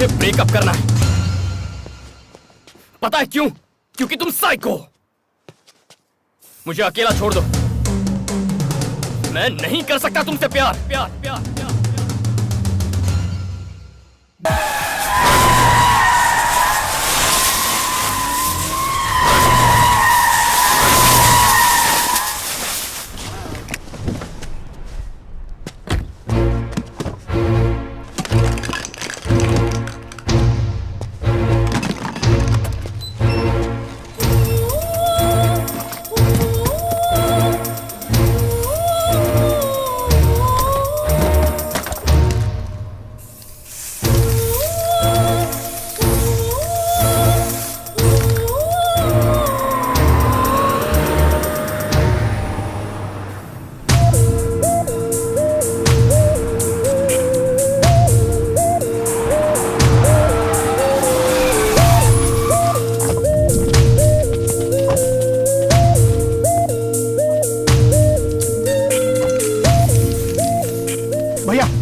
मुझे ब्रेकअप करना है। पता है क्यों? क्योंकि तुम साइको हो। मुझे अकेला छोड़ दो। मैं नहीं कर सकता तुमसे प्यार। प्यार प्यार प्यार,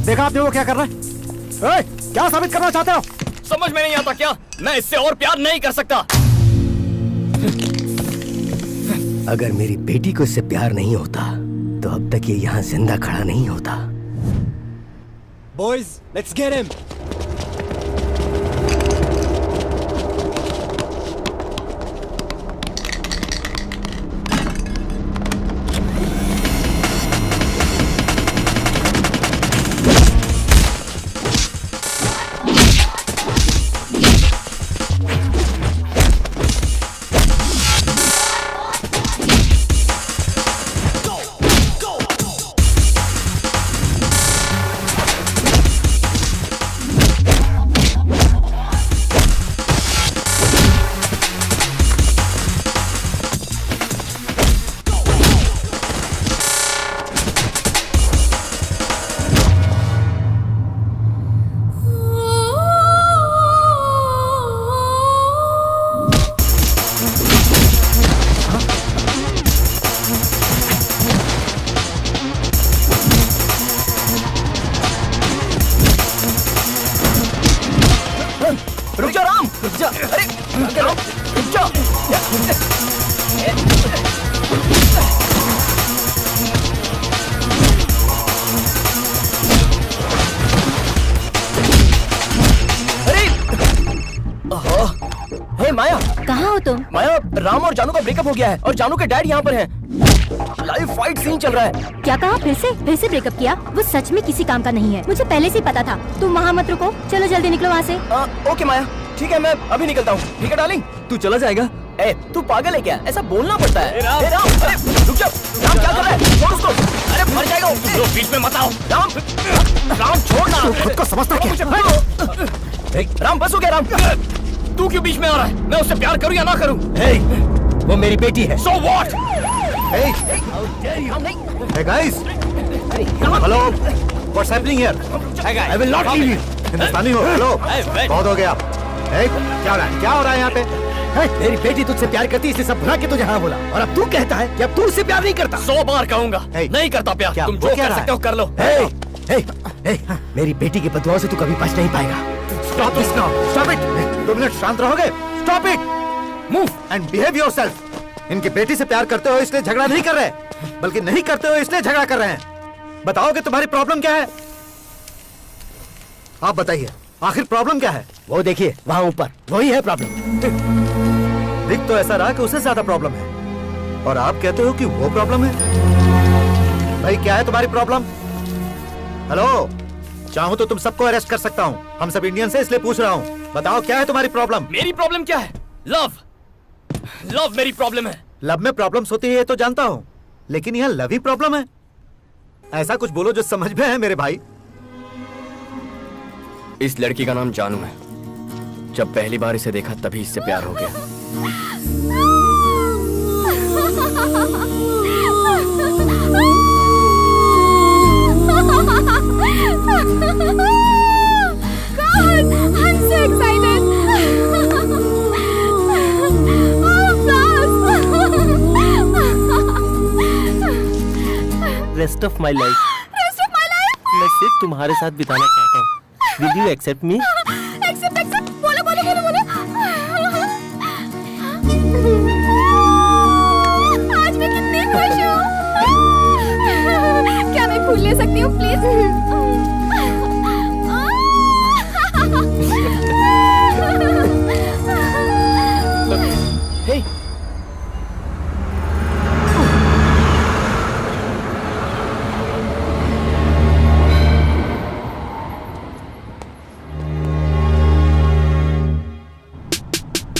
देखा आपने वो क्या कर रहा है? क्या साबित करना चाहते हो? समझ में नहीं आता क्या? मैं इससे और प्यार नहीं कर सकता। अगर मेरी बेटी को इससे प्यार नहीं होता तो अब तक ये यहाँ जिंदा खड़ा नहीं होता। Boys, let's get him. Ram और जानू का ब्रेकअप हो गया है और जानू के डैड यहाँ पर हैं। लाइव फाइट सीन चल रहा है। क्या कहा? फिर से ब्रेकअप किया? वो सच में किसी काम का नहीं है। मुझे पहले से ही पता था। तुम वहाँ मत रुको, चलो जल्दी निकलो वहाँ से। ओके माया, ठीक है मैं अभी निकलता हूँ। ठीक है डार्लिंग, तू चला जाएगा? ए, तू पागल है क्या? ऐसा बोलना पड़ता है। राम, रुक जा। राम क्या कर रहा है? छोड़ उसको। अरे मर जाएगा वो। बीच में मत आओ। राम छोड़ना। तू खुद को समझता क्या? राम बस हो गया। राम तू क्यों बीच में आ रहा है? मैं उससे प्यार करूं या ना करूं? वो मेरी बेटी है। So what? Hey guys, hello, what's happening here? I will not leave you. हिंदुस्तानी हो? हेलो, बहुत हो गया। क्या हो रहा है यहाँ पे? मेरी बेटी तुझसे प्यार करती है, इसलिए सब भुला के तुझे हाँ बोला। और अब तू कहता है कि अब तू उससे प्यार नहीं करता। 100 बार कहूंगा, नहीं करता प्यार। तुम जो कर सकते हो कर लो। मेरी बेटी की बदुआओं से तू कभी बच नहीं पाएगा। Stop this now. Stop it. 2 minute शांत रहोगे? Stop it. Move and behave yourself. इनकी बेटी से प्यार करते हो इसलिए झगड़ा नहीं कर रहे, बल्कि नहीं करते हो इसलिए झगड़ा कर रहे हैं। बताओगे तुम्हारी प्रॉब्लम क्या है? आप बताइए, आखिर प्रॉब्लम क्या है? वो देखिए वहाँ ऊपर, वही है प्रॉब्लम। दिख तो ऐसा रहा कि उसे ज्यादा प्रॉब्लम है, और आप कहते हो कि वो प्रॉब्लम है। भाई क्या है तुम्हारी प्रॉब्लम? हेलो, चाहूं तो तुम सबको अरेस्ट कर सकता हूं। हम सब इंडियन से इसलिए पूछ रहा हूं। बताओ क्या है तुम्हारी प्रॉब्लम? मेरी प्रॉब्लम क्या है? लव मेरी प्रॉब्लम है। लव में प्रॉब्लम्स होती है ये तो जानता हूं, लेकिन यहाँ लव ही प्रॉब्लम है? ऐसा कुछ बोलो जो समझ में है मेरे भाई। इस लड़की का नाम जानू है। जब पहली बार इसे देखा तभी इससे प्यार हो गया। God, I'm so excited. Rest of my life मैं सिर्फ तुम्हारे साथ बिताना चाहता हूँ। Will you accept me? Accept आज मैं कितनी खुश हूँ। क्या मैं फूल ले सकती हूँ प्लीज? हे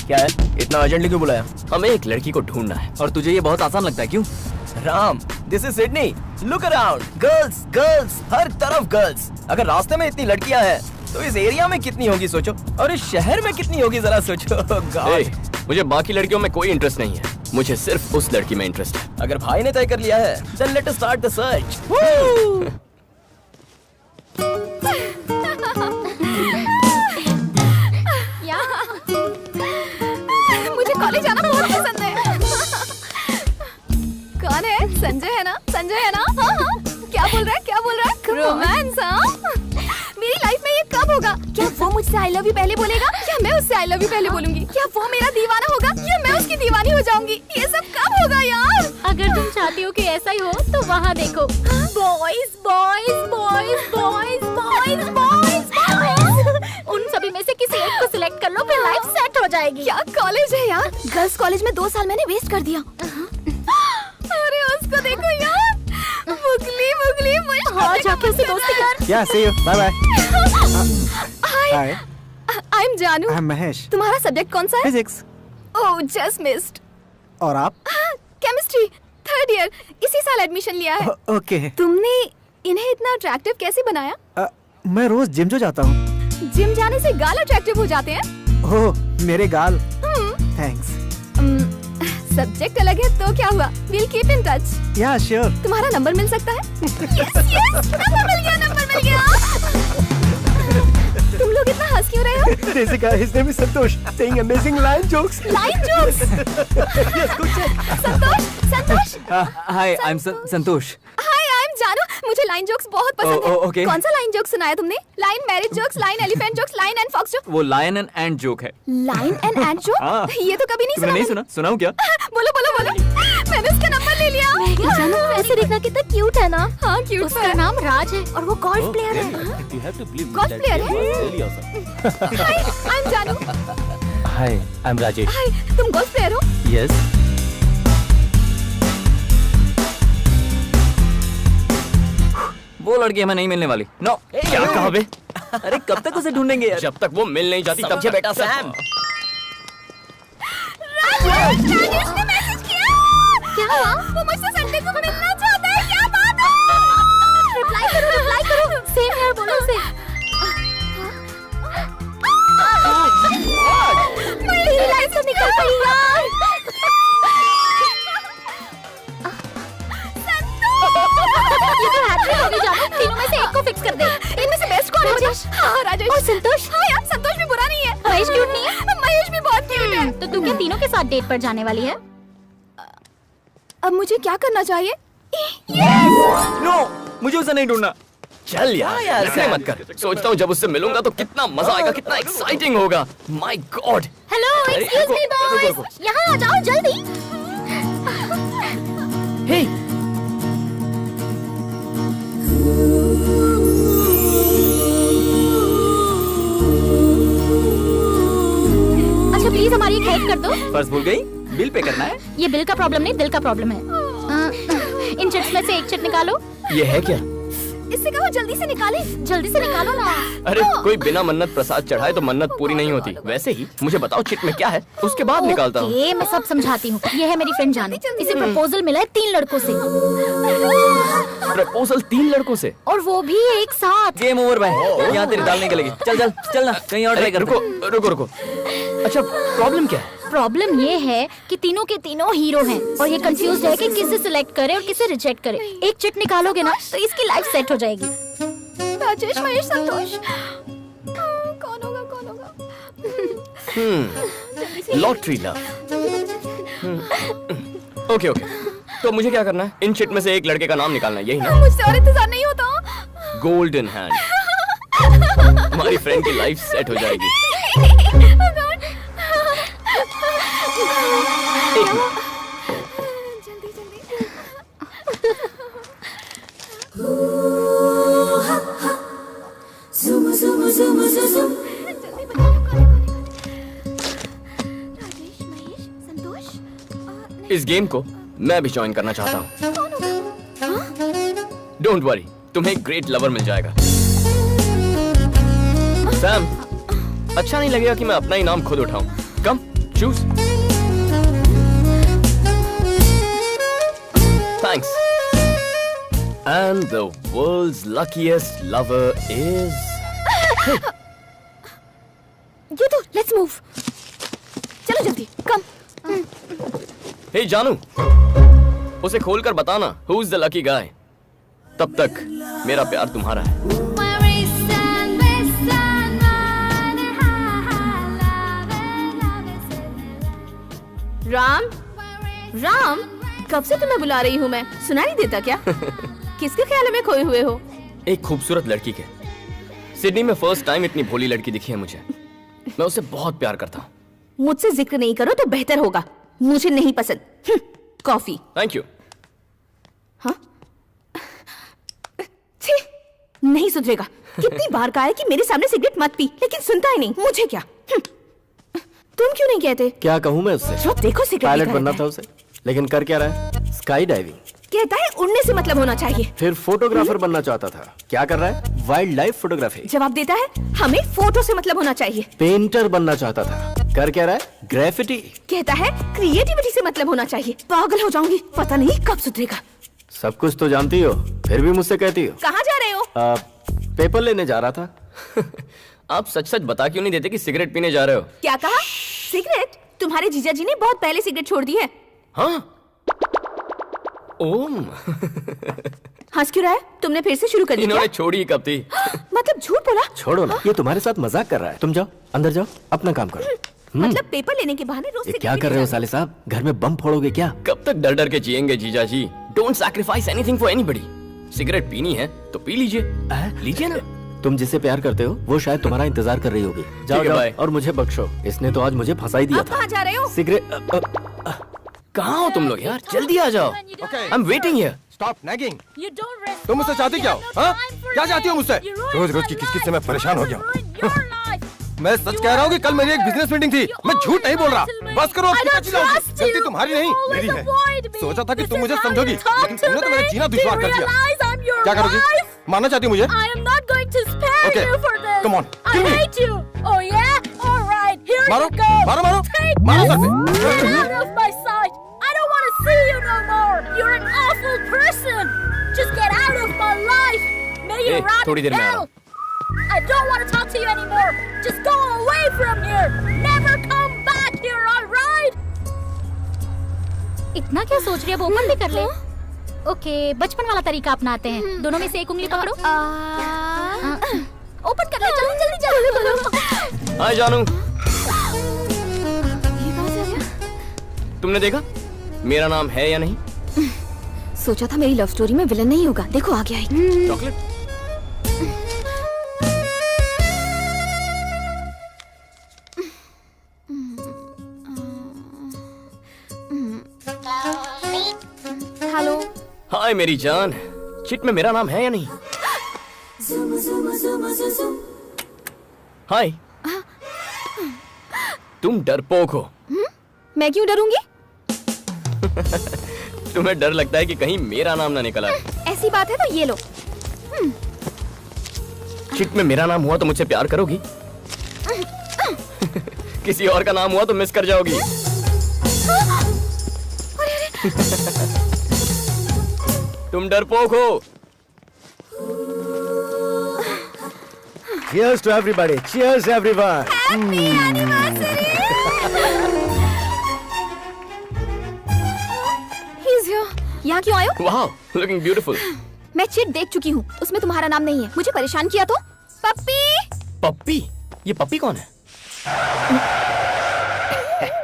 क्या है? इतना अर्जेंटली क्यों बुलाया? हमें एक लड़की को ढूंढना है। और तुझे ये बहुत आसान लगता है क्यों? Ram, this is Sydney. Look around, girls girls, हर तरफ गर्ल्स। अगर रास्ते में इतनी लड़कियां हैं तो इस एरिया में कितनी होगी सोचो, और इस शहर में कितनी होगी जरा सोचो। God. मुझे बाकी लड़कियों में कोई इंटरेस्ट नहीं है, मुझे सिर्फ उस लड़की में इंटरेस्ट है। अगर भाई ने तय कर लिया है, then let us start the search. मुझे कॉलेज आना बहुत पसंद है। कौन है? संजय है ना? संजय है ना? हाँ हाँ। क्या बोल रहा है? क्या बोल रहा है? रोमांस? हाँ। मेरी लाइफ में ये कब होगा? क्या वो मुझसे आई लव यू पहले बोलेगा या मैं उससे आई लव यू पहले बोलूंगी? क्या वो मेरा दीवाना होगा या मैं उसकी दीवानी हो जाऊंगी? ये सब कब होगा यार? अगर तुम चाहती हो कि ऐसा ही हो तो वहाँ देखो। Boys boys boys boys boys boys. उन सभी में से किसी एक को सिलेक्ट कर लो, फिर लाइफ सेट हो जाएगी। क्या कॉलेज है यार? गर्ल्स कॉलेज में 2 साल मैंने वेस्ट कर दिया। अरे उसको देखो यार, मुगली मुगली मुश्किल। हाँ, जाके उससे दोस्ती कर। Yeah, see you. Bye bye. Hi. I'm जानू। I'm महेश। तुम्हारा सब्जेक्ट कौन सा है? Physics. Oh, just missed. और आप? केमिस्ट्री 3rd ईयर, इसी साल एडमिशन लिया है। ओके। तुमने इन्हें इतना अट्रैक्टिव कैसे बनाया? मैं रोज जिम जो जाता हूँ। जिम जाने से गाल अट्रैक्टिव हो जाते हैं? ओह, मेरे गाल। थैंक्स। सब्जेक्ट अलग है तो क्या हुआ? We'll keep in touch. Yeah, sure. तुम्हारा नंबर मिल सकता है? Yes, yes, नंबर मिल गया, नंबर मिल गया। तुम लोग इतना हंस क्यों रहे हो? There's a guy, his name is Santosh, saying amazing line jokes. Line jokes. Yes, good check. Santosh, Santosh. Hi, I'm Santosh. Hi, I'm जानू। मुझे लाइन जोक्स बहुत पसंद है। okay. कौन सा लाइन जोक सुनाया तुमने? Lion marriage jokes, lion elephant jokes, lion and fox joke. वो लायन एंड एंट जोक है। Lion and and joke? हाँ। ये तो कभी नहीं सुना। नहीं सुना? सुनाऊं क्या? बोलो बोलो बोलो। मैंने उसका नंबर ले लिया। जानू ऐसे देखना कितना क्यूट है ना। हाँ, क्यूट उसका नाम राज है और वो गोल्फ प्लेयर है। गोल्फ प्लेयर है? हाय, I'm जानू। Hi, I'm Rajesh. हाय, तुम गोल्फ प्लेयर हो? Yes. वो लड़की हमें नहीं मिलने वाली। नो। क्या कहा बे? अरे कब तक उसे ढूंढेंगे यार? जब तक वो मिल नहीं जाती तब तक। बेटा सैम। राजेश ने मैसेज किया। क्या हुआ? वो मुझसे संडे को मिलना चाहता है। क्या बात है? रिप्लाई करो सेम यार बोलो उसे। मेरी लाइफ से निकल गई यार। ये तो हैट्रिक होगी जानू, तीनों में से एक को फिक्स कर दे। इनमें से बेस्ट कौन है? राजेश। हाँ, राजेश। और संतोष? हाँ यार, संतोष भी बुरा नहीं है। महेश क्यूट नहीं है? महेश भी बहुत क्यूट है। तो तू क्या तीनों के साथ डेट पर जाने वाली है? अब मुझे क्या करना चाहिए? नो, मुझे उसे नहीं ढूंढना। चल यार, ऐसे मत कर। सोचता हूँ जब उससे मिलूंगा तो कितना मजा आएगा, कितना एक्साइटिंग होगा। My God. Hello, excuse me boys, यहाँ आ जाओ जल्दी। हे, अच्छा प्लीज हमारी एक हेल्प कर दो। पर्स भूल गई? बिल पे करना है। ये बिल का प्रॉब्लम नहीं, दिल का प्रॉब्लम है। इन चिट्स में से एक चिट निकालो। ये है क्या? इससे कहो जल्दी से निकाले। जल्दी से निकालो ना। अरे कोई बिना मन्नत प्रसाद चढ़ाए तो मन्नत पूरी नहीं होती। वैसे ही मुझे बताओ चिट में क्या है, उसके बाद निकालता हूँ। ओके, मैं सब समझाती हूँ। ये है मेरी फ्रेंड जानू, इसे प्रपोजल मिला है 3 लड़कों से। प्रपोजल 3 लड़कों से? और वो भी एक साथ। गेम ओवर भाई, यहाँ तेरी दाल निकलेगी। चल चल चल ना, कहीं और ट्राई कर। रुको रुको रुको। अच्छा प्रॉब्लम क्या है? प्रॉब्लम ये है कि तीनों के तीनों हीरो हैं और ये कंफ्यूज है कि किसे सिलेक्ट करे और किसे रिजेक्ट करे। एक चिट निकालोगे ना तो इसकी लाइफ सेट हो जाएगी। राजेश, महेश, संतोष, कौन होगा कौन होगा? Lottery love. ओके ओके, तो मुझे क्या करना है? इन चिट में से एक लड़के का नाम निकालना है, यही ना? मुझसे और इंतजार नहीं होता। Golden hand. हमारी फ्रेंड की लाइफ सेट हो जाएगी। एक मिनट। जल्दी जल्दी। जल्दी बताओ राजेश, महेश, संतोष। इस गेम को मैं भी ज्वाइन करना चाहता हूँ। डोंट वरी, तुम्हें एक ग्रेट लवर मिल जाएगा। सैम, अच्छा नहीं लगेगा कि मैं अपना ही नाम खुद उठाऊं। Come, choose. Thanks. And the world's luckiest lover is... ये तो लेट्स मूव। चलो जल्दी, कम। हे जानू, उसे खोलकर बताना who's the lucky guy। तब तक मेरा प्यार तुम्हारा है। राम, राम, कब से तुम्हें बुला रही हूँ मैं, सुना नहीं देता क्या? किसके ख्याल में खोए हुए हो? एक खूबसूरत लड़की के। सिडनी में फर्स्ट टाइम इतनी भोली लड़की दिखी है मुझे। मैं उसे बहुत प्यार करता हूँ। मुझसे जिक्र नहीं करो तो बेहतर होगा, मुझे नहीं पसंद। कॉफी। Thank you. हाँ? छी, नहीं सुधरेगा। कितनी बार कहा है कि मेरे सामने सिगरेट मत पी, लेकिन सुनता ही नहीं। मुझे क्या? तुम क्यों नहीं कहते? क्या कहूँ मैं उससे? जो देखो सिगरेट पायलट पीता बनना रहता था उसे, लेकिन कर क्या रहा है? Sky diving. कहता है उड़ने से मतलब होना चाहिए। फिर फोटोग्राफर बनना चाहता था, क्या कर रहा है? Wild life photography. जवाब देता है हमें फोटो से मतलब होना चाहिए। पेंटर बनना चाहता था, कर क्या रहा है? ग्रेफिटी। कहता है क्रिएटिविटी से मतलब होना चाहिए। पागल हो जाऊंगी, पता नहीं कब सुधरेगा। सब कुछ तो जानती हो, फिर भी मुझसे कहती हो। कहाँ जा रहे हो? पेपर लेने जा रहा था। आप सच सच बता क्यों नहीं देते कि सिगरेट पीने जा रहे हो? क्या कहा? सिगरेट? तुम्हारे जीजा जी ने बहुत पहले सिगरेट छोड़ दी है। हाँ? ओम। हंस क्यों रहा है? तुमने फिर से शुरू कर दी इन्होंने क्या? छोड़ी कब थी? मतलब झूठ बोला? छोड़ो ना, ये तुम्हारे साथ मजाक कर रहा है। तुम जाओ, अंदर जाओ, अपना काम करो। मतलब पेपर लेने के बहाने रोज ये सिगरेट क्या कर रहे हो साले साहब? घर में बम फोड़ोगे क्या? कब तक डर डर के जिएंगे जीजा जी? Don't sacrifice anything for anybody. Cigarette पीनी है तो पी लीजिए। लीजिए ना। तुम जिसे प्यार करते हो वो शायद तुम्हारा इंतजार कर रही होगी। जाओ जाओ और मुझे बख्शो, इसने तो आज मुझे फंसा ही दिया अब था। कहाँ जा रहे हो? सिगरेट। कहाँ हो तुम लोग यार? जल्दी आ जाओ। I am waiting here. Stop nagging. तुम मुझसे चाहती क्या हो? हाँ? क्या चाहती हो मुझसे? रोज रोज की किस-किस से मैं परेशान हो गया हूँ। मैं सच कह रहा हूँ कि कल मेरी एक बिजनेस मीटिंग थी। मैं झूठ नहीं बोल रहा। बस करो, गलती तुम्हारी नहीं मेरी है। सोचा था कि तुम मुझे समझोगी, लेकिन तुमने तो मेरा जीना दुश्वार कर दिया। क्या करोगी? मारना चाहती हो मुझे? Okay, come on, kill me. मारो, मारो, मारो, मारो सर पे। थोड़ी देर में आ रहा हूँ। I don't want to talk to you anymore. Just go away from here. Never come back here, all right? इतना क्या सोच रही है? वो ओपन भी कर ले। ओके, बचपन वाला तरीका अपनाते हैं। दोनों में से एक उंगली पकड़ो। ओपन कर ले, चलो जल्दी चलो। हाय जानू। तुमने देखा मेरा नाम है या नहीं? सोचा था मेरी लव स्टोरी में विलन नहीं होगा, देखो आ गया है। चॉकलेट। हेलो। हाय मेरी जान, चिट में मेरा नाम है या नहीं? हाय। तुम डरपोक हो। मैं क्यों डरूंगी? तुम्हें डर लगता है कि कहीं मेरा नाम ना निकल आए। ऐसी बात है तो ये लो। चिट में मेरा नाम हुआ तो मुझसे प्यार करोगी? किसी और का नाम हुआ तो मिस कर जाओगी। तुम डरपोक हो। Cheers to everybody. Cheers everyone. Happy anniversary. He's here. यहाँ क्यों आए हो? वाह, looking beautiful. मैं चिट देख चुकी हूँ, उसमें तुम्हारा नाम नहीं है। मुझे परेशान किया तो? पप्पी। पप्पी? ये पप्पी कौन है?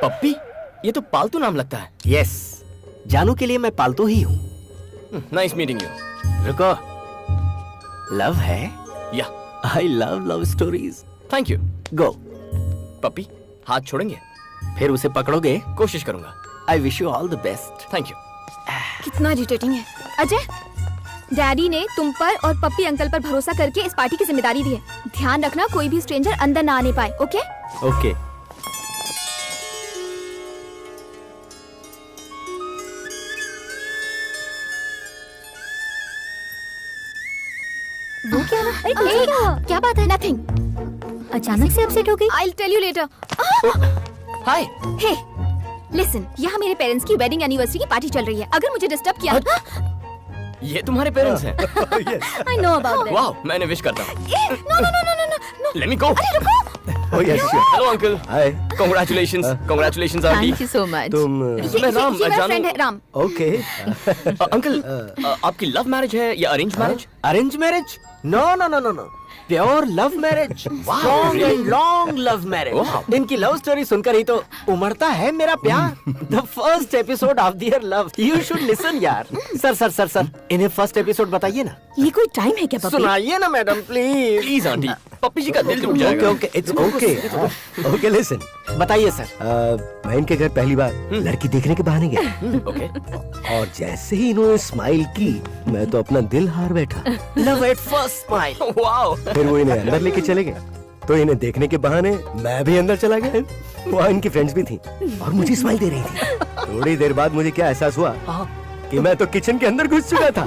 पप्पी? ये तो पालतू नाम लगता है। Yes. जानू के लिए मैं पालतू ही हूँ। Nice meeting you. रुको, लव है? या। I love love stories. Thank you. Go. पप्पी, हाथ छोड़ेंगे? फिर उसे पकड़ोगे? कोशिश करूंगा। I wish you all the best. Thank you. कितना इरिटेटिंग है। अजय, डैडी ने तुम पर और पप्पी अंकल पर भरोसा करके इस पार्टी की जिम्मेदारी दी है। ध्यान रखना कोई भी स्ट्रेंजर अंदर ना आने पाए, ओके? ओके। वो क्या ना? क्या बात है? नथिंग। अचानक से अपसेट हो गई। I'll tell you later. Hi. Hey, listen, यहाँ मेरे पेरेंट्स की वेडिंग एनिवर्सरी की पार्टी चल रही है। अगर मुझे डिस्टर्ब किया, ये तुम्हारे पेरेंट्स हैं? I know about that. वाह, मैं इन्हें विश करता हूँ। No. Let me go. अरे रुको। Oh yes, sure. Hello uncle. Hi. Congratulations aunty. you so much. तुम मैं राम ये मेरा जानू। फ्रेंड है राम। ओके। अंकल, आपकी लव मैरिज है या arrange marriage? Arrange marriage? No no no no no, pure love marriage. Strong and long love marriage. इनकी लव स्टोरी सुनकर ही तो उमड़ता है मेरा प्यार। The first episode of their love, you should listen यार। सर, इन्हें फर्स्ट एपिसोड बताइए ना। ये कोई टाइम है क्या? सुनाइए ना madam please. Please aunty, Puppy ji का दिल टूट जाएगा। Okay, it's okay. Okay listen, बताइए सर। मैं इनके घर पहली बार लड़की देखने के बहाने गया। ओके। और जैसे ही इन्होंने स्माइल की, मैं तो अपना दिल हार बैठा। Love at first smile. Wow. फिर वो इन्हें अंदर लेके चले गए, तो इन्हें देखने के बहाने मैं भी अंदर चला गया। वहाँ इनकी फ्रेंड्स भी थी और मुझे स्माइल दे रही थी। थोड़ी देर बाद मुझे क्या एहसास हुआ कि मैं तो किचन के अंदर घुस चुका था।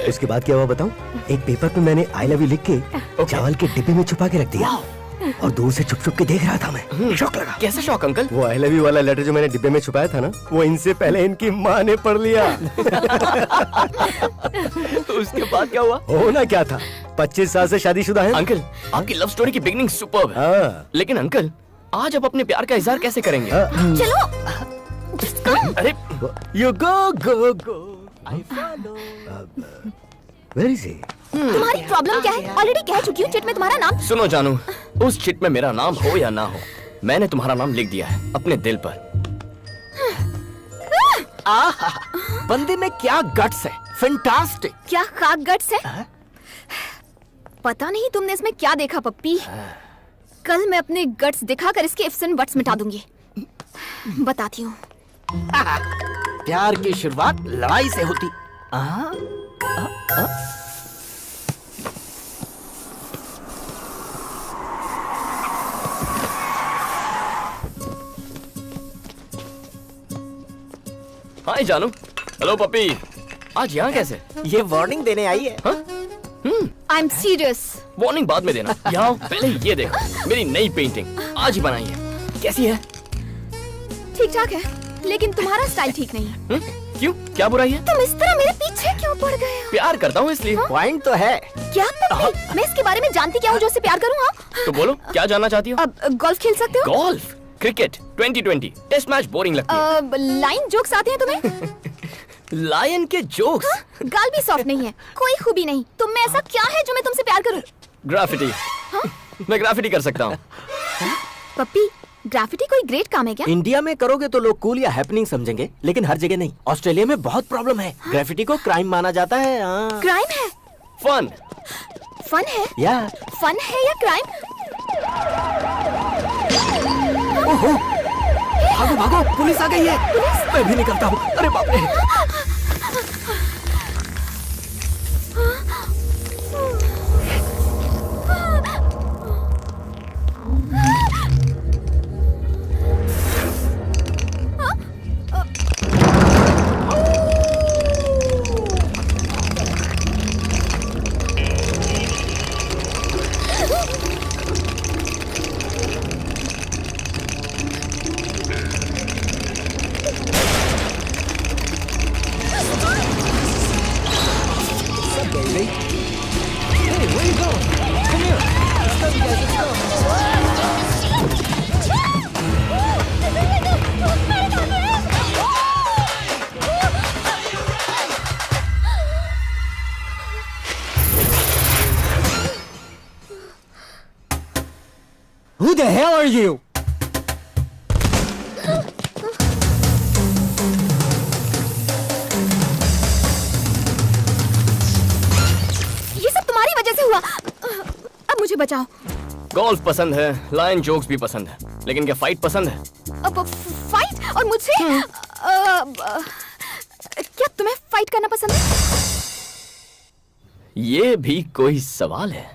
उसके बाद क्या हुआ बताऊं? एक पेपर पे मैंने आई लव यू लिख के चावल के डिब्बे में छुपा के रख दिया और दूर से छुप छुप के देख रहा था मैं। शौक लगा। कैसे शौक अंकल? वो आई लव यू वाला लेटर जो मैंने डिब्बे में छुपाया था ना, वो इनसे पहले इनकी माँ ने पढ़ लिया। उसके बाद क्या हुआ? होना क्या था, 25 साल से शादीशुदा है। अंकल, आपकी लव स्टोरी की बिगनिंग सुपर्ब है। हाँ। लेकिन अंकल, आज आप अपने प्यार का इजहार कैसे करेंगे? चलो। अरे You go. I follow. Where is he? तुम्हारी प्रॉब्लम क्या है? ऑलरेडी कह चुकी हूँ चिट में तुम्हारा नाम। सुनो जानू, उस चिट में मेरा नाम हो या ना हो, मैंने तुम्हारा नाम लिख दिया है अपने दिल पर। आहा, बंदे में क्या गट्स है, फैंटास्टिक। क्या खाक गट्स है? पता नहीं तुमने इसमें क्या देखा पप्पी। कल मैं अपने गट्स दिखाकर इसके इफ्स एंड बट्स मिटा दूंगी। बताती हूँ। प्यार की शुरुआत लड़ाई से होती। हाय जानू। हेलो पप्पी। आज यहाँ कैसे? ये वार्निंग देने आई है। I am serious. वार्निंग बाद में देना। यहाँ आओ, पहले ये देखो मेरी नई पेंटिंग, आज ही बनाई है। कैसी है? ठीक ठाक है, लेकिन तुम्हारा स्टाइल ठीक नहीं है। क्यों? क्या बुराई है? तुम इस तरह मेरे पीछे क्यों पड़ गए हो? प्यार करता हूँ इसलिए। पॉइंट तो है। क्या पप्पी? मैं इसके बारे में जानती क्या हूँ जो उससे प्यार करूँ? हाँ? तो बोलो, क्या जानना चाहती हो? अब गोल्फ खेल सकते हो? Golf, cricket, 2020, test match boring लगती है। लाइन जोक्स आते हैं तुम्हें? लायन के जोक्स? गाल भी सॉफ्ट नहीं है, कोई खूबी नहीं। तुम में ऐसा क्या है जो मैं तुमसे प्यार करूं? ग्राफिटी। मैं ग्राफिटी कर सकता हूँ। पप्पी, ग्राफिटी कोई ग्रेट काम है क्या? इंडिया में करोगे तो लोग कूल या हैपनिंग समझेंगे, लेकिन हर जगह नहीं। ऑस्ट्रेलिया में बहुत प्रॉब्लम है, ग्राफिटी को क्राइम माना जाता है। क्राइम है? फन। फन है? या फन है या क्राइम? भागो भागो, पुलिस आ गई है। मैं भी निकलता हूँ। अरे बाप रे। Who the hell are you? ये सब तुम्हारी वजह से हुआ। अब मुझे बचाओ। गोल्फ पसंद है, लाइन जोक्स भी पसंद है, लेकिन क्या फाइट पसंद है? अब फाइट और मुझसे क्या तुम्हें फाइट करना पसंद है? ये भी कोई सवाल है?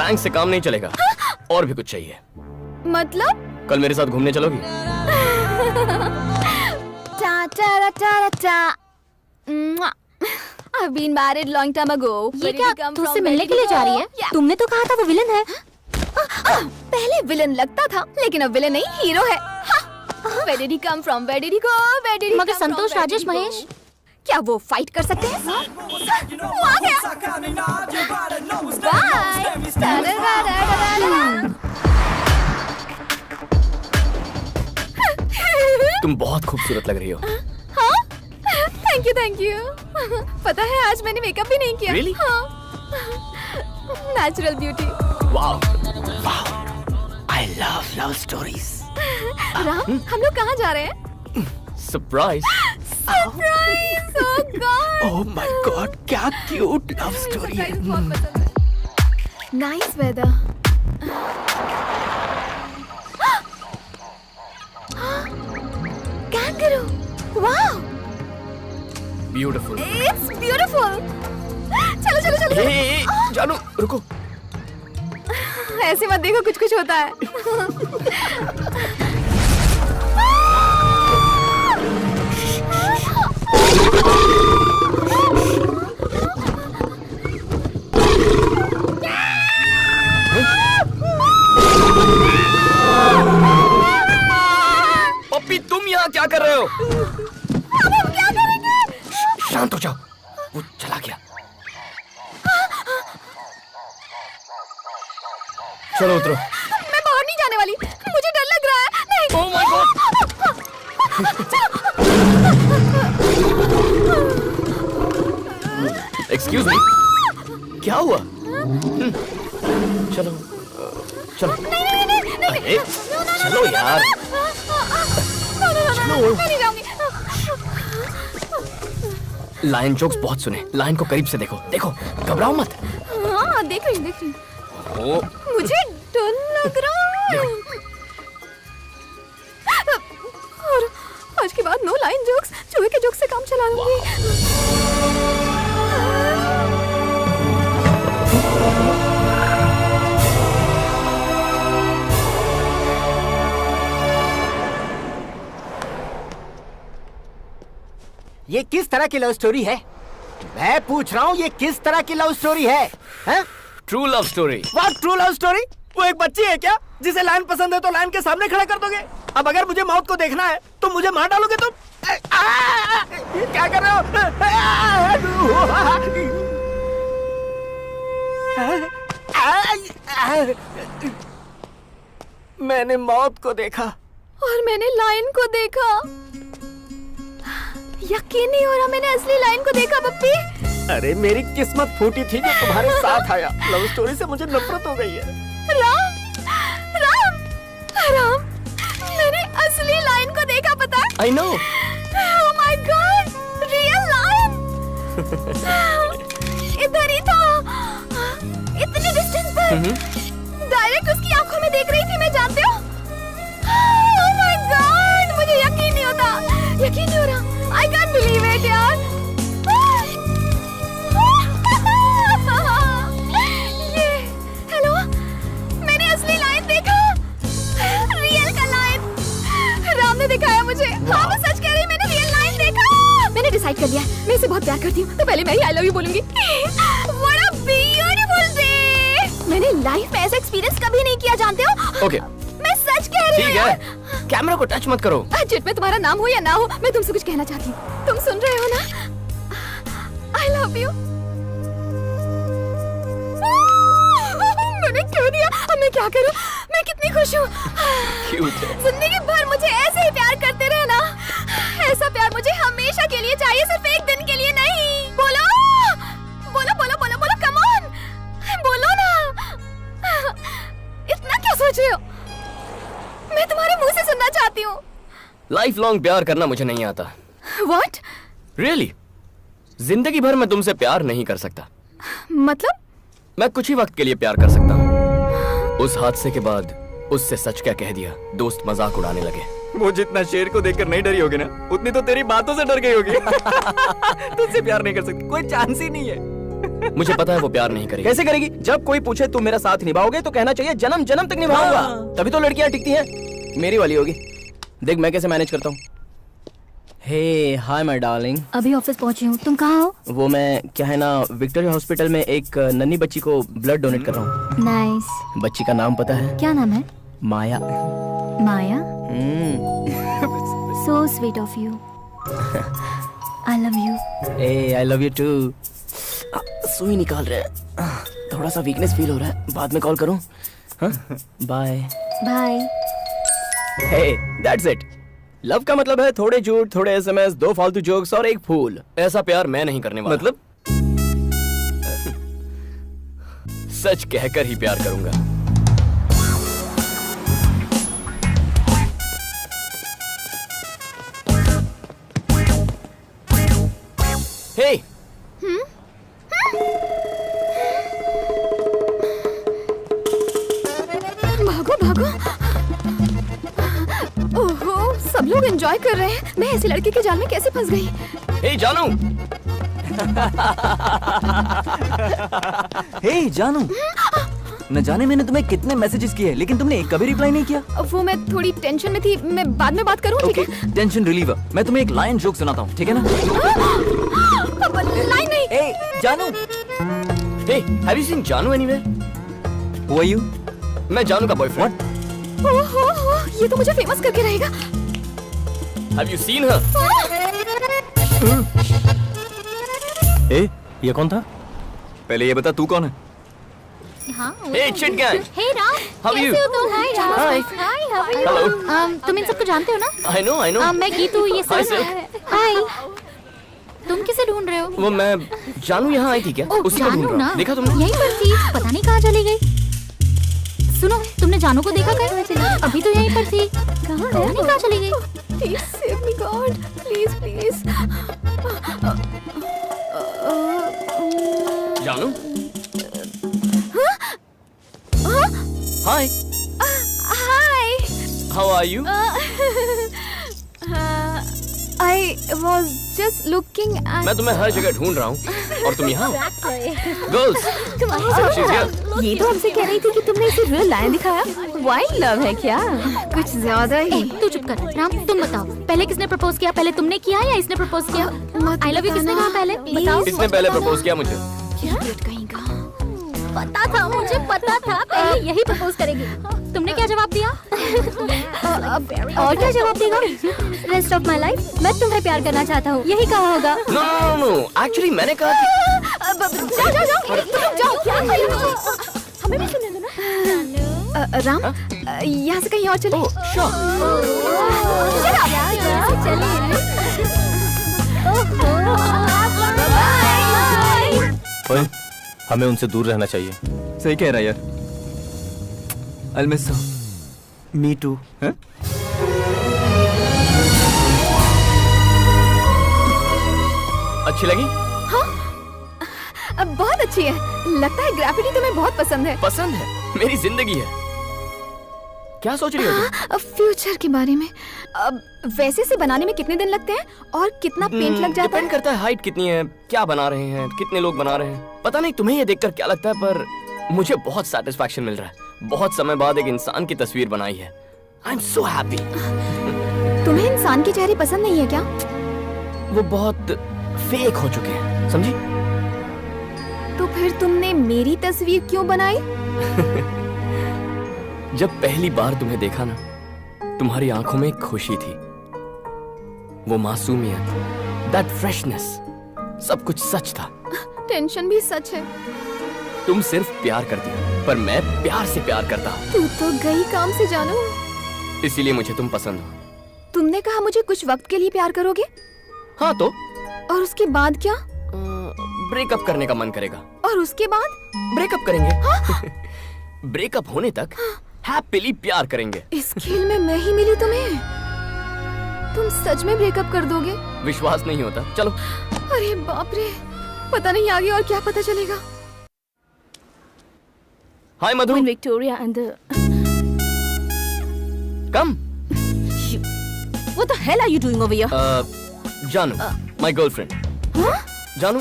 थैंक्स से काम नहीं चलेगा, और भी कुछ चाहिए। मतलब? कल मेरे साथ घूमने चलोगी? टा टा टा टा। I've been married long time ago. ये क्या तुझसे मिलने के लिए जा रही है? तुमने तो कहा था वो विलन है। पहले विलन लगता था, लेकिन अब विलन नहीं हीरो है। Where did he come from? Where did he go? Where did he मगर come from? संतोष राजेश महेश क्या वो फाइट कर सकते हैं? वो आ गया। तुम बहुत खूबसूरत लग रही हो। हाँ? Thank you. पता है आज मैंने मेकअप भी नहीं किया। Really? हाँ। Natural beauty. Wow, I love stories. Ram, हम लोग कहाँ जा रहे हैं? Surprise. Surprise! Oh God! Oh my God, क्या क्यूट लव स्टोरी है। Nice weather. Kangaroo! Wow! Beautiful. It's beautiful. चलो। ए, जानू रुको। ऐसे मत देखो, कुछ होता है। पप्पी, तुम यहाँ क्या कर रहे हो? अब हम क्या करेंगे? शांत हो जाओ, वो चला गया। चलो उतरो। मैं बाहर नहीं जाने वाली, मुझे डर लग रहा है। नहीं। Oh my God! Excuse me, क्या हुआ? चलो। नहीं। चलो यार। मैं नहीं जाऊंगी। लाइन जोक्स बहुत सुने, लाइन को करीब से देखो, घबराओ मत। हाँ, देख रही हूँ। मुझे डर लग रहा है। और आज के बाद नो लाइन जोक्स, चूहे के जोक्स से काम चला लूंगी। ये किस तरह की लव स्टोरी है? मैं पूछ रहा हूँ ये किस तरह की लव स्टोरी है? True love story. What true love story? वो एक बच्ची है क्या जिसे लाइन पसंद है तो लाइन के सामने खड़ा कर दोगे? अब अगर मुझे मौत को देखना है तो मुझे मार डालोगे तुम? क्या कर रहे हो? मैंने मौत को देखा और मैंने लाइन को देखा। यकीन नहीं हो रहा मैंने असली लाइन को देखा पप्पी। अरे मेरी किस्मत फूटी थी जो तुम्हारे साथ आया। लव स्टोरी से मुझे नफरत हो गई है। राम राम राम, मैंने असली लाइन को देखा, पता है? I know. Oh my God, real line. इधर ही था, इतनी डिस्टेंस पर। डायरेक्ट उसकी आंखों में देख रही थी मैं, जानते हो? Oh my God, मुझे यकीन नहीं होता, यकीन नहीं हो रहा। I can't believe it यार। ये, हेलो, मैंने असली लाइन देखा, रियल का लाइन। राम ने दिखाया मुझे। हाँ मैं सच कह रही, मैंने रियल लाइन देखा। मैंने डिसाइड कर लिया, मैं इसे बहुत प्यार करती हूँ, तो पहले मैं ही आई लव यू बोलूंगी। What a beautiful day! मैंने लाइफ में ऐसा एक्सपीरियंस कभी नहीं किया, जानते हो? Okay. मैं सच कह रही हूँ। ठीक है, कैमरा को टच मत करो। चिट में तुम्हारा नाम हो या ना हो, मैं तुमसे कुछ कहना चाहती हूँ। तुम सुन रहे हो ना? I love you। मैंने क्यों दिया? अब मैं क्या करूँ? मैं कितनी खुश हूँ। Cute है। जिंदगी भर मुझे ऐसे ही प्यार करते रहना। ऐसा प्यार मुझे हमेशा के लिए चाहिए, सिर्फ एक दिन के लिए नहीं। बोलो बोलो बोलो बोलो बोलो, कम ऑन, बोलो ना। इतना क्या सोच रहे हो? मैं तुम्हारे मुंह से सुनना चाहती हूँ। लाइफ लॉन्ग प्यार करना मुझे नहीं आता। What? Really? जिंदगी भर मैं तुमसे प्यार नहीं कर सकता। मतलब? मैं कुछ ही वक्त के लिए प्यार कर सकता हूँ। उस हादसे के बाद उससे सच क्या कह दिया, दोस्त मजाक उड़ाने लगे। वो जितना शेर को देखकर नहीं डरी होगी ना, उतनी तो तेरी बातों से डर गई होगी। तुझसे प्यार नहीं कर सकती, कोई चांस ही नहीं है। मुझे पता है वो प्यार नहीं करेगी। कैसे करेगी? जब कोई पूछे तुम मेरा साथ निभाओगे तो कहना चाहिए जन्म जन्म तक निभाऊंगा। तभी तो लड़कियां टिकती हैं। मेरी वाली होगी। देख मैं कैसे मैनेज करता हूँ। हे हाय माय डार्लिंग। अभी ऑफिस पहुंची हूँ, तुम कहाँ हो? वो मैं क्या है ना, विक्टोरिया हॉस्पिटल में एक नन्ही बच्ची को ब्लड डोनेट कर रहा हूँ। नाइस। बच्ची का नाम पता है? क्या नाम है? Maya. Maya? So sweet of you. I love you. Ah I love you too. सुई निकाल रहे हैं, थोड़ा सा वीकनेस फील हो रहा है, बाद में कॉल करूं? Bye bye. Hey that's it. Love का मतलब है थोड़े झूठ, थोड़े एसएमएस, 2 फालतू जोक्स और एक फूल। ऐसा प्यार मैं नहीं करने वाला। मतलब सच कहकर ही प्यार करूंगा। हे भागो भागो। ओहो, सब लोग एंजॉय कर रहे हैं, मैं ऐसे लड़के के जाल में कैसे फंस गई? हे जानू। हे जानू, न जाने मैंने तुम्हें कितने मैसेजेस किए लेकिन तुमने एक कभी रिप्लाई नहीं किया। वो मैं थोड़ी टेंशन में थी, मैं बाद में बात करूं, ठीक है? Okay, tension reliever. मैं तुम्हें एक लाइन जोक सुनाता हूँ, ठीक है ना? लाइन नहीं। ए जानू। हे हैव यू सीन जानू एनीवेयर? Who are you? मैं जानू का बॉयफ्रेंड। ओहो, ये तो मुझे फेमस करके रहेगा। Have you seen her? ए ये कौन था? पहले ये बता तू कौन है? हाँ। Hey chit gang. Hey Ram, How are you? कैसे हो तुम? हाय Ram. Hi. Hi, how are you? Hello. तुम इन सबको जानते हो ना? I know. मैं गीतू, ये Hi, सब। sir. हाय। तुम किसे ढूंढ रहे हो? वो मैं जानू यहाँ आई थी क्या? ओह, उसी को ढूंढ जानू रहा ना? हूँ। देखा तुमने? यहीं पर थी, पता नहीं कहाँ चली गई। सुनो, तुमने जानू को देखा क्या? अभी तो यहीं पर थी, पता नहीं कहाँ चली गई। Please save me, God. Please, please. जानू? हाय। Hi. How are you? I was just looking at... मैं तुम्हें हर जगह ढूंढ रहा हूँ और तुम यहाँ गर्ल्स। ये तो हमसे कह रही थी कि तुमने इसे रियल लायन दिखाया। वाइल्ड लव है क्या? कुछ ज्यादा ही। तू चुप कर। राम तुम बताओ, पहले किसने प्रपोज किया? पहले तुमने किया या इसने प्रपोज किया? आई लव यू किसने कहा पहले? बताओ। इसने पहले प्रपोज किया मुझे। पता था, मुझे पता था पहले यही प्रपोज करेगी। तुमने क्या जवाब दिया? और क्या जवाब देगा? रेस्ट ऑफ माई लाइफ मैं तुम्हें प्यार करना चाहता हूँ, यही कहा होगा। नो एक्चुअली मैंने कहा हमें भी सुनने दो ना। राम यहाँ से कहीं और चले। ओए, हमें उनसे दूर रहना चाहिए। सही कह रहा है यार। I'll miss her. Me too. हैं? अच्छी लगी? बहुत अच्छी है। लगता है ग्रेफिटी तुम्हें बहुत पसंद है। पसंद है, मेरी जिंदगी है। क्या सोच रही हो तुम? फ्यूचर के बारे में। वैसे से बनाने में कितने दिन लगते हैं और कितना पेंट लग जाता है? डिपेंड करता है हाइट कितनी है, क्या बना रहे हैं, कितने लोग बना रहे हैं। पता नहीं तुम्हें ये देखकर क्या लगता है, पर मुझे बहुत सेटिस्फैक्शन मिल रहा है। बहुत समय बाद एक इंसान की तस्वीर बनाई है। I am so happy. तुम्हें इंसान के चेहरे पसंद नहीं है क्या? वो बहुत फेक हो चुके हैं, समझी? तो फिर तुमने मेरी तस्वीर क्यों बनाई? जब पहली बार तुम्हें देखा ना, तुम्हारी आंखों में एक खुशी थी, वो मासूमियत, दैट फ्रेशनेस, सब कुछ सच था। टेंशन भी सच है। तुम सिर्फ प्यार करती हो, पर मैं प्यार से प्यार करता हूँ। तू तो गई काम से जानू। इसीलिए मुझे तुम पसंद हो। तुमने कहा मुझे कुछ वक्त के लिए प्यार करोगे? हाँ तो? और उसके बाद क्या? ब्रेकअप करने का मन करेगा। और उसके बाद? ब्रेकअप करेंगे। ब्रेकअप होने तक हैप्पीली प्यार करेंगे। इस खेल में मैं ही मिली तुम्हें? तुम सच में ब्रेकअप कर दोगे? विश्वास नहीं होता? चलो। अरे बाप रे, पता नहीं आगे और क्या पता चलेगा। Hi Madhu. Victoria and come. What the hell are you doing over here? जानू, माय गर्लफ्रेंड। जानू,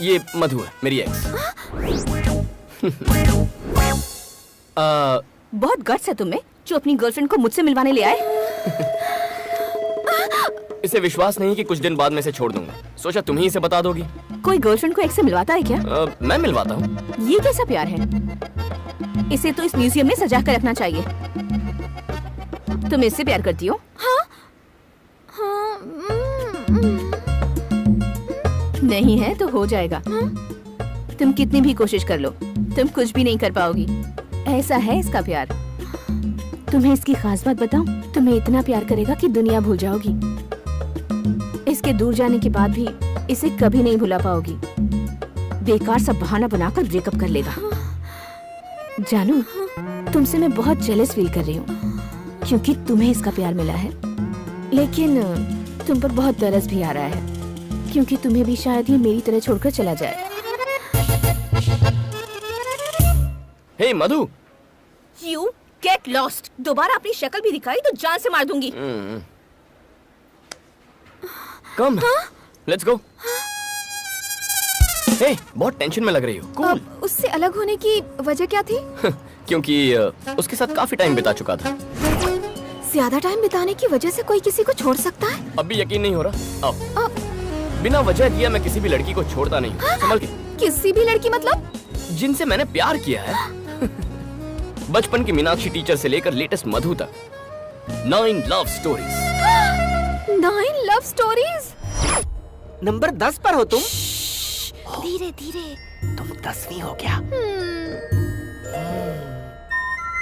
ये मधु है, मेरी एक्स। बहुत गट्स है तुम्हें जो अपनी गर्लफ्रेंड को मुझसे मिलवाने ले आए। इसे विश्वास नहीं कि कुछ दिन बाद मैं इसे छोड़ दूंगा। सोचा तुम ही इसे बता दोगी। कोई गर्लफ्रेंड को एक्स से मिलवाता है क्या? मैं मिलवाता हूँ। ये कैसा प्यार है? इसे तो इस म्यूजियम में सजा कर रखना चाहिए। तुम इससे प्यार करती हो? हाँ? नहीं है तो हो जाएगा। तुम कितनी भी कोशिश कर लो, तुम कुछ भी नहीं कर पाओगी। ऐसा है इसका प्यार। तुम्हें इसकी खास बात बताऊं? तुम्हें इतना प्यार करेगा कि दुनिया भूल जाओगी। इसके दूर जाने के बाद भी इसे कभी नहीं भुला पाओगी। बेकार सब बहाना बनाकर ब्रेकअप कर लेगा। जानू, तुमसे मैं बहुत जेलस फील कर रही हूँ क्योंकि तुम्हें इसका प्यार मिला है, लेकिन तुम पर बहुत तरस भी आ रहा है क्योंकि तुम्हें भी शायद ये मेरी तरह छोड़कर चला जाए। हे मधु। You get lost। दोबारा अपनी शक्ल भी दिखाई तो जान से मार दूंगी। कम, लेट्स गो। हे, बहुत टेंशन में लग रही हो। कूल। उससे अलग होने की वजह क्या थी? क्योंकि उसके साथ काफी टाइम बिता चुका था। ज्यादा टाइम बिताने की वजह से कोई किसी को छोड़ सकता है? अब भी यकीन नहीं हो रहा? अब बिना वजह दिया मैं किसी भी लड़की को छोड़ता नहीं। संभल के। किसी भी लड़की मतलब? जिनसे मैंने प्यार किया है। बचपन की मीनाक्षी टीचर से लेकर लेटेस्ट मधु तक। 9 love stories. 9 love stories? Number 10 पर हो तुम। धीरे धीरे। तुम 10वीं हो गया।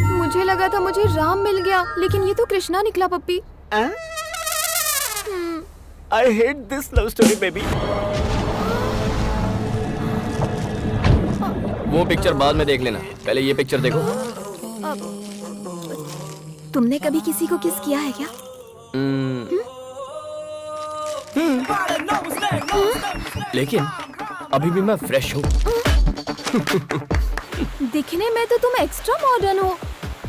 मुझे लगा था मुझे राम मिल गया, लेकिन ये तो कृष्णा निकला पप्पी। I hate this love story, baby. वो पिक्चर बाद में देख लेना, पहले ये पिक्चर देखो। तुमने कभी किसी को किस किया है क्या? लेकिन अभी भी मैं फ्रेश हूँ। दिखने में तो तुम एक्स्ट्रा मॉडर्न हो,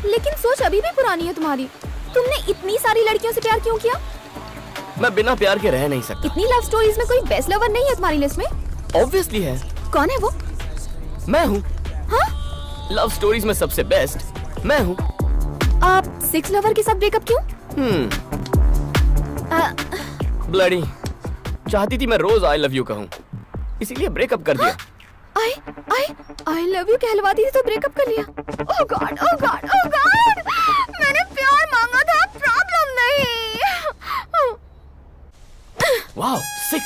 लेकिन सोच अभी भी पुरानी है तुम्हारी। तुमने इतनी सारी लड़कियों से प्यार क्यों किया? मैं बिना प्यार के रह नहीं सकता। इतनी लव स्टोरीज में कोई बेस्ट लवर नहीं है तुम्हारी लिस्ट में? ऑब्वियसली है। कौन है वो? मैं हूँ। हाँ? लव स्टोरीज में सबसे बेस्ट मैं हूँ। आप 6 लवर के साथ ब्रेकअप क्यों? ब्लडी चाहती थी मैं रोज आई लव यू कहूँ, इसीलिए ब्रेकअप कर दिया। आई लव यू कहलवाती थी तो ब्रेकअप कर लिया। ओह गॉड, ओह गॉड, ओह गॉड, मैंने प्यार मांगा था, प्रॉब्लम नहीं। वाओ 6।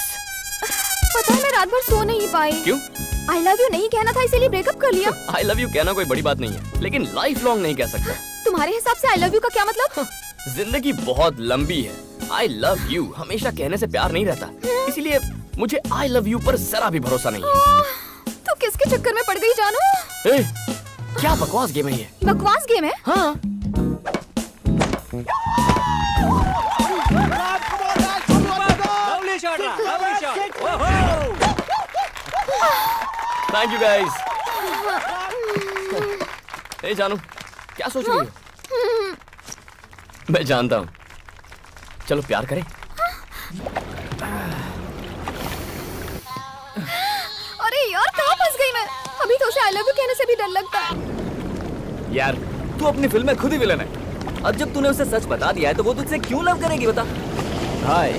पता है मैं रात भर सो नहीं पाई। क्यों? आई लव यू नहीं कहना था इसीलिए ब्रेकअप कर लिया। आई लव यू कहना कोई बड़ी बात नहीं है, लेकिन लाइफ लॉन्ग नहीं कह सकता। तुम्हारे हिसाब से आई लव यू का क्या मतलब? जिंदगी बहुत लंबी है। आई लव यू हमेशा कहने से प्यार नहीं रहता, इसीलिए मुझे आई लव यू पर जरा भी भरोसा नहीं है। तो किसके चक्कर में पड़ गई जानू? ए, क्या बकवास गेम है ये? बकवास गेम है? हाँ। Thank you guys. ए जानू, क्या सोच रही हो? मैं जानता हूँ। चलो प्यार करें। अरे यार कहाँ फंस गई मैं? अभी तो उसे आई लव यू कहने से भी डर लगता है। यार तू अपनी फिल्म में खुद ही विलन है। अब जब तूने उसे सच बता दिया है तो वो तुझसे क्यों लव करेगी बता? हाय,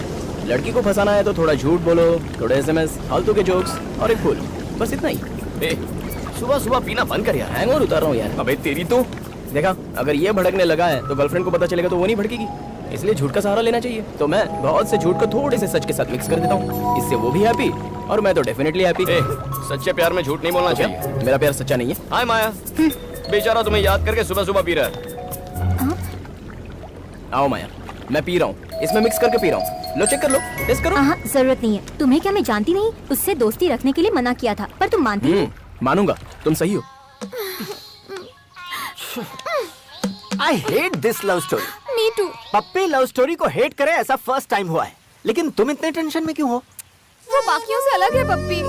लड़की को फंसाना है तो थोड़ा झूठ बोलो, थोड़े SMS, फालतू के जोक्स और एक फूल, बस इतना ही। सुबह सुबह पीना बंद कर यार, हैंगओवर उतार रहा हूँ यार। अबे तेरी तो देखा, अगर ये भड़कने लगा है तो गर्लफ्रेंड को पता चलेगा तो वो नहीं भड़केगी, इसलिए झूठ का सहारा लेना चाहिए। तो मैं बहुत से झूठ को थोड़े से सच के साथ मिक्स कर देता हूँ, इससे वो भी हैप्पी और मैं तो डेफिनेटली हैप्पी। सच्चे प्यार में झूठ नहीं बोलना चाहिए। मेरा प्यार सच्चा नहीं है। हाय माया, बेचारा तुम्हें याद करके सुबह सुबह पी रहा है। आओ माया, मैं पी रहा हूँ, इसमें मिक्स करके पी रहा हूँ। लो चेक कर लो, टेस्ट करो। जरूरत नहीं है। तुम्हें क्या मैं जानती नहीं? उससे दोस्ती रखने के लिए मना किया था, पर तुम मानती नहीं। मानूंगा, तुम सही हो। I hate this love story. Me too. Puppy love story को हेट करे ऐसा फर्स्ट टाइम हुआ है, लेकिन तुम इतने टेंशन में क्यों हो? वो बाकियों से अलग है पप्पी।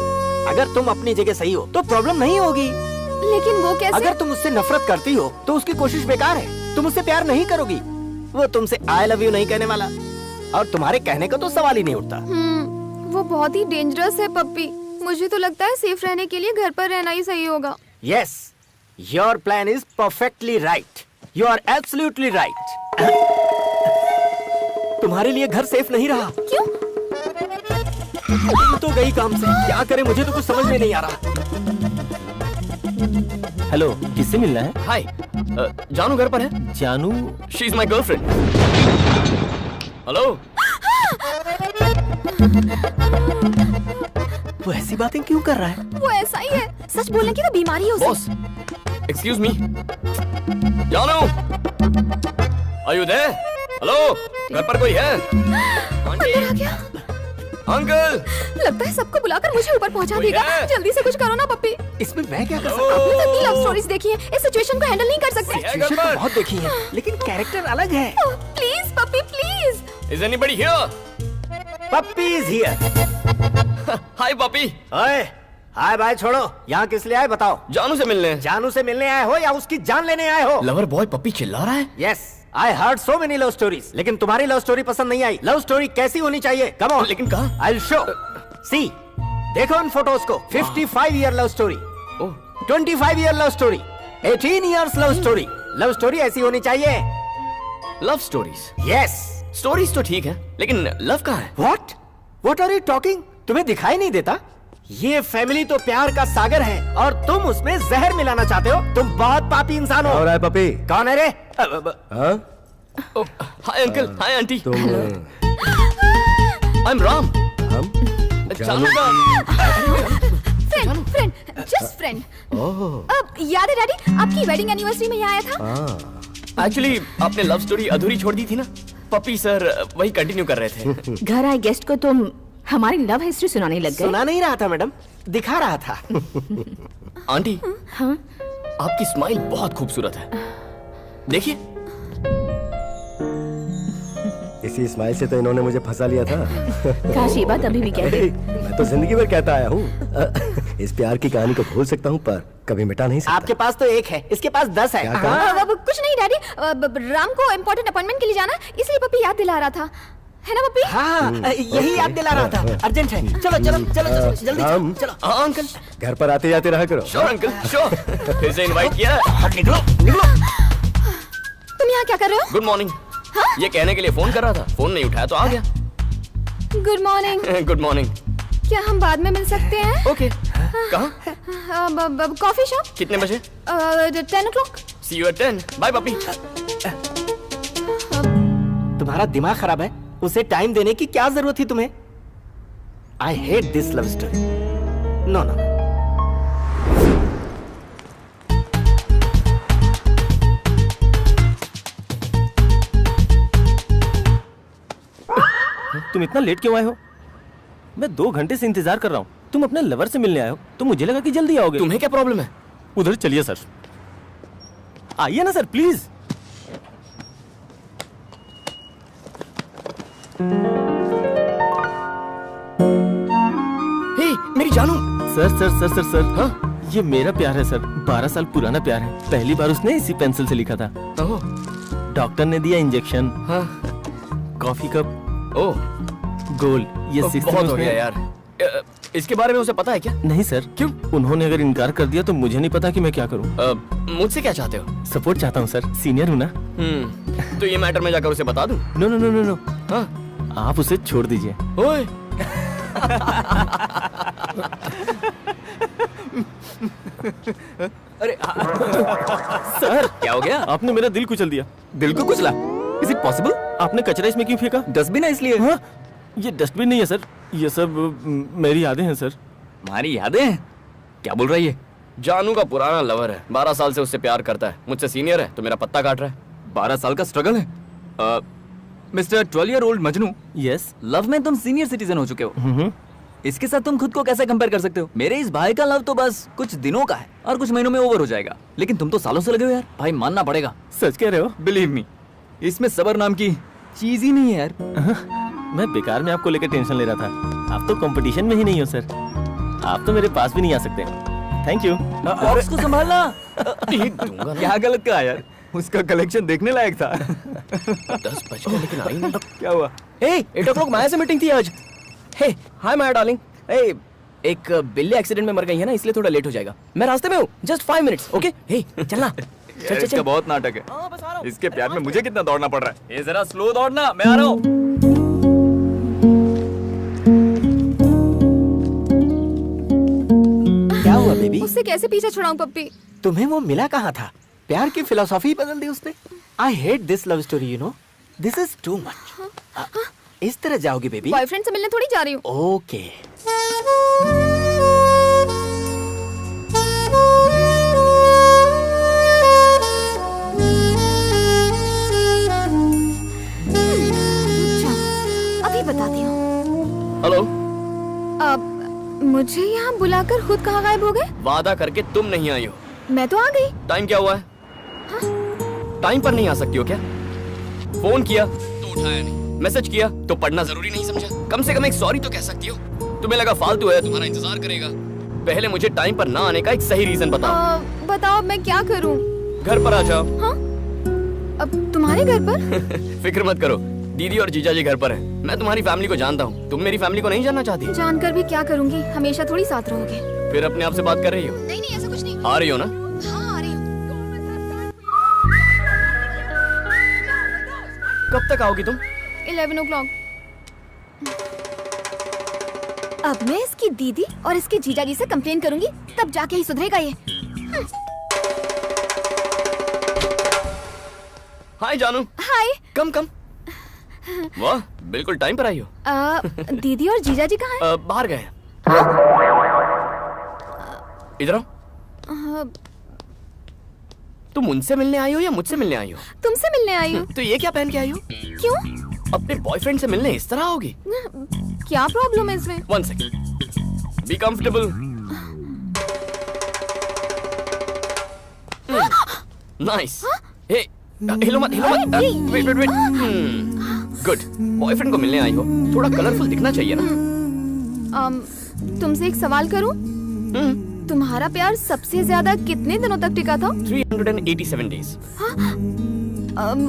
अगर तुम अपनी जगह सही हो तो प्रॉब्लम नहीं होगी, लेकिन वो कैसे? अगर तुम उससे नफरत करती हो तो उसकी कोशिश बेकार है। तुम उससे प्यार नहीं करोगी, वो तुमसे आई लव यू नहीं कहने वाला, और तुम्हारे कहने का तो सवाल ही नहीं उठता। वो बहुत ही डेंजरस है पप्पी। मुझे तो लगता है सेफ रहने के लिए घर पर रहना ही सही होगा। Yes, your plan is perfectly right. You are absolutely right. तुम्हारे लिए घर सेफ नहीं रहा। क्यों? तुम तो गई काम से, क्या करे मुझे तो कुछ समझ में नहीं आ रहा। हेलो, किससे मिलना है? हाय, जानू घर पर है? जानू? She is my girlfriend. Hello. वो ऐसी बातें क्यों कर रहा है? वो ऐसा ही है, सच बोलने की तो बीमारी है उसे। Boss, excuse me. जानू, आर यू देयर? हेलो, घर पर कोई है? अंदर आ गया। अंकल, लगता है सबको बुलाकर मुझे ऊपर पहुंचा देगा। जल्दी से कुछ करो ना पप्पी। इसमें मैं क्या कर सकता हूँ? आपने तो इतनी लव स्टोरीज देखी है, इस सिचुएशन को हैंडल नहीं कर सकते। सिचुएशन तो बहुत देखी है, लेकिन कैरेक्टर अलग है। Please puppy please. Is anybody here? Puppy is here. Hi puppy. ओए, हाय बाय छोड़ो, यहाँ किस लिए आए बताओ? जानू से मिलने। जानू से मिलने आए हो या उसकी जान लेने आए हो? लवर बॉय पप्पी चिल्ला रहा है। Yes, I heard so many love stories, लेकिन तुम्हारी लव स्टोरी पसंद नहीं आई। लव स्टोरी कैसी होनी चाहिए? Come on. लेकिन कहाँ? I will show. सी, देखो इन फोटोज को। 55 year love story, 25 year love story, 18 years love story. Love story ऐसी होनी चाहिए। Love stories? यस। स्टोरीज तो ठीक है, लेकिन लव कहाँ है? What are you talking? तुम्हें दिखाई नहीं देता? ये फैमिली तो प्यार का सागर है और तुम उसमें जहर मिलाना चाहते हो। तुम बहुत पापी इंसान हो। और है पपी? कौन है रे? हाँ? Hi uncle, hi aunty. I am Ram. हम? जानू का फ्रेंड, जस्ट फ्रेंड। अब याद है डैडी, आपकी वेडिंग एनिवर्सरी में यहाँ आया था। एक्चुअली आपने लव स्टोरी अधूरी छोड़ दी थी ना, पप्पी सर वही कंटिन्यू कर रहे थे। घर आए गेस्ट को तुम हमारी लव हिस्ट्री सुनाने लग गए। सुना नहीं रहा था मैडम, दिखा रहा था। आंटी, हाँ? आपकी स्माइल बहुत खूबसूरत है, देखिए। इसी स्माइल से तो इन्होंने मुझे फंसा लिया था। काश ये बात अभी भी कहते। मैं तो जिंदगी भर कहता आया हूँ। इस प्यार की कहानी को भूल सकता हूँ पर कभी मिटा नहीं सकता। आपके पास तो एक है, इसके पास 10 है। क्या कहा? कुछ नहीं डैडी, राम को इम्पोर्टेंट अपॉइंटमेंट के लिए जाना, इसलिए पप्पी याद दिला रहा था। है ना पप्पी? हाँ, यही याद दिला रहा था। अर्जेंट है। चलो चलो चलो चलो जल्दी चलो, चलो। हाँ अंकल, घर पर आते जाते रहा करो। Sure uncle, sure. फिर से इनवाइट किया। निकलो निकलो। तुम यहाँ क्या कर रहे हो? Good morning. ये कहने के लिए फोन कर रहा था, फोन नहीं उठाया तो आ गया। Good morning. Good morning. क्या हम बाद में मिल सकते हैं? ओके। कहाँ? Coffee shop. कितने बजे? 10 o'clock। See you at 10. Bye Puppy. तुम्हारा दिमाग खराब है? उसे टाइम देने की क्या जरूरत थी तुम्हें? I hate this love story. No, no. तुम इतना लेट क्यों आए हो? मैं 2 घंटे से इंतजार कर रहा हूँ। तुम अपने लवर से मिलने आए हो तो मुझे लगा कि जल्दी आओगे। तुम्हें क्या प्रॉब्लम है? उधर चलिए सर। आइए ना सर प्लीज। हे मेरी जानू। Sir sir sir sir sir हाँ, ये मेरा प्यार है सर। 12 साल पुराना प्यार है। पहली बार उसने इसी पेंसिल से लिखा था। ओह, डॉक्टर ने दिया इंजेक्शन। हाँ। Coffee cup. Oh, goal. ये 6 बहुत हो गया यार। इसके बारे में उसे पता है क्या? नहीं सर। क्यों? उन्होंने अगर इनकार कर दिया तो मुझे नहीं पता कि मैं क्या करूं। मुझसे क्या चाहते हो? सपोर्ट चाहता हूं सर, सीनियर हूं ना। तो ये मैटर में जाकर उसे बता दूं? No no no no no. हाँ? आप उसे छोड़ दीजिए। ओए। अरे सर क्या हो गया? आपने मेरा दिल कुचल दिया। दिल को कुचला? Is it possible? आपने कचरा इसमें क्यों फेंका? डस्टबिन है इसलिए। हाँ? ये डस्टबिन नहीं है सर, ये सब मेरी यादें हैं सर। हमारी यादें हैं? क्या बोल रही है? जानू का पुराना लवर है, 12 साल से उससे प्यार करता है। मुझसे सीनियर है तो मेरा पत्ता काट रहा है। 12 साल का स्ट्रगल है। Mister 12-year-old Majnu, yes. Love में तुम सीनियर सिटीजन हो चुके हो। इसके साथ तुम खुद को कैसे कंपेयर कर सकते हो? मेरे इस भाई का लव तो बस कुछ दिनों का है और कुछ महीनों में ओवर हो जाएगा, लेकिन तुम तो सालों से लगे हो यार। भाई मानना पड़ेगा। सच कह रहे हो? बिलीव मी, इसमें सबर नाम की चीज ही नहीं है यार। मैं बेकार में आपको लेकर टेंशन ले रहा था। आप तो कंपटीशन में ही नहीं हो सर। आप तो मेरे पास भी नहीं आ सकते। Thank you. बॉक्स को संभालना। क्या गलत कहा यार? उसका कलेक्शन देखने लायक था। 10 बज गए लेकिन आई नहीं। क्या हुआ? 8 o'clock माया से मीटिंग थी आज। हे हाय माया डार्लिंग। एक बिल्ली एक्सीडेंट में मर गई है ना, इसलिए थोड़ा लेट हो जाएगा। मैं रास्ते में हूँ, जस्ट 5 minutes। ओके हे चलना। चल चल इसका चल। बहुत नाटक है। इसके प्यार में मुझे कितना दौड़ना पड़ रहा है। ये जरा स्लो दौड़ना, मैं आ रहा हूँ। क्या हुआ बेबी? उससे कैसे पीछे छुड़ाऊं पप्पी? तुम्हें वो मिला कहाँ था? प्यार की फिलोसॉफी बदल दी उसने। I hate this love story, you know. This is too much. इस तरह जाओगी बेबी? बॉयफ्रेंड से मिलने थोड़ी जा रही हूँ। ओके। अभी बताती हूँ। हेलो। अब मुझे यहाँ बुलाकर खुद कहाँ गायब हो गए? वादा करके तुम नहीं आई हो। मैं तो आ गई। टाइम क्या हुआ है? टाइम पर नहीं आ सकती हो क्या? फोन किया तो उठाया नहीं, मैसेज किया तो पढ़ना जरूरी नहीं समझा? कम से कम एक सॉरी तो कह सकती हो। तुम्हें लगा फालतू है, तुम्हारा इंतजार करेगा। पहले मुझे टाइम पर ना आने का एक सही रीजन बताओ। बताओ मैं क्या करूँ? घर पर आ जाओ। हाँ? अब तुम्हारे घर पर? फिक्र मत करो, दीदी और जीजा जी घर पर हैं। मैं तुम्हारी फैमिली को जानता हूँ, तुम मेरी फैमिली को नहीं जानना चाहती? जानकर भी क्या करूँगी, हमेशा थोड़ी साथ रहोगे। फिर अपने आप से बात कर रही हो? नहीं नहीं ऐसा कुछ नहीं। आ रही हो ना? हाँ आ रही हूँ। कब तक आओगी तुम? 11 o'clock। अब मैं इसकी दीदी और इसके जीजाजी से कंप्लेन करूंगी, तब जाके ही सुधरेगा ये। हाय जानू। हाय। कम कम। वाह, बिल्कुल टाइम पर आई हो। दीदी और जीजाजी कहाँ हैं? बाहर गए। इधर आओ। तुम उनसे मिलने आई हो या मुझसे मिलने आई हो? तुमसे मिलने आई हूँ। तो ये क्या पहन के आई हो? क्यों? अपने बॉयफ्रेंड से मिलने इस तरह आओगी? क्या प्रॉब्लम है इसमें? 1 second। Be comfortable. Nice. Hey हिलो मत, हिलो मत। Wait wait wait. Good. Boyfriend को मिलने आई हो, थोड़ा कलरफुल दिखना चाहिए ना। तुमसे एक सवाल करूं? तुम्हारा प्यार सबसे ज्यादा कितने दिनों तक टिका था? 387 days।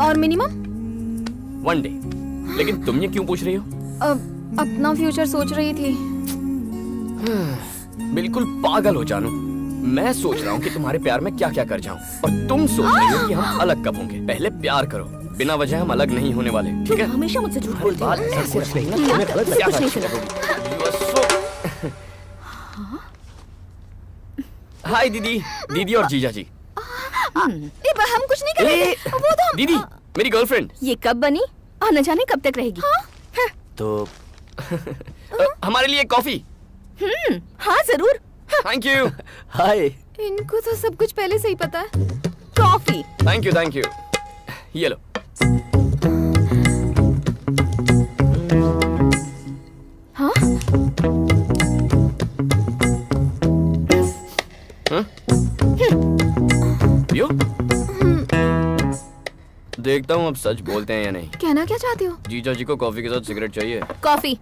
और मिनिमम? 1 day। लेकिन तुम ये क्यों पूछ रही हो? अपना फ्यूचर सोच रही थी। बिल्कुल पागल हो जानू। मैं सोच रहा हूँ कि तुम्हारे प्यार में क्या क्या कर जाऊँ, और तुम सोच रही हो कि हम अलग कब होंगे। पहले प्यार करो, बिना वजह हम अलग नहीं होने वाले, ठीक है? हमेशा मुझसे झूठ बोलते हो। हाय दीदी, दीदी और जीजा जी। हम कुछ नहीं करेंगे। वो तो दीदी मेरी गर्लफ्रेंड। ये कब बनी और न जाने कब तक रहेगी। तो हमारे लिए कॉफी। हाँ जरूर। Thank you. हाय। इनको तो सब कुछ पहले से ही पता है। Coffee. Thank you thank you. ये लो। हाँ? पियो? देखता हूँ अब सच बोलते हैं या नहीं। कहना क्या चाहते हो? जीजा जी को कॉफी के साथ सिगरेट चाहिए। कॉफी।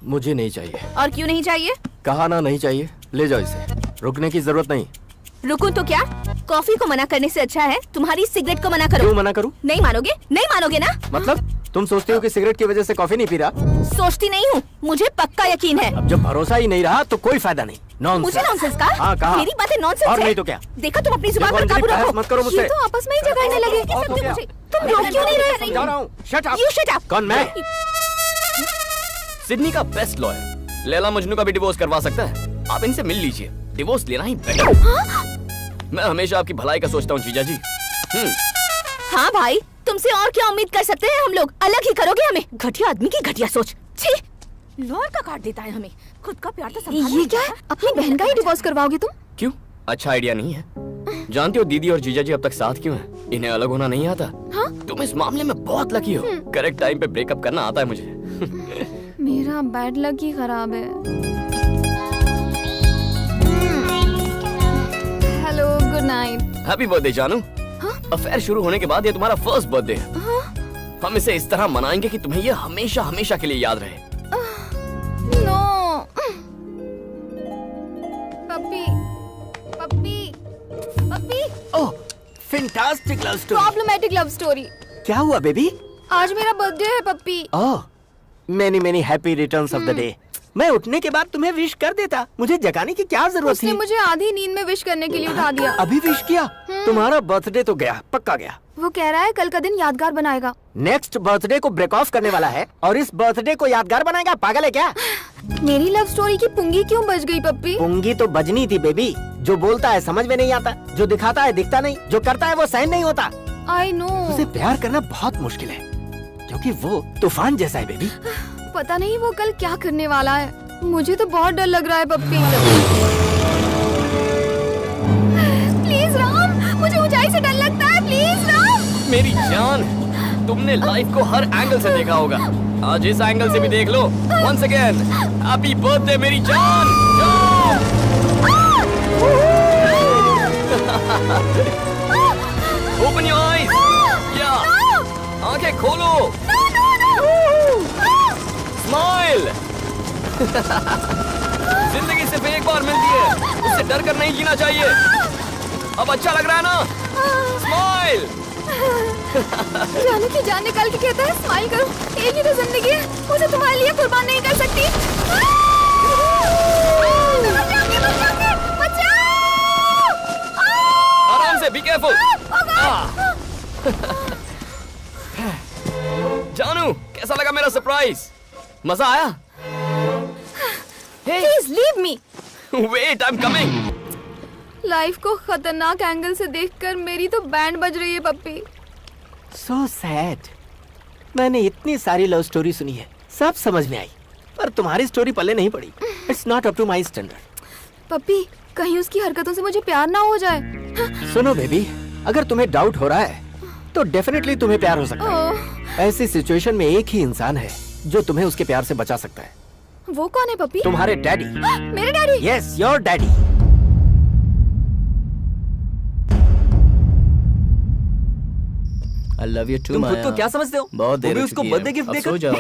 मुझे नहीं चाहिए। और क्यों नहीं चाहिए? कहा ना नहीं चाहिए, ले जाओ इसे, रुकने की जरूरत नहीं। रुकूं तो क्या? कॉफी को मना करने से अच्छा है तुम्हारी सिगरेट को मना करो। क्यों मना करूं? नहीं मानोगे? नहीं मानोगे ना? मतलब तुम सोचते हो कि सिगरेट की वजह से कॉफी नहीं पी रहा? सोचती नहीं हूँ, मुझे पक्का यकीन है। अब जब भरोसा ही नहीं रहा तो कोई फायदा नहीं। नॉनसेंस। मुझे नॉनसेंस का? हाँ कहा। मेरी बातें नॉनसेंस और है? नहीं तो क्या? देखा तुम अपनी जुबान पर काबू रखो। मत करो मुझसे। ये तो आपस में ही झगड़ने लगे। और तो क्या? तुम रोक क्यों नहीं रहे? समझा रहा हूँ। Shut up. You shut up। कौन मैं? सिडनी का बेस्ट लॉयर लैला मजनू का भी डिवोर्स करवा सकता है। आप इनसे मिल लीजिए, डिवोर्स लेना ही बेटर। मैं हमेशा आपकी भलाई का सोचता हूँ जीजा जी। हाँ भाई, तुमसे और क्या उम्मीद कर सकते हैं हम लोग? अलग ही करोगे हमें? घटिया आदमी की घटिया सोच। छी, लॉयर का काट देता है हमें। खुद का प्यार तो संभालना। ये क्या है? अपनी बहन का ही डिवोर्स करवाओगे तुम? क्यों? अच्छा आइडिया नहीं है? जानती हो दीदी और जीजा जी अब तक साथ क्यों हैं? इन्हें अलग होना नहीं आता। हाँ? तुम इस मामले में बहुत लकी हो। करेक्ट टाइम पे ब्रेकअप करना आता है मुझे। मेरा बैड लक ही खराब है। Hello, good night. Happy birthday जानू। अफेयर शुरू होने के बाद ये तुम्हारा फर्स्ट बर्थडे है। हम इसे इस तरह मनाएंगे कि तुम्हें ये हमेशा हमेशा के लिए याद रहे। No. Puppy, puppy, puppy. Oh, fantastic love story. Problematic love story. क्या हुआ बेबी? आज मेरा बर्थडे है puppy. Oh, many many happy returns of the day. मैं उठने के बाद तुम्हें विश कर देता, मुझे जगाने की क्या जरूरत उसने थी? मुझे आधी नींद में विश करने के लिए उठा दिया। अभी विश किया? तुम्हारा बर्थडे तो गया, पक्का गया। वो कह रहा है कल का दिन यादगार बनाएगा। नेक्स्ट बर्थडे को ब्रेक ऑफ करने वाला है और इस बर्थडे को यादगार बनाएगा? पागल है क्या? मेरी लव स्टोरी की पुंगी क्यों बज गई पप्पी? पुंगी तो बजनी थी बेबी। जो बोलता है समझ में नहीं आता, जो दिखाता है दिखता नहीं, जो करता है वो सहन नहीं होता। I know. उसे प्यार करना बहुत मुश्किल है क्योंकि वो तूफान जैसा है बेबी। पता नहीं वो कल क्या करने वाला है। मुझे तो बहुत डर लग रहा है पप्पी। प्लीज राम, मुझे ऊंचाई से डर लगता है। प्लीज राम। मेरी जान, तुमने लाइफ को हर एंगल से देखा होगा, आज इस एंगल से भी देख लो। वंस अगेन हैप्पी बर्थडे मेरी जान। Open your eyes. या आंखें खोलो। स्माइल। जिंदगी सिर्फ एक बार मिलती है, उससे डर कर नहीं जीना चाहिए। अब अच्छा लग रहा है ना? स्माइल। जाने की जान निकाल के कहता है स्माइल करो। एक ही तो जिंदगी है, उसे तुम्हारे लिए कुर्बान नहीं कर सकती। आराम से, बी केयरफुल। जानू, कैसा लगा मेरा सरप्राइज? मजा आया? Please leave me. Wait, I am coming. Life को खतरनाक एंगल से देखकर मेरी तो बैंड बज रही है पप्पी। So sad. मैंने इतनी सारी लव स्टोरी सुनी है, सब समझ में आई, पर तुम्हारी स्टोरी पल्ले नहीं पड़ी। It's not up to my standard. पप्पी, कहीं उसकी हरकतों से मुझे प्यार ना हो जाए। सुनो बेबी, अगर तुम्हें डाउट हो रहा है तो डेफिनेटली तुम्हें प्यार हो सकता है। ऐसी सिचुएशन में एक ही इंसान है जो तुम्हें उसके प्यार से बचा सकता है। वो कौन है पप्पी? तुम्हारे डैडी। मेरे daddy? Yes, your daddy. I love you too, तुम खुद माया। को क्या समझते हो? बहुत देर वो भी हो उसको चुकी है। बर्थडे गिफ्ट अब देकर सो जाओ।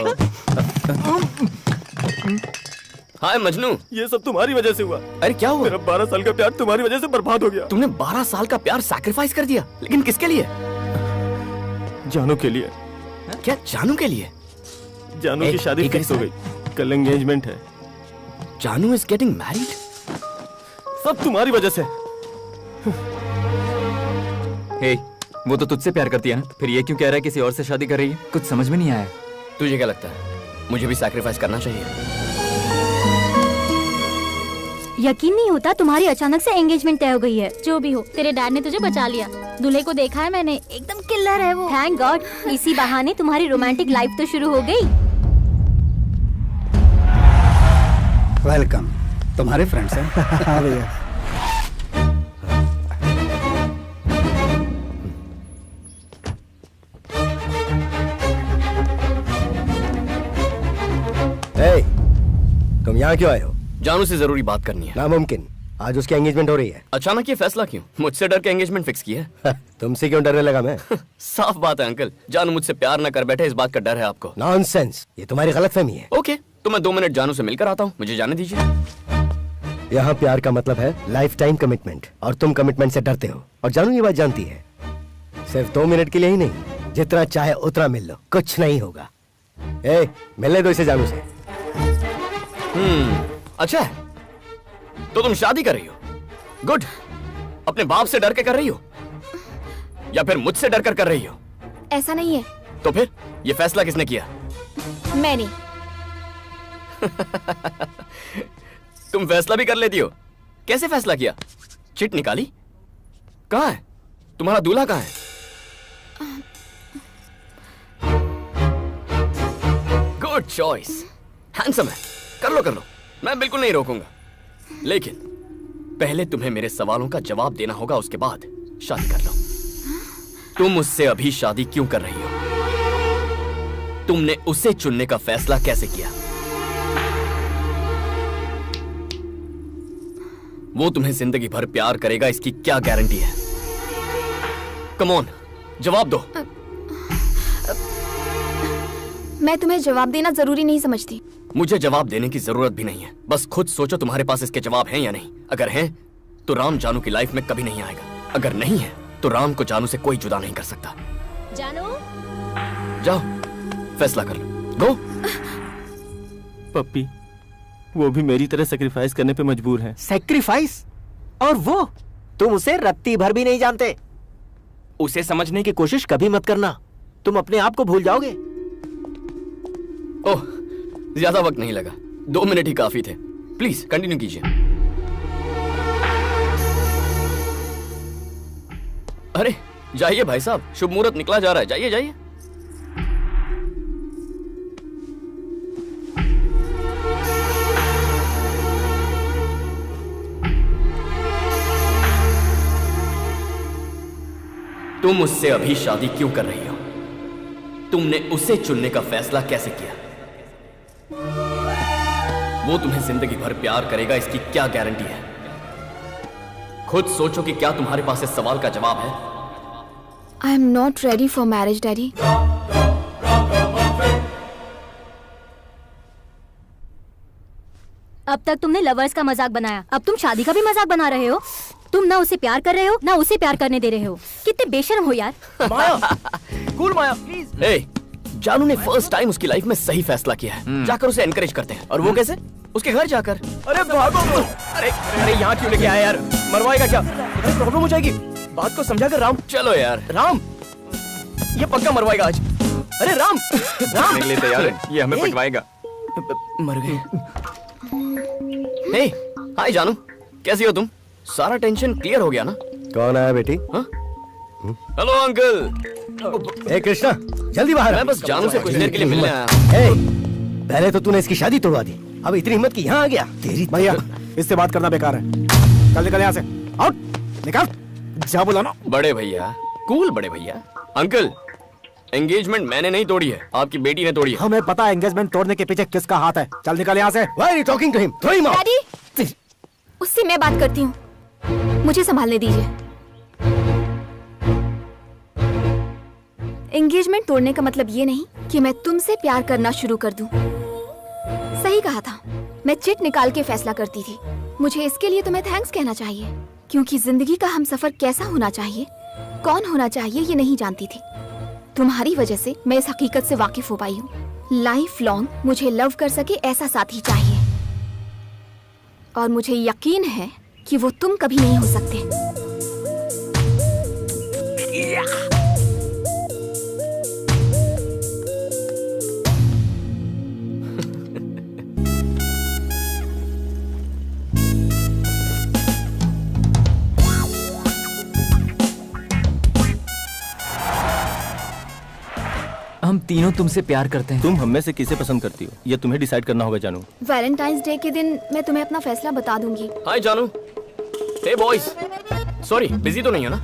हाय मजनू। ये सब तुम्हारी वजह से हुआ। अरे क्या हुआ? मेरा 12 साल का प्यार तुम्हारी वजह से बर्बाद हो गया। तुमने 12 साल का प्यार सैक्रिफाइस कर दिया, लेकिन किसके लिए? जानू के लिए। क्या जानू के लिए? जानू की शादी फिक्स हो गई, कल एंगेजमेंट है। जानू इज गेटिंग मैरिड? सब तुम्हारी वजह से। हे, वो तो तुझसे प्यार करती है ना, फिर ये क्यों कह रहा है किसी और से शादी कर रही है? कुछ समझ में नहीं आया। तुझे क्या लगता है मुझे भी सैक्रिफाइस करना चाहिए? यकीन नहीं होता तुम्हारी अचानक से एंगेजमेंट तय हो गई है। जो भी हो, तेरे डैड ने तुझे बचा लिया। दूल्हे को देखा है मैंने, एकदम किल्लर है वो। थैंक गॉड, इसी बहाने तुम्हारी रोमांटिक लाइफ तो शुरू हो गई। वेलकम, तुम्हारे फ्रेंड्स हैं? हाँ भैया। तुम यहाँ क्यों आए हो? जानू से जरूरी बात करनी है। नामुमकिन, आज उसकी एंगेजमेंट हो रही है। अचानक ये फैसला क्यों? मुझसे डर के एंगेजमेंट फिक्स की है? तुमसे क्यों डरने लगा मैं? साफ बात है अंकल, जानू मुझसे प्यार न कर बैठे, इस बात का डर है आपको। नॉनसेंस, ये तुम्हारी गलतफहमी है। ओके, तो मैं 2 मिनट जानू से मिलकर आता हूँ, मुझे जाने दीजिए। यहाँ प्यार का मतलब है लाइफ टाइम कमिटमेंट, और तुम कमिटमेंट से डरते हो, और जानू ये बात जानती है। सिर्फ 2 मिनट के लिए ही नहीं, जितना चाहे उतना मिल लो, कुछ नहीं होगा। ए, मिलने दो इसे जानू से। अच्छा है, तो तुम शादी कर रही हो? गुड। अपने बाप से डर के कर रही हो या फिर मुझसे डर कर रही हो? ऐसा नहीं है। तो फिर ये फैसला किसने किया? मैंने। तुम फैसला भी कर लेती हो? कैसे फैसला किया? चिट निकाली? कहाँ है तुम्हारा दूल्हा? कहाँ है? गुड चॉइस, हैंडसम है। कर लो, मैं बिल्कुल नहीं रोकूंगा, लेकिन पहले तुम्हें मेरे सवालों का जवाब देना होगा, उसके बाद शादी कर लो। तुम मुझसे अभी शादी क्यों कर रही हो? तुमने उसे चुनने का फैसला कैसे किया? वो तुम्हें जिंदगी भर प्यार करेगा, इसकी क्या गारंटी है? कम ऑन, जवाब दो। मैं तुम्हें जवाब देना जरूरी नहीं समझती। मुझे जवाब देने की जरूरत भी नहीं है, बस खुद सोचो तुम्हारे पास इसके जवाब हैं या नहीं। अगर हैं तो राम जानू की लाइफ में कभी नहीं आएगा, अगर नहीं है तो राम को जानू से कोई जुदा नहीं कर सकता। जानू, जाओ फैसला कर लो, गो। पप्पी, वो भी मेरी तरह सेक्रीफाइस करने पे मजबूर है। सैक्रिफाइस? और वो तुम उसे रत्ती भर भी नहीं जानते। उसे समझने की कोशिश कभी मत करना, तुम अपने आप को भूल जाओगे। ओह, ज्यादा वक्त नहीं लगा, 2 मिनट ही काफी थे। प्लीज कंटिन्यू कीजिए। अरे जाइए भाई साहब, शुभ मुहूर्त निकला जा रहा है, जाइए जाइए। तुम मुझसे अभी शादी क्यों कर रही हो? तुमने उसे चुनने का फैसला कैसे किया? वो तुम्हें जिंदगी भर प्यार करेगा, इसकी क्या गारंटी है? खुद सोचो कि क्या तुम्हारे पास इस सवाल का जवाब है? I am not ready for marriage daddy. अब तक तुमने लवर्स का मजाक बनाया, अब तुम शादी का भी मजाक बना रहे हो। तुम ना उसे प्यार कर रहे हो, ना उसे प्यार करने दे रहे हो। कितने बेशर्म हो यार। माया, कूल माया, प्लीज। ए, जानू ने फर्स्ट टाइम उसकी लाइफ में सही फैसला किया है, जाकर उसे एनकरेज करते हैं। और वो कैसे? उसके घर जाकर। अरे भागो। अरे यहाँ क्यों लेके आया यार? मरवाएगा क्या? प्रॉब्लम हो जाएगी। बात को समझा कर राम। चलो यार। राम, ये पक्का मरवाएगा आज। अरे राम, राम निकले तैयार है, ये हमें पटवाएगा। मर गए। हे, हाय जानू, कैसी हो तुम? सारा टेंशन क्लियर हो गया ना? कौन आया बेटी? Hello uncle. ए कृष्णा, जल्दी बाहर आ। मैं बस जानू से कुछ देर के लिए मिलने आया। पहले तो तूने इसकी शादी तोड़वा दी, अब इतनी हिम्मत की यहाँ आ गया। तेरी भैया, इससे बात करना बेकार है। चल निकल यहाँ से, आउट, निकल। जा बोला ना। बड़े भैया, कूल बड़े भैया। अंकल, एंगेजमेंट मैंने नहीं तोड़ी है, आपकी बेटी ने तोड़ी है। हमें पता है एंगेजमेंट तोड़ने के पीछे किसका हाथ है। चल निकल यहाँ से। Why are you talking to him? Throw him out. Daddy, उससे मैं बात करती हूँ, मुझे संभालने दीजिए। एंगेजमेंट तोड़ने का मतलब ये नहीं कि मैं तुमसे प्यार करना शुरू कर दूं। सही कहा था, मैं चिट निकाल के फैसला करती थी। मुझे इसके लिए तुम्हें थैंक्स कहना चाहिए, क्योंकि जिंदगी का हमसफर कैसा होना चाहिए, कौन होना चाहिए, ये नहीं जानती थी। तुम्हारी वजह से मैं इस हकीकत से वाकिफ हो पाई हूँ। लाइफ लॉन्ग मुझे लव कर सके ऐसा साथी चाहिए, और मुझे यकीन है कि वो तुम कभी नहीं हो सकते। हम तीनों तुमसे प्यार करते हैं। तुम हम में से किसे पसंद करती हो, ये तुम्हें डिसाइड करना होगा जानू। वैलेंटाइंस डे के दिन मैं तुम्हें अपना फैसला बता दूंगी। हाय जानू। हे बॉयज, सॉरी बिजी तो नहीं हो ना?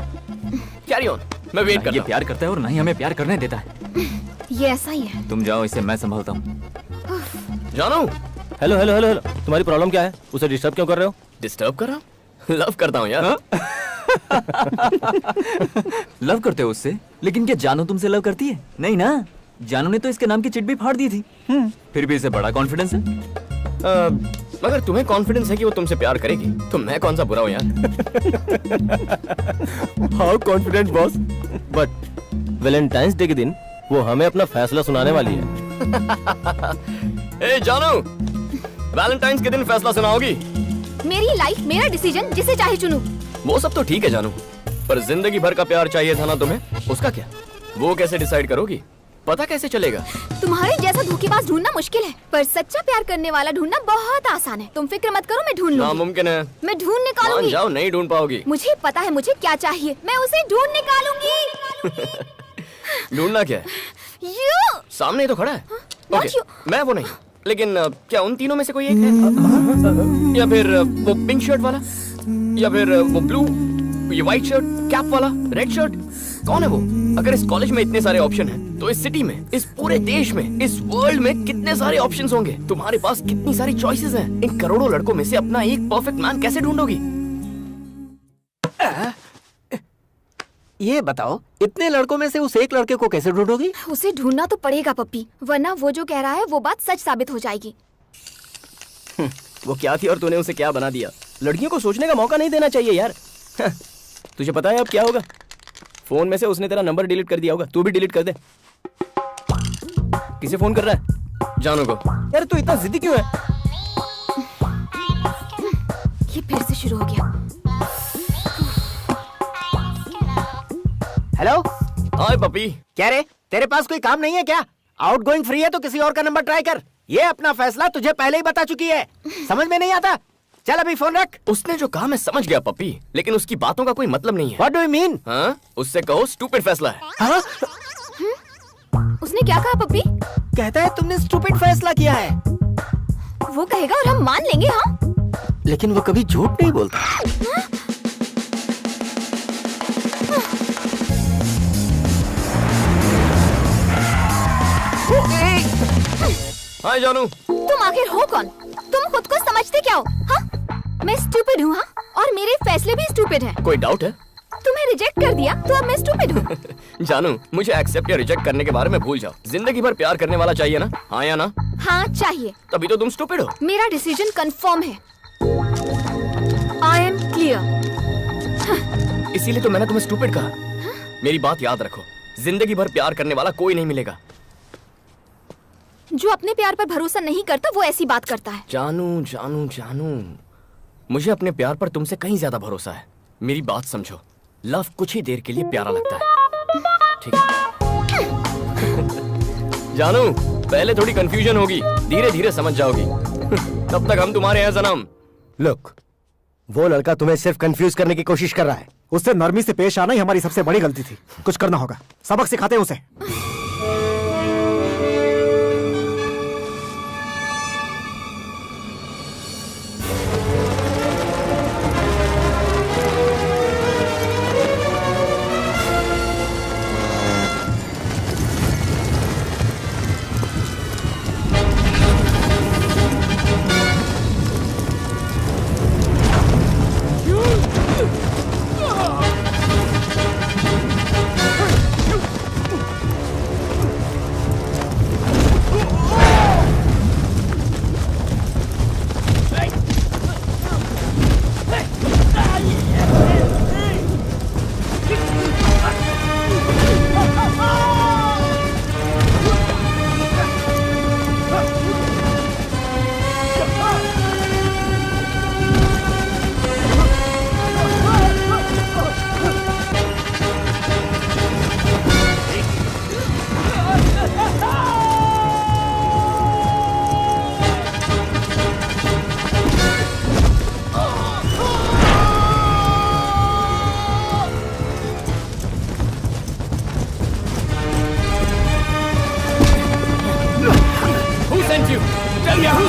कैरी ऑन, मैं वेट करता हूं। ये प्यार करता है और ना ही हमें प्यार करने देता है। ये ऐसा ही है। तुम जाओ, इसे मैं संभालता हूँ। जानू, हेलो हेलो हेलो हेलो, तुम्हारी प्रॉब्लम क्या है? उसे डिस्टर्ब क्यों कर रहे हो? डिस्टर्ब कर रहा हूँ? लव करता हूँ यार। लव करते हो उससे? लेकिन क्या जानू तुमसे लव करती है? नहीं ना। जानू ने तो इसके नाम की चिट भी फाड़ दी थी। फिर भी इसे बड़ा कॉन्फिडेंस है। मगर तुम्हें कॉन्फिडेंस है कि वो तुमसे प्यार करेगी, तो मैं कौन सा बुरा हूँ यार। How confident boss. But Valentine's day के दिन वो हमें अपना फैसला सुनाने वाली है। ए जानू, वैलेंटाइंस के दिन फैसला सुनाओगी? मेरी लाइफ, मेरा डिसीजन, जिसे चाहे चुनूं। वो सब तो ठीक है जानू, पर जिंदगी भर का प्यार चाहिए था ना तुम्हें, उसका क्या? वो कैसे डिसाइड करोगी? पता कैसे चलेगा? तुम्हारे जैसा धोखेबाज ढूंढना मुश्किल है, पर सच्चा प्यार करने वाला ढूंढना बहुत आसान है। तुम फिक्र मत करो, मैं ढूंढ लूंगी। नामुमकिन है। मैं ढूंढ निकालूंगी। मान जाओ, नहीं ढूंढ पाओगी। मुझे पता है मुझे क्या चाहिए, मैं उसे ढूंढ निकालूंगी। ढूंढना क्या है? यू सामने ही तो खड़ा है। Not okay, you. मैं वो नहीं, लेकिन क्या उन तीनों में से कोई एक है? या फिर वो पिंक शर्ट वाला, या फिर वो ब्लू, ये व्हाइट शर्ट, कैप वाला, रेड शर्ट? कौन है वो? अगर इस कॉलेज में इतने सारे ऑप्शन हैं, तो इस सिटी में, इस पूरे देश में, इस वर्ल्ड में कितने सारे ऑप्शंस होंगे? तुम्हारे पास कितनी सारी चॉइसेस हैं। इन करोड़ों लड़कों में से अपना एक परफेक्ट मैन कैसे ढूंढोगी? ये बताओ, इतने लड़कों में से उस एक लड़के को कैसे ढूंढोगी? उसे ढूंढना तो पड़ेगा पप्पी, वरना वो जो कह रहा है वो बात सच साबित हो जाएगी। वो क्या थी और तूने उसे क्या बना दिया? लड़कियों को सोचने का मौका नहीं देना चाहिए यार। तुझे पता है अब क्या होगा? फोन में से उसने तेरा नंबर डिलीट कर दिया होगा, तू भी डिलीट कर दे। किसे फोन कर रहा है? जानू को। यार तू इतना जिद्दी क्यों है? ये फिर से शुरू हो गया। हेलो। हाय पपी। क्या रे, तेरे पास कोई काम नहीं है क्या? आउटगोइंग फ्री है तो किसी और का नंबर ट्राई कर। ये अपना फैसला तुझे पहले ही बता चुकी है, समझ में नहीं आता? चल अभी फोन रख। उसने जो कहा मैं समझ गया पपी, लेकिन उसकी बातों का कोई मतलब नहीं है। What do you mean? हाँ? उससे कहो स्टूपिड फैसला है। हाँ? उसने क्या कहा पप्पी? कहता है तुमने स्टूपिड फैसला किया है। वो कहेगा और हम मान लेंगे। हाँ, लेकिन वो कभी झूठ नहीं बोलता। हाय जानू। तुम आखिर हो कौन? तुम खुद को समझते क्या हो? हाँ? मैं स्टूपिड हूँ? हाँ? और मेरे फैसले भी स्टूपिड हैं। कोई डाउट है? तुम्हें रिजेक्ट कर दिया तो अब मैं स्टूपिड हूँ। जानू, मुझे एक्सेप्ट या रिजेक्ट करने के बारे में भूल जाओ। जिंदगी भर प्यार करने वाला चाहिए ना? हाँ या ना? हाँ चाहिए। तभी तो तुम स्टूपिड हो। मेरा डिसीजन कंफर्म है। I am clear. इसीलिए तो मैंने तुम्हें स्टूपिड कहा। मेरी बात याद रखो, जिंदगी भर प्यार करने वाला कोई नहीं मिलेगा। जो अपने प्यार पर भरोसा नहीं करता वो ऐसी बात करता है। जानू जानू जानू, मुझे अपने प्यार पर तुमसे कहीं ज्यादा भरोसा है। मेरी बात समझो, लव कुछ ही देर के लिए प्यारा लगता है, ठीक है? जानू, पहले थोड़ी कंफ्यूजन होगी, धीरे धीरे समझ जाओगी। तब तक हम तुम्हारे हैं सनम। लुक, वो लड़का तुम्हें सिर्फ कंफ्यूज करने की कोशिश कर रहा है। उससे नरमी से पेश आना ही हमारी सबसे बड़ी गलती थी। कुछ करना होगा, सबक सिखाते हैं उसे।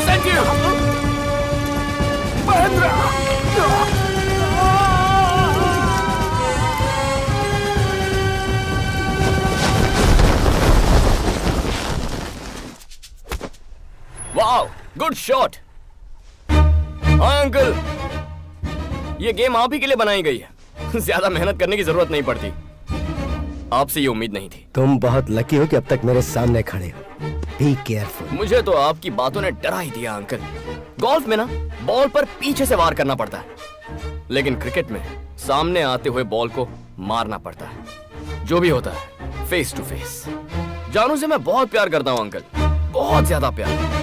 sent you? Wow, good shot. हाँ अंकल, ये गेम आप ही के लिए बनाई गई है। ज्यादा मेहनत करने की जरूरत नहीं पड़ती। आपसे ये उम्मीद नहीं थी। तुम बहुत लकी हो कि अब तक मेरे सामने खड़े हो। Be careful. मुझे तो आपकी बातों ने डरा ही दिया अंकल। गोल्फ में ना बॉल पर पीछे से वार करना पड़ता है, लेकिन क्रिकेट में सामने आते हुए बॉल को मारना पड़ता है। जो भी होता है फेस टू फेस। जानू से मैं बहुत प्यार करता हूँ अंकल, बहुत ज्यादा प्यार।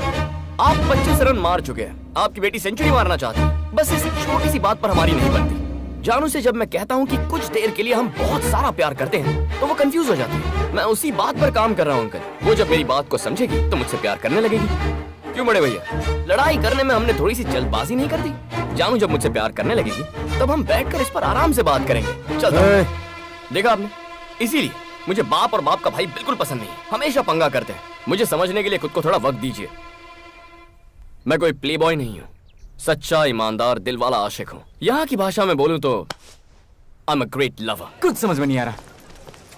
आप 25 रन मार चुके हैं, आपकी बेटी सेंचुरी मारना चाहती है। बस इस छोटी सी बात पर हमारी नहीं बनती। जानू से जब मैं कहता हूँ कि कुछ देर के लिए हम बहुत सारा प्यार करते हैं, तो वो कंफ्यूज हो जाती है। मैं उसी बात पर काम कर रहा हूँ अंकल। वो जब मेरी बात को समझेगी तो मुझसे प्यार करने लगेगी। क्यों बड़े भैया, लड़ाई करने में हमने थोड़ी सी जल्दबाजी नहीं कर दी? जानू जब मुझसे प्यार करने लगेगी तब हम बैठकर इस पर आराम से बात करेंगे। चल देखा आपने, इसीलिए मुझे बाप और बाप का भाई बिल्कुल पसंद नहीं। हमेशा पंगा करते हैं। मुझे समझने के लिए खुद को थोड़ा वक्त दीजिए। मैं कोई प्ले बॉय नहीं हूँ, सच्चा ईमानदार दिल वाला आशिक हूँ। यहाँ की भाषा में बोलूँ तो I am a great lover. कुछ समझ में नहीं आ रहा,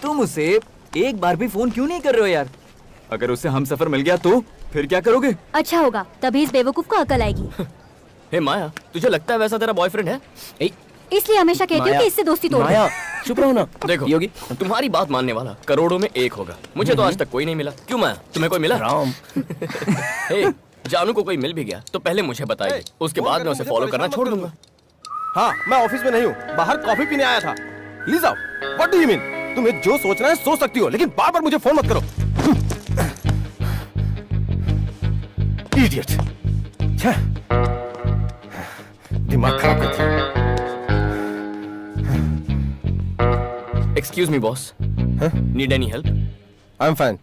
तुम उसे एक बार भी फोन क्यों नहीं कर रहे हो यार? अगर उसे हम सफर मिल गया तो फिर क्या करोगे? अच्छा होगा, तभी इस बेवकूफ को अकल आएगी। हे माया, तुझे लगता है वैसा तेरा बॉयफ्रेंड है? इसलिए हमेशा कहती हूँ कि इससे दोस्ती तोड़ दो। माया चुप रहो ना। देखो योगी, तुम्हारी बात मानने वाला करोड़ों में एक होगा। मुझे तो आज तक कोई नहीं मिला। क्यों माया, तुम्हें कोई मिला? राम हे, जानू को कोई मिल भी गया तो पहले मुझे बताइए, उसके बाद मैं उसे फॉलो करना छोड़ दूंगा। हाँ, मैं ऑफिस में नहीं हूँ, बाहर कॉफी पीने आया था। Lisa, what do you mean? तुम्हें जो सोचना है सोच सकती हो, लेकिन बार बार मुझे फोन मत करो। इडियट, दिमाग खराब करती है। Excuse me, boss. Need any help? I'm fine.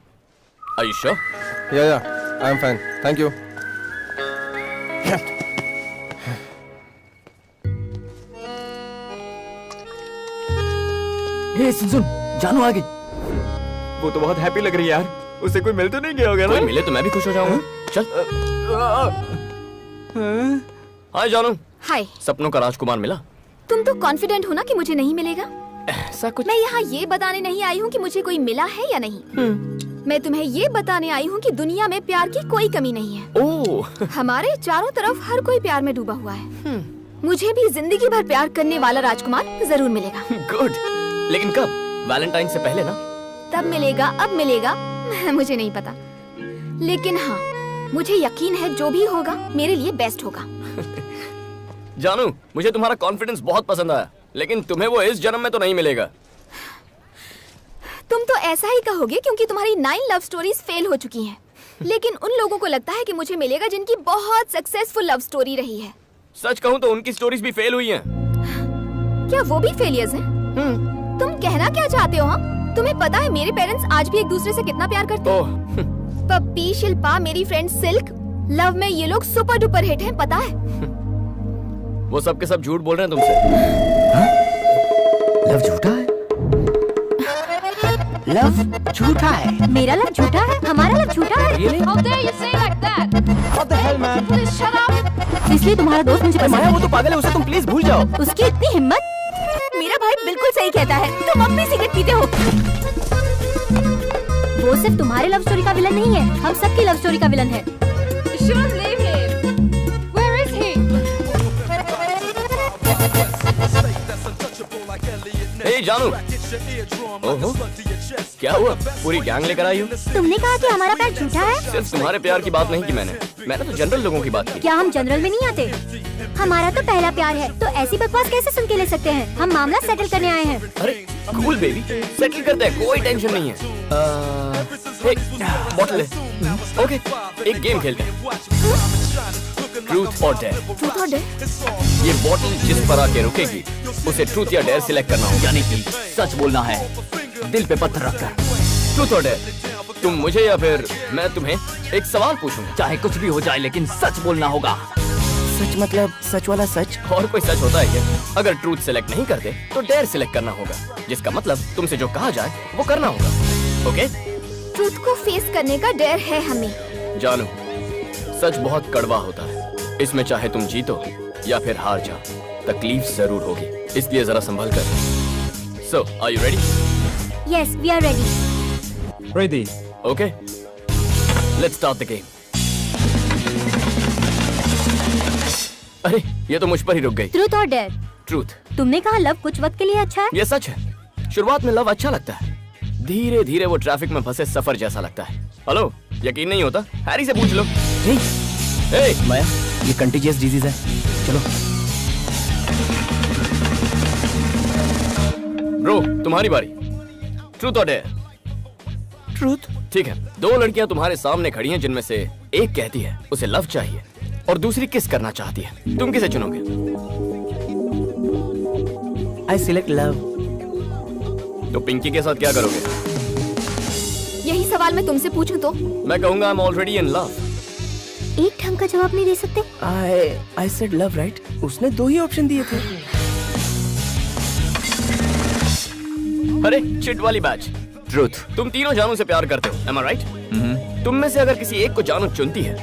Are you sure? Yeah, I'm fine. Thank you. हे सुन, जानू आ गई। वो तो बहुत हैप्पी लग रही है यार। उसे कोई मिल तो नहीं गया होगा ना? कोई मिले तो मैं भी खुश हो जाऊंगा। चल। हाय जानू। हाय। सपनों का राजकुमार मिला? तुम तो कॉन्फिडेंट हो ना कि मुझे नहीं मिलेगा। ऐसा कुछ? मैं यहाँ ये बताने नहीं आई हूँ कि मुझे कोई मिला है या नहीं। मैं तुम्हें ये बताने आई हूँ कि दुनिया में प्यार की कोई कमी नहीं है। ओह। हमारे चारों तरफ हर कोई प्यार में डूबा हुआ है। मुझे भी जिंदगी भर प्यार करने वाला राजकुमार जरूर मिलेगा। गुड, लेकिन कब? वैलेंटाइन से पहले ना? तब मिलेगा, अब मिलेगा, मुझे नहीं पता। लेकिन हाँ, मुझे यकीन है जो भी होगा मेरे लिए बेस्ट होगा। जानू, मुझे तुम्हारा कॉन्फिडेंस बहुत पसंद आया, लेकिन तुम्हें वो इस जन्म में तो नहीं मिलेगा। तुम तो ऐसा ही कहोगे क्योंकि तुम्हारी 9 लव स्टोरीज फेल हो चुकी हैं। लेकिन उन लोगों को लगता है कि मुझे मिलेगा जिनकी बहुत सक्सेसफुल लव स्टोरी रही है। सच कहूँ तो उनकी स्टोरीज भी फेल हुई हैं। क्या वो भी फेलियर्स हैं? तुम कहना क्या चाहते हो? हाँ, तुम्हें पता है मेरे पेरेंट्स आज भी एक दूसरे से कितना प्यार करते हैं। पप्पी, शिल्पा, मेरी फ्रेंड सिल्क, लव में ये लोग सुपर डुपर हिट हैं, पता है? वो सब के सब झूठ बोल रहे हैं तुमसे। लव झूठा है? लव झूठा है? मेरा लव झूठा है? हमारा लव झूठा है? How dare you say like that? What the hell, man? Please shut up. इसलिए तुम्हारा दोस्त मुझे पसंद माया, है। वो तो पागल है, उसे तुम प्लीज भूल जाओ। उसकी इतनी हिम्मत। मेरा भाई बिल्कुल सही कहता है, तुम अब भी सिगरेट पीते हो। वो सिर्फ तुम्हारे लव स्टोरी का विलन नहीं है, हम सबकी लव स्टोरी का विलन है। You shouldn't leave him. Where is he? हे जानू। ओहो, क्या हुआ? पूरी गैंग लेकर आई हो? तुमने कहा कि हमारा प्यार झूठा है। सिर्फ तुम्हारे प्यार की बात नहीं की मैंने तो जनरल लोगों की बात की। क्या हम जनरल में नहीं आते? हमारा तो पहला प्यार है, तो ऐसी बकवास कैसे सुन के ले सकते हैं? हम मामला सेटल करने आए हैं। अरे कूल बेबी, सेटल करते हैं, कोई टेंशन नहीं है। बॉटल है। ओके, एक गेम खेलते हैं। ट्रूथ और डेयर। ट्रूथ और डेयर? ये बॉटल जिस पर आके रुकेगी उसे ट्रूथ या डेयर सिलेक्ट करना होगा। यानी कि सच बोलना है, दिल पे पत्थर रखकर। ट्रूथ और डेयर, तुम मुझे या फिर मैं तुम्हें एक सवाल पूछूंगा। चाहे कुछ भी हो जाए लेकिन सच बोलना होगा। सच मतलब सच वाला सच? और कोई सच होता है क्या? अगर ट्रूथ सिलेक्ट नहीं करते तो डेयर सिलेक्ट करना होगा, जिसका मतलब तुमसे जो कहा जाए वो करना होगा। ओके? ट्रूथ को फेस करने का डेयर है हमें। जानू, सच बहुत कड़वा होता है। इसमें चाहे तुम जीतो या फिर हार जाओ, तकलीफ जरूर होगी, इसलिए जरा संभल कर। So, are you ready? Yes, we are ready. Ready. Okay. Let's start the game. अरे ये तो मुझ पर ही रुक गई। Truth or dare? Truth. तुमने कहा लव कुछ वक्त के लिए अच्छा है। ये सच है। शुरुआत में लव अच्छा लगता है, धीरे धीरे वो ट्रैफिक में फंसे सफर जैसा लगता है। हेलो, यकीन नहीं होता? हैरी से पूछ लो। माया, ये कंटेजियस डिजीज है। चलो। ब्रो, तुम्हारी बारी। ट्रूथ और डेयर? ट्रूथ। ठीक है, दो लड़कियां तुम्हारे सामने खड़ी हैं जिनमें से एक कहती है उसे लव चाहिए और दूसरी किस करना चाहती है। तुम किसे चुनोगे? I select love. तो पिंकी के साथ क्या करोगे? यही सवाल मैं तुमसे पूछूं तो? मैं कहूंगा I'm already in love. एक ढंग का जवाब नहीं दे सकते? I said love, right? उसने दो ही ऑप्शन दिए थे। अरे चिट वाली बैच। ट्रूथ। तुम तीनों जानू से प्यार करते हो, am I right? तुम में से अगर किसी एक को जानू चुनती है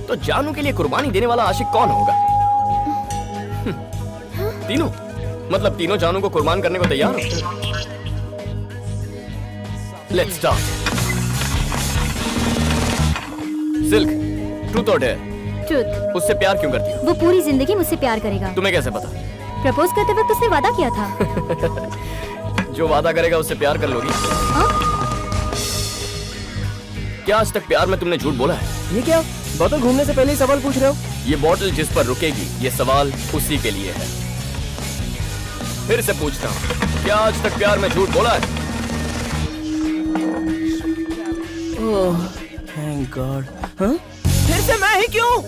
तो जानू के लिए कुर्बानी देने वाला आशिक कौन होगा? तीनों? मतलब तीनों जानू को कुर्बान करने को तैयार हो? Let's start. सिल्क, ट्रूथ और डेयर? ट्रूथ। उससे प्यार क्यों करती हो? वो पूरी जिंदगी मुझसे प्यार करेगा। तुम्हें कैसे पता? प्रपोज करते वक्त उसने वादा किया था। जो वादा करेगा उससे प्यार कर लोगी? क्या आज तक प्यार में तुमने झूठ बोला है? ये क्या? बोतल घूमने से पहले ही सवाल पूछ रहे हो? ये बोतल जिस पर रुकेगी, ये सवाल उसी के लिए है। फिर से पूछता हूँ, क्या आज तक प्यार में झूठ बोला है? ओह, थैंक गॉड। हाँ? फिर से मैं ही क्यों?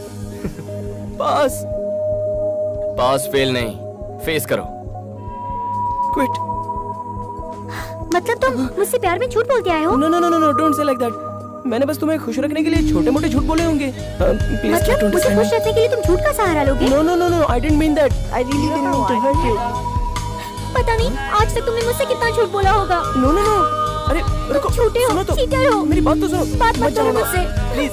पास। पास फेल नहीं, फेस करो। क्विट। मतलब तुम मुझसे प्यार में झूठ बोल के आए हो? No no no no, don't say like that. मैंने बस तुम्हें खुश रखने के लिए छोटे मोटे झूठ बोले होंगे। मतलब मुझे खुश रखने के लिए तुम झूठ का सहारा लोगे? No no no no, I didn't mean that. I really didn't mean to hurt you. पता नहीं आज तक तुमने मुझसे कितना झूठ बोला होगा। नो नो नो, अरे रुको, झूठे हो, तो, चीटर हो। मेरी बात तो सुनो। बात मत करो मुझसे, प्लीज।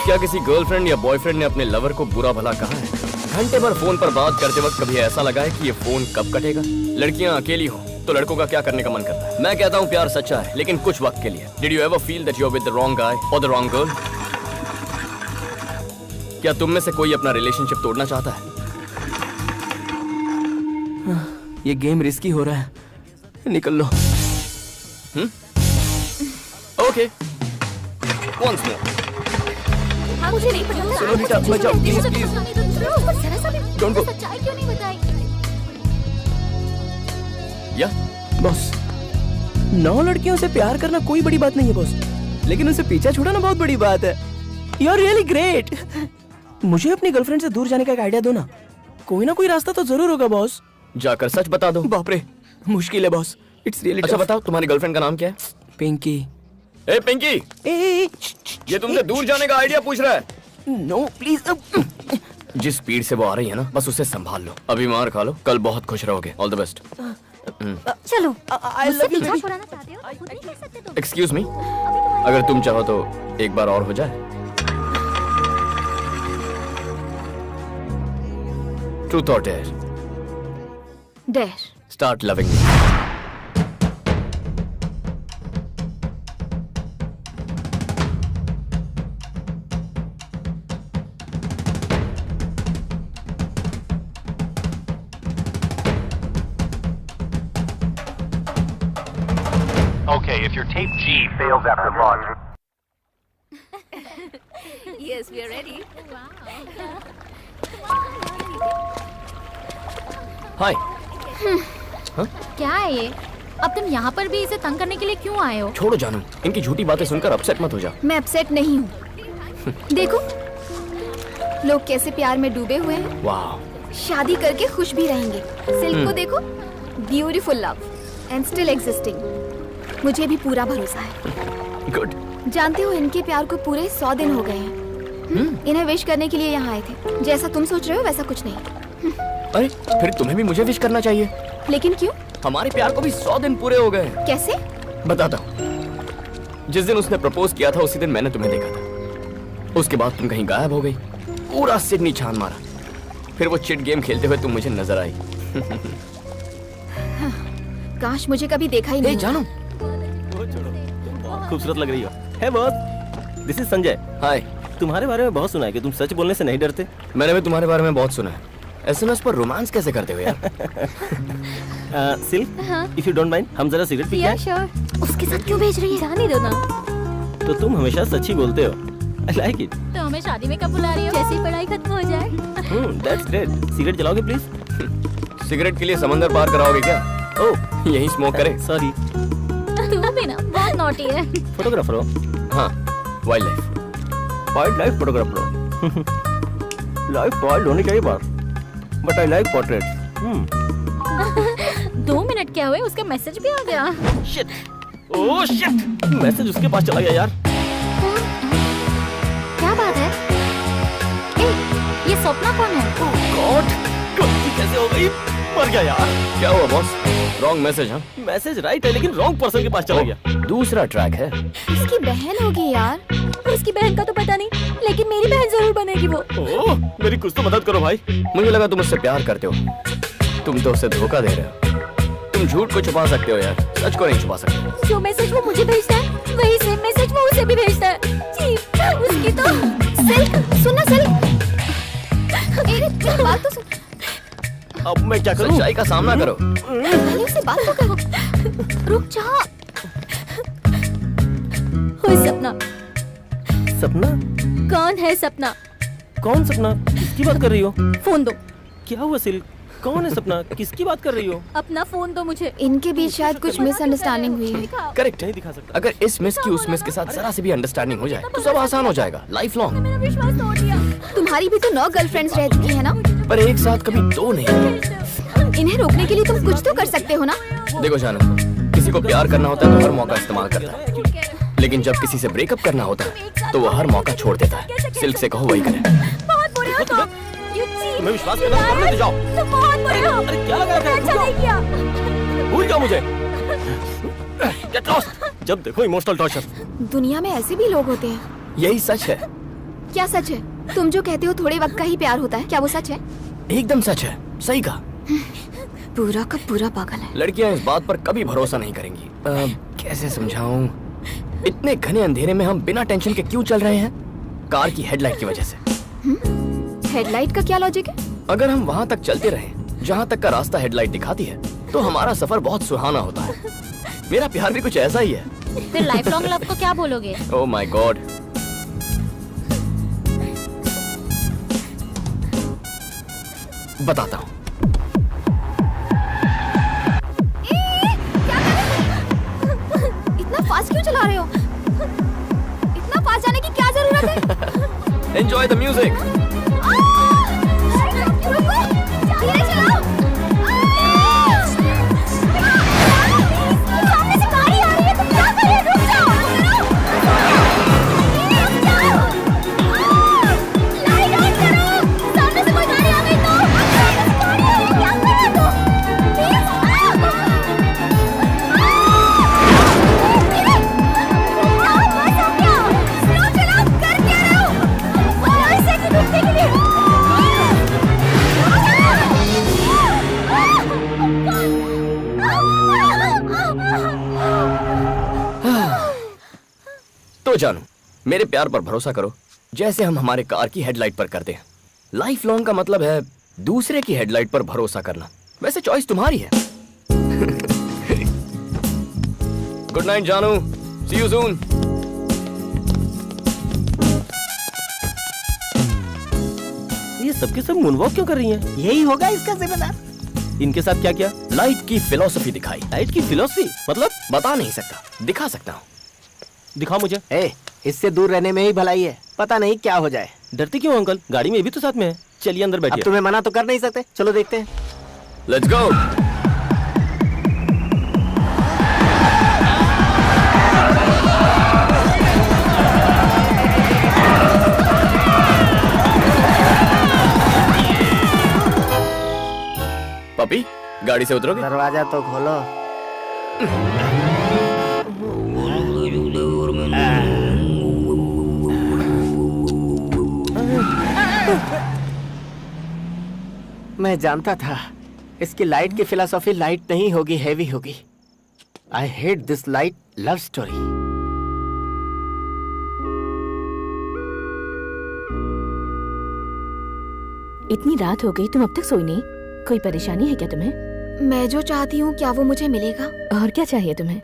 क्या किसी गर्लफ्रेंड या बॉयफ्रेंड ने अपने लवर को बुरा भला कहा है? घंटे भर फोन पर बात करते वक्त कभी ऐसा लगा है कि ये फोन कब कटेगा? लड़कियां अकेली हो तो लड़कों का क्या करने का मन करता है? मैं कहता हूँ प्यार सच्चा है, लेकिन कुछ वक्त के लिए। Did you ever feel that you are with the wrong guy or the wrong girl? क्या तुम में से कोई अपना रिलेशनशिप तोड़ना चाहता है? ये गेम रिस्की हो रहा है, निकल लो। Okay. Once more. मुझे नहीं पता। सुनो रीटा, मत जाओ, प्लीज प्लीज। Don't go. सच्चाई क्यों नहीं बताई? या बॉस, 9 लड़कियों से प्यार करना कोई बड़ी बात नहीं है बॉस, लेकिन उनसे पीछा छुड़ाना बहुत बड़ी बात है। You are really great. मुझे अपनी गर्लफ्रेंड से दूर जाने का एक आइडिया दो ना, कोई ना कोई रास्ता तो जरूर होगा बॉस। जाकर सच बता दो। बाप रे, मुश्किल है बॉस, इट्स रियली। अच्छा बताओ, तुम्हारी गर्लफ्रेंड का नाम क्या है? पिंकी। ए पिंकी, ये तुमसे दूर जाने का आइडिया पूछ रहा है। No please. जिस स्पीड से वो आ रही है ना, बस उसे संभाल लो। अभी मार खा लो, कल बहुत खुश रहोगे। All the best. चलो। मुझसे पीछा छुड़ाना चाहते हो? खुद नहीं कर सकते तुम? एक्सक्यूज मी, अगर तुम चाहो तो एक बार और हो जाए। ट्रूथ और dare? Dare. Start loving me. Okay, if your tape G fails after launch. Yes, we are ready. हाय। क्या है ये? अब तुम यहाँ पर भी इसे तंग करने के लिए क्यों आए हो? छोड़ो जानू, इनकी झूठी बातें सुनकर अपसेट मत हो जा। मैं अपसेट नहीं हूँ। देखो, लोग कैसे प्यार में डूबे हुए हैं। वाह। शादी करके खुश भी रहेंगे। सिल्क को देखो, beautiful love and still existing. मुझे भी पूरा भरोसा है। गुड। जानते हो, इनके प्यार को पूरे 100 दिन हो गए हैं। इन्हें विश करने के लिए यहाँ आए थे। जैसा तुम सोच रहे हो वैसा कुछ नहीं। अरे फिर तुम्हें भी मुझे विश करना चाहिए। लेकिन क्यों? हमारे प्यार को भी 100 दिन पूरे हो गए। कैसे? बताता हूँ। जिस दिन उसने प्रपोज किया था उसी दिन मैंने तुम्हें देखा था। उसके बाद तुम कहीं गायब हो गई, पूरा सिडनी छान मारा। फिर वो चिट गेम खेलते हुए तुम मुझे नजर आई। काश मुझे कभी देखा ही नहीं। जानू खूबसूरत लग रही हो। है बॉस, दिस इज संजय। हाय। तुम्हारे बारे में बहुत सुना है कि तुम सच बोलने से नहीं डरते। मैंने भी तुम्हारे बारे में बहुत सुना है। एसएमएस पर रोमांस कैसे करते हो यार? Silk, if you don't mind, हम जरा सिगरेट पी Yeah, sure. उसके साथ क्यों भेज रही है? जाने दो ना। तो तुम हमेशा सच ही बोलते हो। I like it. तो हमें शादी में कब बुला रही हो? जैसे ही पढ़ाई खत्म हो जाए। That's great. सिगरेट जलाओगे प्लीज? सिगरेट के लिए समंदर पार कराओगे क्या? ओह, यही स्मोक करे। सॉरी। तू भी ना बहुत नॉटी है। फोटोग्राफर हो? हाँ, वाइल्ड लाइफ फोटोग्राफर हो। लाइफ वाइल्ड होनी चाहिए बात, but I like portrait. 2 minute क्या हुए, उसका मैसेज भी आ गया। शिट, ओह शिट, मैसेज उसके पास चला गया यार। क्या बात है? ए, ये सपना कौन है? गॉड, गलती कैसे हो गई? मर गया यार। क्या हुआ बॉस? Wrong message? हाँ, मैसेज राइट है लेकिन रॉन्ग पर्सन के पास चला गया। दूसरा ट्रैक है। उसकी बहन होगी यार। उसकी बहन का तो पता नहीं, लेकिन मेरी बहन जरूर बनेगी वो। ओह, मेरी कुछ तो मदद करो भाई। मुझे लगा तुम उससे प्यार करते हो। तुम तो उसे धोखा दे रहे हो। तुम झूठ को छुपा सकते हो यार, सच को नहीं छुपा सकते। जो मैसेज वो मुझे भेजता है, वही सेम मैसेज वो उसे भी भेजता है। जी, उसकी तो सिल्क, सुनना सिल्क। मेरी बात तो सुन। अब मैं क्या करूं? सच्चाई का सामना करो। पहले उससे बात तो करो। रुक जा। कोई सपना? सपना? कौन है सपना? कौन सपना? किसकी बात कर रही हो? फोन दो। क्या हुआ सिल्क? कौन है सपना? किसकी बात कर रही हो? अपना फोन दो मुझे। इनके बीच शायद कुछ मिसअंडरस्टैंडिंग हुई है। करेक्ट। नहीं दिखा सकता। अगर इस मिस की उस मिस के साथ जरा से भी अंडरस्टैंडिंग हो जाए तो सब आसान हो जाएगा, लाइफ लॉन्ग। मेरा विश्वास तोड़ दिया। तुम्हारी भी तो 9 गर्लफ्रेंड्स रह चुकी है ना? पर एक साथ कभी 2 नहीं। इन्हें रोकने के लिए तुम कुछ तो कर सकते हो ना? देखो जानू, किसी को प्यार करना होता है तो हर मौका इस्तेमाल करता है, लेकिन जब किसी से ब्रेकअप करना होता है तो वो हर मौका छोड़ देता है। सिल्क से कहो वही करे। बहुत बुरे हो तुम। तुम्हें विश्वास करना तो करने जाओ। तुम बहुत बुरे हो। अरे क्या लगा रखा है? अच्छा नहीं किया। भूल जाओ मुझे। Get lost। जब देखो इमोशनल टॉर्चर। दुनिया में ऐसे भी लोग होते हैं। यही सच है। क्या सच है? तुम जो कहते हो थोड़े वक्त का ही प्यार होता है, क्या वो सच है? एकदम सच है, सही कहा। पूरा का पूरा पागल है। लड़कियां इस बात पर कभी भरोसा नहीं करेंगी। कैसे समझाऊं? इतने घने अंधेरे में हम बिना टेंशन के क्यों चल रहे हैं? कार की हेडलाइट की वजह से। हेडलाइट का क्या लॉजिक है? अगर हम वहाँ तक चलते रहे जहाँ तक का रास्ता हेडलाइट दिखाती है तो हमारा सफर बहुत सुहाना होता है। मेरा प्यार भी कुछ ऐसा ही है। फिर लाइफ लॉन्ग लव को क्या बोलोगे? Oh my God. बताता हूँ। इतना फास्ट क्यों चला रहे हो? इतना फास्ट जाने की क्या जरूरत है? Enjoy the music. रुको, धीरे चलाओ। सामने से गाड़ी आ रही है, तुम क्या कर रहे हो? रुक जाओ। लाइट ऑन करो। सामने से कोई गाड़ी आ गई तो? क्या कर रहे हो? तो जानू, मेरे प्यार पर भरोसा करो जैसे हम हमारे कार की हेडलाइट पर करते हैं। लाइफ लॉन्ग का मतलब है दूसरे की हेडलाइट पर भरोसा करना। वैसे चॉइस तुम्हारी है। गुड नाइट जानू, सी यू सून। ये सबके सब मूनवॉक क्यों कर रही हैं? यही होगा इसका जिम्मेदार। इनके साथ क्या किया? लाइफ की फिलॉसफी दिखाई। लाइट की फिलॉसफी मतलब? बता नहीं सकता, दिखा सकता हूँ। दिखाओ मुझे। इससे दूर रहने में ही भलाई है, पता नहीं क्या हो जाए। डरती क्यों अंकल? गाड़ी में भी तो साथ में है। चलिए अंदर बैठिए। अब तुम्हें मना तो कर नहीं सकते, चलो देखते हैं। Let's go. पपी, गाड़ी से उतरोगे? दरवाजा तो खोलो। मैं जानता था इसकी लाइट की फिलॉसफी लाइट नहीं होगी, हेवी होगी। आई hate this light love story. इतनी रात हो गई, तुम अब तक सोई नहीं? कोई परेशानी है क्या तुम्हें? मैं जो चाहती हूँ क्या वो मुझे मिलेगा? और क्या चाहिए तुम्हें?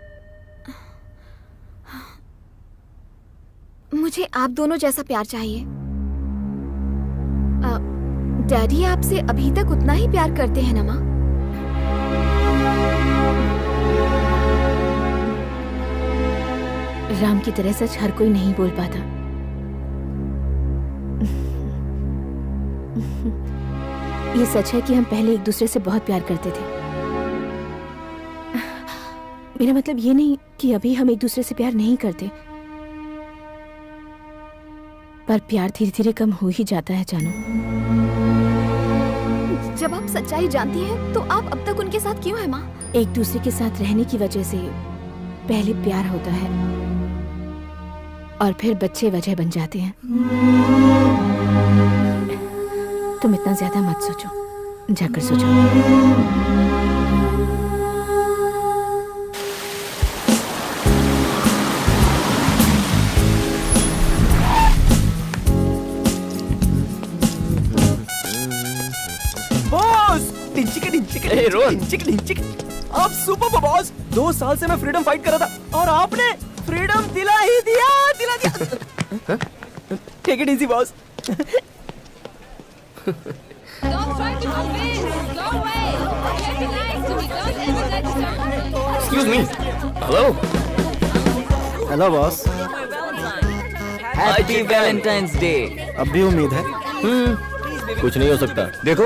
मुझे आप दोनों जैसा प्यार चाहिए। डैडी आपसे अभी तक उतना ही प्यार करते हैं ना माँ? राम की तरह सच हर कोई नहीं बोल पाता। ये सच है कि हम पहले एक दूसरे से बहुत प्यार करते थे। मेरा मतलब ये नहीं कि अभी हम एक दूसरे से प्यार नहीं करते, पर प्यार धीरे धीरे कम हो ही जाता है जानू। जब आप सच्चाई जानती हैं, तो आप अब तक उनके साथ क्यों हैं माँ? एक दूसरे के साथ रहने की वजह से पहले प्यार होता है और फिर बच्चे वजह बन जाते हैं। तुम इतना ज्यादा मत सोचो, जाकर सोचो। बॉस आप सुपर हो बॉस। 2 साल से मैं फ्रीडम फाइट कर रहा था और आपने फ्रीडम दिला ही दिया। Take it easy boss. Excuse me. Hello. Hello boss. Happy Valentine's day. अब भी उम्मीद है? कुछ नहीं हो सकता। देखो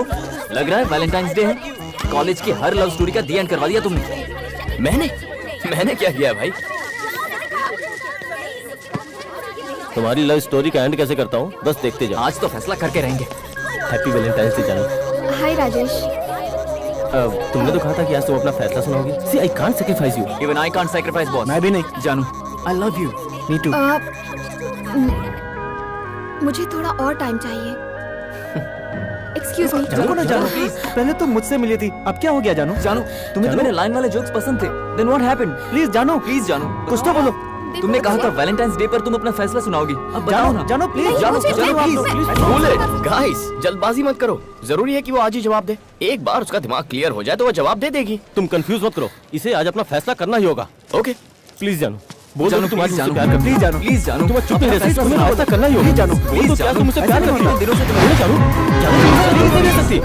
लग रहा है वैलेंटाइंस डे है। कॉलेज की हर लव स्टोरी का दी एंड करवा दिया तुमने। मैंने क्या किया भाई? तुम्हारी लव स्टोरी का एंड कैसे करता हूँ, बस देखते जाओ। आज तो फैसला करके रहेंगे। हैप्पी वैलेंटाइंस डे जानू। हाय राजेश। तुमने तो कहा था कि आज तुम अपना फैसला सुनाओगी। See, I can't sacrifice you. Even I can't sacrifice boss. मैं भी नहीं। जानू I love you. Me too. मुझे थोड़ा और टाइम चाहिए। Excuse me. रुको ना जानू प्लीज। पहले तुम मुझसे मिली थी, अब क्या हो गया जानू? जानू तुम्हें तो मेरे लाइन वाले जोक्स पसंद थे। Then what happened? प्लीज जानू, प्लीज जानू कुछ तो बोलो। तुमने कहा था वैलेंटाइंस डे पर तुम अपना फैसला सुनाओगी। अब बताओ ना। जानू प्लीज। जानू गाइस जल्दबाजी मत करो। जरूरी है कि वो आज ही जवाब दे। एक बार उसका दिमाग क्लियर हो जाए तो वो जवाब दे देगी। तुम कंफ्यूज मत करो, इसे आज अपना फैसला करना ही होगा। ओके प्लीज जानू। बोल दो तुम आज मुझसे प्यार करती हो। प्लीज जानू तुम चुप नहीं रह सकती, तुम्हें फैसला करना ही होगा। जानू बोल दो क्या तुम मुझसे प्यार करती हो? दिनों से तुम्हें जानू नहीं रह सकती।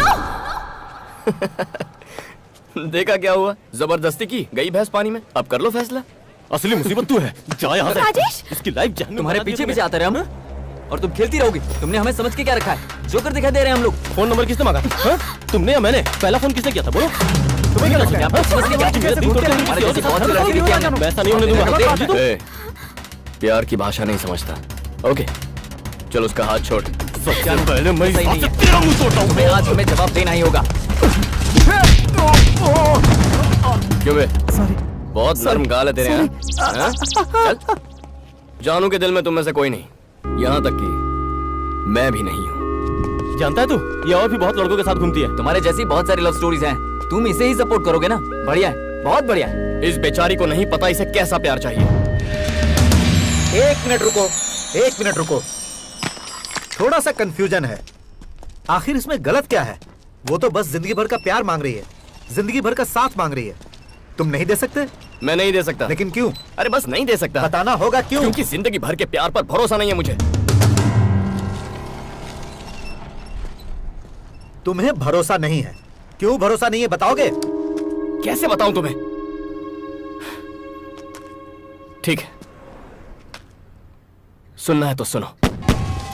देखा क्या हुआ, जबरदस्ती की गई भैंस पानी में। अब कर लो फैसला। असली मुसीबत तू है, जा यहाँ से। राजेश! इसकी लाइफ जान। तुम्हारे पीछे पीछे आते रहे हम और तुम खेलती रहोगी। तुमने हमें समझ के क्या रखा है? जोकर दिखाई दे रहे हैं हम लोग। फोन नंबर किसने मांगा? तुमने या मैंने? पहला फोन किसने किया था बोलो। तुम्हें क्या लगता है? वैसा नहीं होने दूंगा। प्यार की भाषा नहीं समझता। ओके चलो उसका हाथ छोड़। पहले मैं तेरा मुंह तोड़ता हूँ। आज हमें जवाब देना ही होगा। क्यों बे? बहुत नरम गाल है तेरे। हाँ? चल। जानू के दिल में तुम में से कोई नहीं, यहाँ तक कि मैं भी नहीं हूँ। जानता है तू, ये और भी बहुत लड़कों के साथ घूमती है। तुम्हारे जैसी बहुत सारी लव स्टोरीज हैं। तुम इसे ही सपोर्ट करोगे ना? बढ़िया है, बहुत बढ़िया है। इस बेचारी को नहीं पता इसे कैसा प्यार चाहिए। 1 मिनट रुको, 1 मिनट रुको। थोड़ा सा कंफ्यूजन है। आखिर इसमें गलत क्या है? वो तो बस जिंदगी भर का प्यार मांग रही है, जिंदगी भर का साथ मांग रही है। तुम नहीं दे सकते? मैं नहीं दे सकता। लेकिन क्यों? अरे बस नहीं दे सकता। बताना होगा क्यों? क्योंकि जिंदगी भर के प्यार पर भरोसा नहीं है मुझे। तुम्हें भरोसा नहीं है? क्यों भरोसा नहीं है बताओगे? कैसे बताऊं तुम्हें? ठीक है, सुनना है तो सुनो।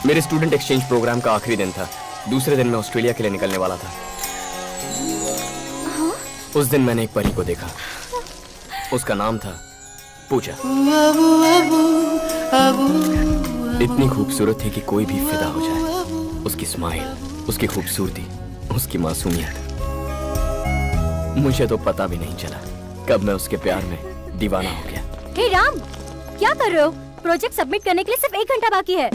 मेरे स्टूडेंट एक्सचेंज प्रोग्राम का आखिरी दिन था। दूसरे दिन मैं ऑस्ट्रेलिया के लिए निकलने वाला था। उस दिन मैंने एक परी को देखा। उसका नाम था पूजा। इतनी खूबसूरत थी कि कोई भी फिदा हो जाए। उसकी स्माइल, उसकी खूबसूरती, उसकी मासूमियत। मुझे तो पता भी नहीं चला कब मैं उसके प्यार में दीवाना हो गया। हे राम, क्या कर रहे हो? प्रोजेक्ट सबमिट करने के लिए सिर्फ 1 घंटा बाकी है।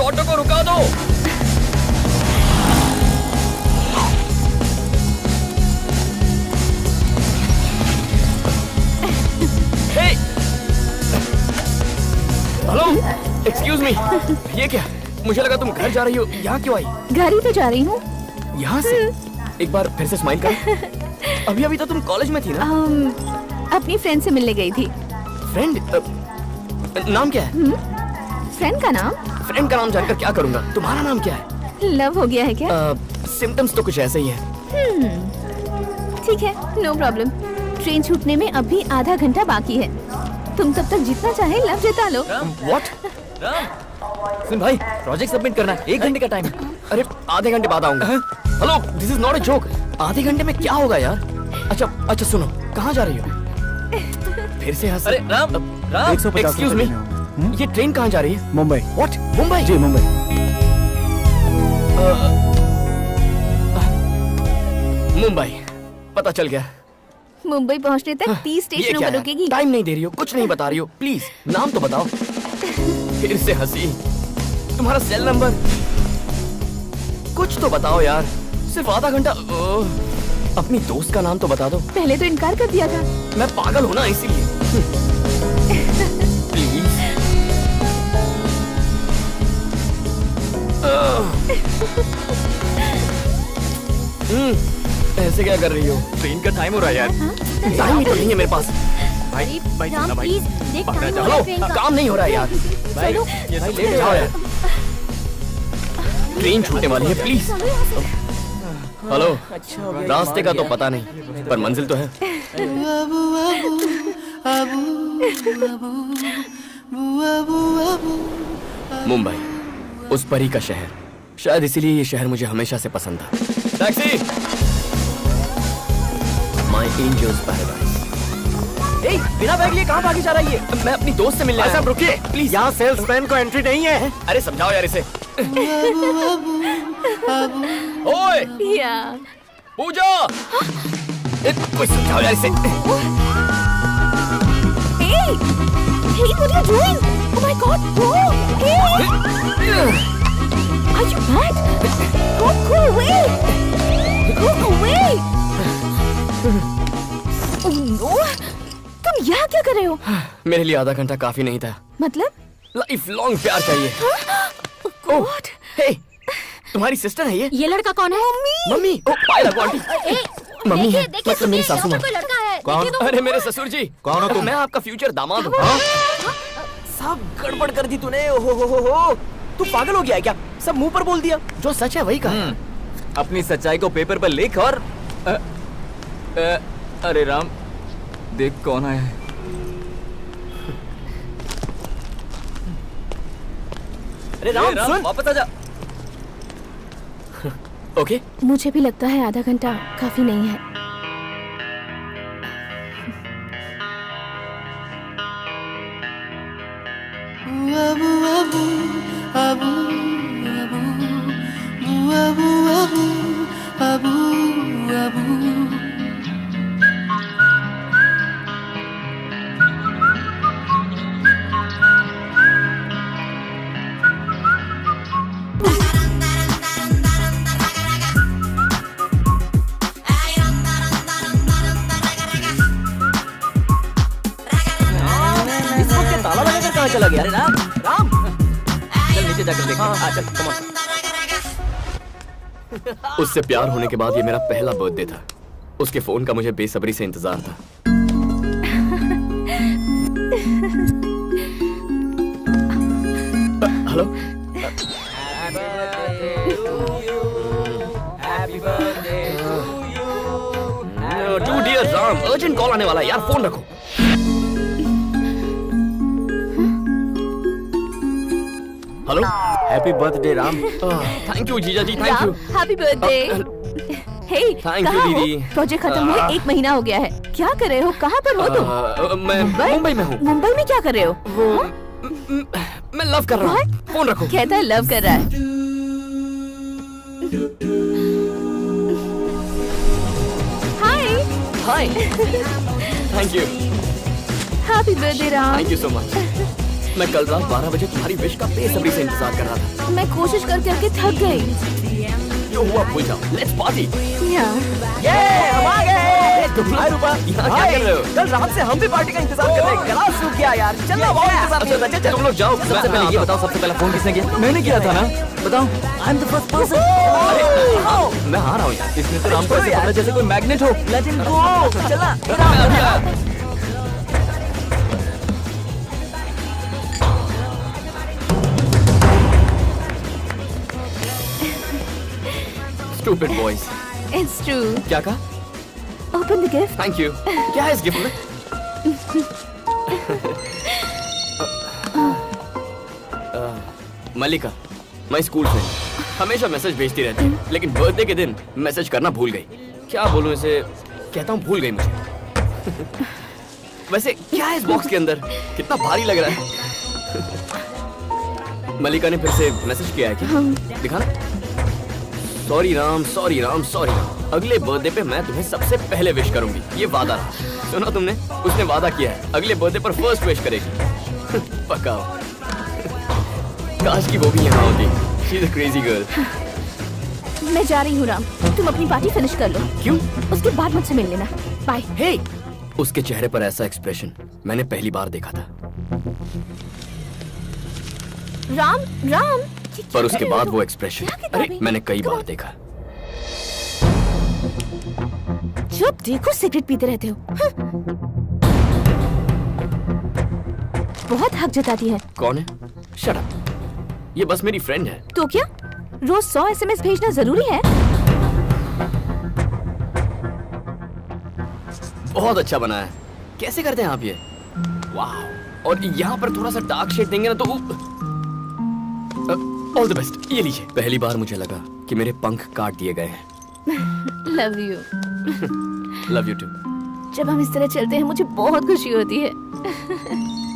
ऑटो को रुका दो। हेलो, एक्सक्यूज मी, ये क्या? मुझे लगा तुम घर जा रही हो, यहाँ क्यों आई? घर ही तो जा रही हूँ। यहाँ से? एक बार फिर से स्माइल कर। अभी अभी तो तुम कॉलेज में थी ना? अपनी फ्रेंड से मिलने गई थी। फ्रेंड? नाम क्या है? फ्रेंड का नाम? फ्रेंड का नाम जानकर क्या करूँगा? तुम्हारा नाम क्या है? लव हो गया है क्या? सिम्टम्स तो कुछ ऐसे ही है। ठीक है, नो प्रॉब्लम। ट्रेन छूटने में अभी आधा घंटा बाकी है। तुम तब तक जितना चाहे लव जता लो। What? सुन भाई, प्रोजेक्ट सबमिट करना है, 1 घंटे का टाइम है। अरे आधे घंटे बाद आऊंगा। Hello, this is not a joke. आधे घंटे में क्या होगा यार? अच्छा सुनो, कहाँ जा रही हो? फिर से हंस। अरे राम, 150 एक्सक्यूज मी, ये ट्रेन कहाँ जा रही है? मुंबई। What? मुंबई? जी मुंबई। मुंबई, पता चल गया। मुंबई पहुंचने तक 30 स्टेशनों पर रुकेगी। टाइम नहीं दे रही हो, कुछ नहीं बता रही हो, प्लीज नाम तो बताओ। फिर से हंसी। तुम्हारा सेल नंबर कुछ तो बताओ यार। सिर्फ आधा घंटा। अपनी दोस्त का नाम तो बता दो। पहले तो इनकार कर दिया था। मैं पागल हूं ना, इसीलिए। प्लीज। ऐसे क्या कर रही हो? ट्रेन का टाइम हो रहा है यार। टाइम ही तो नहीं है मेरे पास। भाई राम चलना भाई। प्लीज देख, पकड़ा टाइम जाओ। हो रहा है ट्रेन का। काम नहीं हो रहा है यार। भाई ये सब लेट जाओ यार। ट्रेन छूटने वाली है, प्लीज। हेलो, रास्ते का तो पता नहीं, पर मंजिल तो है। मुंबई, उस परी का शहर। शायद इसीलिए ये शहर मुझे हमेशा से पसंद था। टैक्सी! My angels paradise. ए, बिना बैग लिए कहाँ भागी जा रही है? मैं अपनी दोस्त से मिलने आया। रुकिए प्लीज। यहाँ सेल्समैन को एंट्री नहीं है। अरे समझाओ यार इसे। ओए या पूजा, कोई समझाओ यार इसे। Hey, what are you doing? Oh my God! Oh, hey! Are you mad? Go away! Go away! Oh no! तुम यहाँ क्या कर रहे हो? मेरे लिए आधा घंटा काफी नहीं था। मतलब? लाइफ लॉन्ग प्यार चाहिए। God! हे, तुम्हारी सिस्टर है ये? ये लड़का कौन है? मम्मी। ओ पाए लगो आंटी। मम्मी है, देखिए, मतलब मेरी सासू माँ। कोई लड़का है। कौन? देखिए तो। अरे मेरे ससुर जी। कौन हो तुम? मैं आपका फ्यूचर दामाद हूँ। सब गड़बड़ कर दी तूने। हो तू पागल हो गया है क्या? सब मुंह पर बोल दिया। जो सच है वही कहा। अपनी सच्चाई को पेपर पर लिख और अरे राम, देख कौन आया है। अरे राम सुन, वापस आ जा। ओके, मुझे भी लगता है आधा घंटा काफी नहीं है। इसको क्या ताला लगाकर कहाँ चला गया? अरे राम चल नीचे जाकर देख। चल कम ऑन। उससे प्यार होने के बाद ये मेरा पहला बर्थडे था। उसके फोन का मुझे बेसब्री से इंतजार था। Hello, to dear Ram, urgent call आने वाला है यार, फोन रखो। Hello, happy birthday Ram. Thank you जीजा जी, thank you. Happy birthday. Hey, Thank you, कहाँ हो? दीदी। प्रोजेक्ट खत्म हुए 1 महीना हो गया है। क्या कर रहे हो? कहाँ पर हो तुम? मैं मुंबई में हूँ। मुंबई में क्या कर रहे हो? मैं लव कर रहा हूँ। फोन रखो। कहता है लव कर रहा है। Hi. Hi. Thank you. Happy birthday Ram. Thank you so much. मैं कल रात 12 बजे तुम्हारी विश का बेसब्री से इंतजार कर रहा था। मैं कोशिश कर करके थक गई। जो हुआ भूल जाओ, लेट्स पार्टी। ये हम आ गए। तुम हाय रूपा, यहाँ क्या कर रहे हो? कल रात से हम भी पार्टी का इंतजार कर रहे हैं। गला सूख गया यार। चलो बहुत इंतजार नहीं होता। चल तुम लोग जाओ। सबसे पहले ये बताओ, सबसे पहला फोन किसने किया? मैंने किया था ना। बताओ। I am the first person. मैं हार रहा हूँ यार। इसने तो राम को ऐसे पकड़ा जैसे कोई मैग्नेट हो। Let him go. चला। Stupid boys. It's true. क्या कहा? Open the gift. Thank you. क्या है इस गिफ्ट में? मल्लिका, मैं स्कूल से हमेशा मैसेज भेजती रहती है, लेकिन बर्थडे के दिन मैसेज करना भूल गई। क्या बोलूं इसे? कहता हूँ भूल गई मुझे। वैसे क्या है इस बॉक्स के अंदर? कितना भारी लग रहा है। मल्लिका ने फिर से मैसेज किया है क्या? दिखा। Sorry Ram, sorry Ram, sorry Ram. अगले बर्थडे पे मैं तुम्हें सबसे पहले विश करूंगी, ये वादा रहा। सुना तुमने? उसने वादा किया है अगले बर्थडे पर फर्स्ट विश करेगी। पक्का। काश की वो भी यहाँ होती। She is a crazy girl. मैं जा रही हूँ राम, तुम अपनी पार्टी फिनिश कर लो। क्यों? उसके बाद मुझसे मिल लेना। बाय। हे, उसके चेहरे पर ऐसा एक्सप्रेशन मैंने पहली बार देखा था। राम, राम। पर उसके बाद वो एक्सप्रेशन, अरे मैंने कई बार देखा। जब देखो सिगरेट पीते रहते हो। बहुत हक जताती है। कौन है? Shut up. ये बस मेरी फ्रेंड है। तो क्या रोज 100 SMS भेजना जरूरी है? बहुत अच्छा बना है। कैसे करते हैं आप ये? वाह। और यहाँ पर थोड़ा सा डार्क शेड देंगे ना तो ऑल द बेस्ट। ये लीजिए। पहली बार मुझे लगा कि मेरे पंख काट दिए गए हैं। Love you. Love you too. जब हम इस तरह चलते हैं मुझे बहुत खुशी होती है।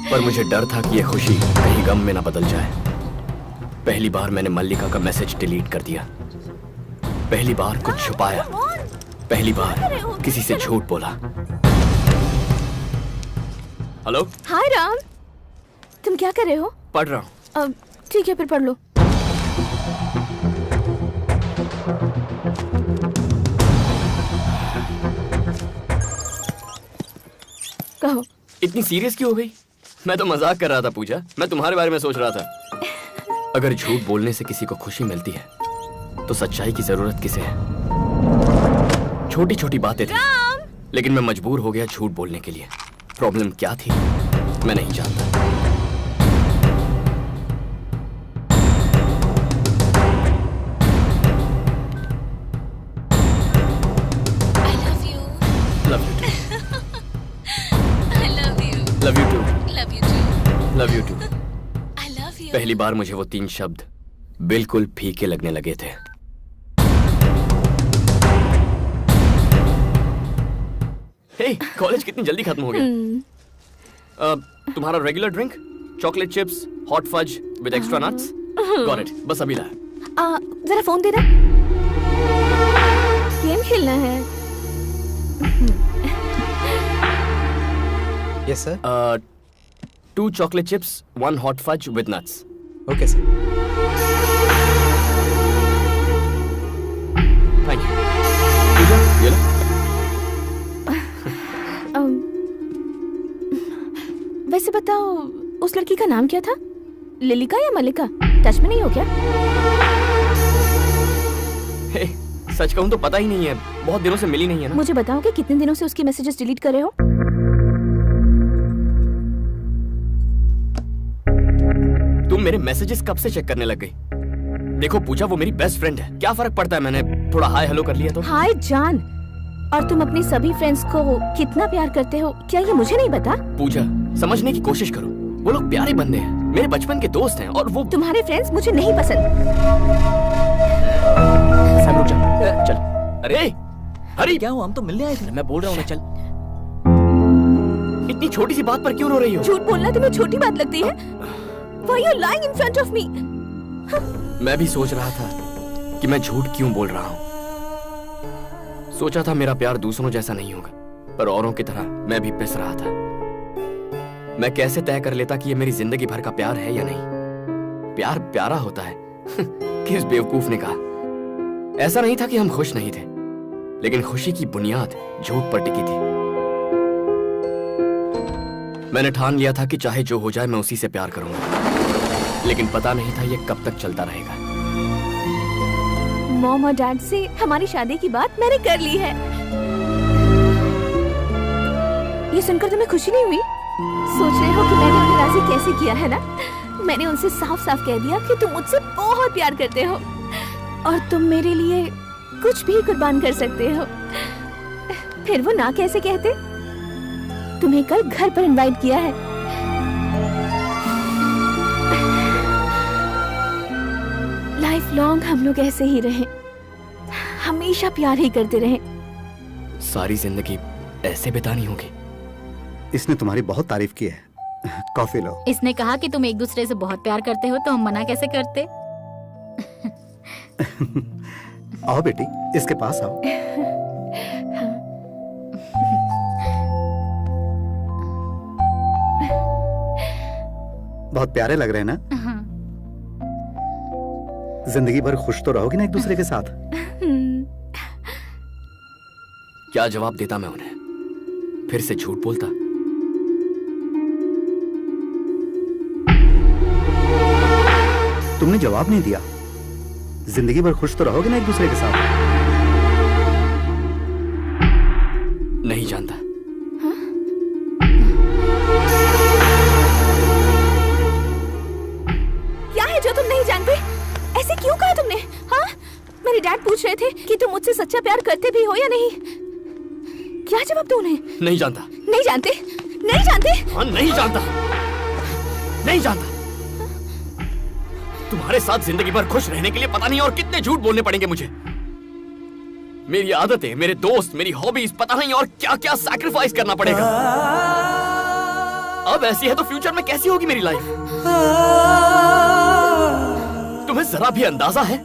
पर मुझे डर था कि ये खुशी कहीं गम में ना बदल जाए। पहली बार मैंने मल्लिका का मैसेज डिलीट कर दिया। पहली बार कुछ छुपाया। पहली बार किसी से झूठ बोला। हेलो। हाय राम, तुम क्या कर रहे हो? पढ़ रहा हूँ। ठीक है, फिर पढ़ लो। कहो। इतनी सीरियस क्यों हो गई? मैं तो मजाक कर रहा था पूजा। मैं तुम्हारे बारे में सोच रहा था। अगर झूठ बोलने से किसी को खुशी मिलती है तो सच्चाई की जरूरत किसे है? छोटी छोटी बातें थी, लेकिन मैं मजबूर हो गया झूठ बोलने के लिए। प्रॉब्लम क्या थी मैं नहीं जानता। Love you too. Love you too. Love you too. पहली बार मुझे वो 3 शब्द बिल्कुल फीके लगने लगे थे। हे, कॉलेज कितनी जल्दी खत्म हो गया। तुम्हारा regular drink? Chocolate chips, hot fudge with extra nuts? Got it. बस अभी लाया। जरा फोन दे दे। गेम खेलना है। Yes, sir. 2 chocolate chips, 1 hot fudge with nuts. Okay, sir. Thank you. पूजा, ये लो। वैसे बताओ, उस लड़की का नाम क्या था? लिलिका या मल्लिका? टच में नहीं हो क्या? Hey, सच कहूँ तो पता ही नहीं है। बहुत दिनों से मिली नहीं है ना। मुझे बताओ कि कितने दिनों से उसकी मैसेजेस डिलीट कर रहे हो? तुम मेरे मैसेजेस कब से चेक करने लग गई? देखो पूजा, वो मेरी बेस्ट फ्रेंड है। क्या फर्क पड़ता है मैंने थोड़ा हाय हेलो कर लिया तो? हाय जान। और तुम अपनी सभी फ्रेंड्स को कितना प्यार करते हो, क्या ये मुझे नहीं पता? पूजा, समझने की कोशिश करो। वो लोग प्यारे बंदे हैं, मेरे बचपन के दोस्त हैं। और वो तुम्हारे फ्रेंड्स मुझे नहीं पसंद। रुक जा। चल। अरे अरे क्या हुआ? हम तो मिलने आए थे। मैं बोल रहा हूँ ना, चल। इतनी छोटी सी बात पर क्यों रो रही हो? झूठ बोलना तुम्हें छोटी बात लगती है? Why are you lying in front of me? मैं भी सोच रहा था कि मैं झूठ क्यों बोल रहा हूँ। सोचा था मेरा प्यार दूसरों जैसा नहीं होगा, पर औरों की तरह मैं भी पिस रहा था। मैं कैसे तय कर लेता कि ये मेरी जिंदगी भर का प्यार है या नहीं? प्यार प्यारा होता है किस बेवकूफ ने कहा? ऐसा नहीं था कि हम खुश नहीं थे, लेकिन खुशी की बुनियाद झूठ पर टिकी थी। मैंने ठान लिया था कि चाहे जो हो जाए मैं उसी से प्यार करूंगा, लेकिन पता नहीं था ये कब तक चलता रहेगा। मॉम और डैड से हमारी शादी की बात मैंने कर ली है। ये सुनकर तुम्हें खुशी नहीं हुई? सोच रहे हो कि मैंने उन्हें राजी कैसे किया है ना? मैंने उनसे साफ साफ कह दिया कि तुम मुझसे बहुत प्यार करते हो और तुम मेरे लिए कुछ भी कुर्बान कर सकते हो। फिर वो ना कैसे कहते? तुम्हें कल घर पर इनवाइट किया है। लाइफ लॉन्ग हम लोग ऐसे ही रहें, हमेशा प्यार ही करते रहें। सारी जिंदगी ऐसे बितानी होगी। इसने तुम्हारी बहुत तारीफ की है। कॉफी लो। इसने कहा कि तुम एक दूसरे से बहुत प्यार करते हो, तो हम मना कैसे करते? आओ बेटी, इसके पास आओ। बहुत प्यारे लग रहे हैं ना? हाँ। जिंदगी भर खुश तो रहोगी ना एक दूसरे के साथ? क्या जवाब देता मैं उन्हें? फिर से झूठ बोलता? तुमने जवाब नहीं दिया। जिंदगी भर खुश तो रहोगे ना एक दूसरे के साथ? नहीं जानता। क्या है जो तुम नहीं जानते? ऐसे क्यों कहा तुमने? हाँ, मेरे डैड पूछ रहे थे कि तुम मुझसे सच्चा प्यार करते भी हो या नहीं। क्या जवाब दो उन्हें? नहीं जानता। नहीं जानते? नहीं जानते? हाँ, नहीं जानता। नहीं जानता। तुम्हारे साथ जिंदगी भर खुश रहने के लिए पता नहीं और कितने झूठ बोलने पड़ेंगे मुझे। मेरी आदतें, मेरे दोस्त, मेरी हॉबीज, पता नहीं और क्या क्या सैक्रिफाइस करना पड़ेगा। अब ऐसी है तो फ्यूचर में कैसी होगी मेरी लाइफ? तुम्हें जरा भी अंदाजा है?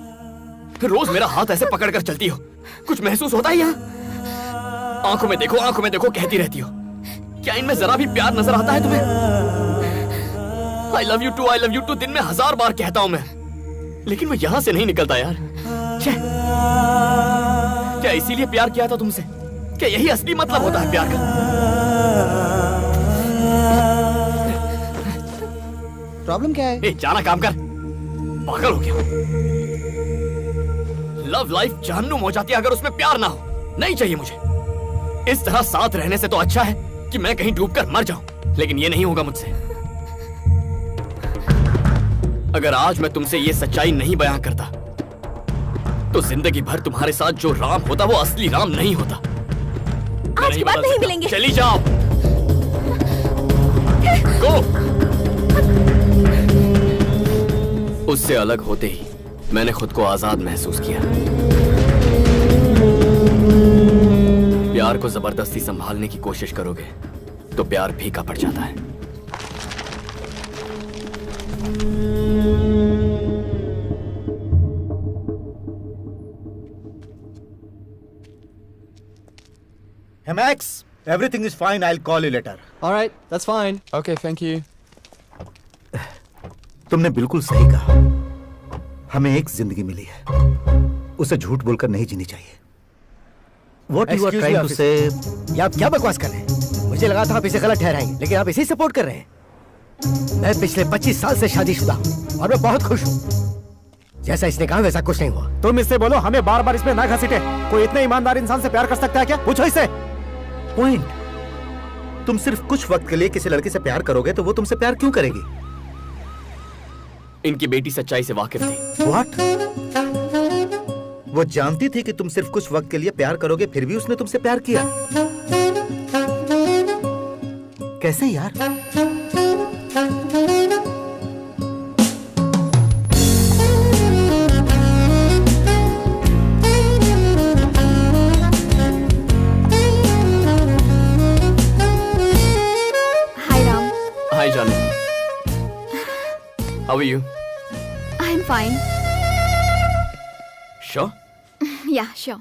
रोज मेरा हाथ ऐसे पकड़कर चलती हो, कुछ महसूस होता है यहाँ? आंखों में देखो कहती रहती हो। क्या इनमें जरा भी प्यार नजर आता है तुम्हें? I love you too दिन में 1000 बार कहता हूं मैं, लेकिन मैं यहां से नहीं निकलता यार। क्या इसीलिए प्यार किया था तुमसे? क्या यही असली मतलब होता है प्यार का? प्रॉब्लम क्या है? जाना काम कर, पागल हो गया। लव लाइफ जहन्नुम हो जाती है अगर उसमें प्यार ना हो। नहीं चाहिए मुझे। इस तरह साथ रहने से तो अच्छा है कि मैं कहीं डूबकर मर जाऊं, लेकिन ये नहीं होगा मुझसे। अगर आज मैं तुमसे ये सच्चाई नहीं बयां करता, तो जिंदगी भर तुम्हारे साथ जो राम होता वो असली राम नहीं होता। आज की बात नहीं मिलेंगे। चली जाओ। गो। उससे अलग होते ही मैंने खुद को आजाद महसूस किया। प्यार को जबरदस्ती संभालने की कोशिश करोगे तो प्यार फीका पड़ जाता है। Hey Max, everything is fine. I'll call you later. All right, that's fine. Okay, thank you. तुमने बिल्कुल सही कहा। हमें एक जिंदगी मिली है, उसे झूठ बोलकर नहीं जीनी चाहिए। What you are trying to say? ये आप क्या बकवास कर रहे हैं? मुझे लगा था आप इसे गलत ठहराएंगे, लेकिन आप इसे सपोर्ट कर रहे हैं। मैं पिछले 25 साल से शादीशुदा हूँ और मैं बहुत खुश हूँ। जैसा इसने कहा वैसा कुछ नहीं हुआ। तुम इससे बोलो हमें बार बार इसमें ना घसीटे। कोई इतने ईमानदार इंसान से प्यार कर सकता है क्या? पूछो इससे। पॉइंट, तुम सिर्फ कुछ वक्त के लिए किसी लड़के से प्यार करोगे तो वो तुमसे प्यार क्यों करेगी? इनकी बेटी सच्चाई से वाकिफ थी। What? वो जानती थी कि तुम सिर्फ कुछ वक्त के लिए प्यार करोगे, फिर भी उसने तुमसे प्यार किया। कैसे यार? Hi Ram. Hi Janu. How are you? I am fine. Sure? Yeah, sure.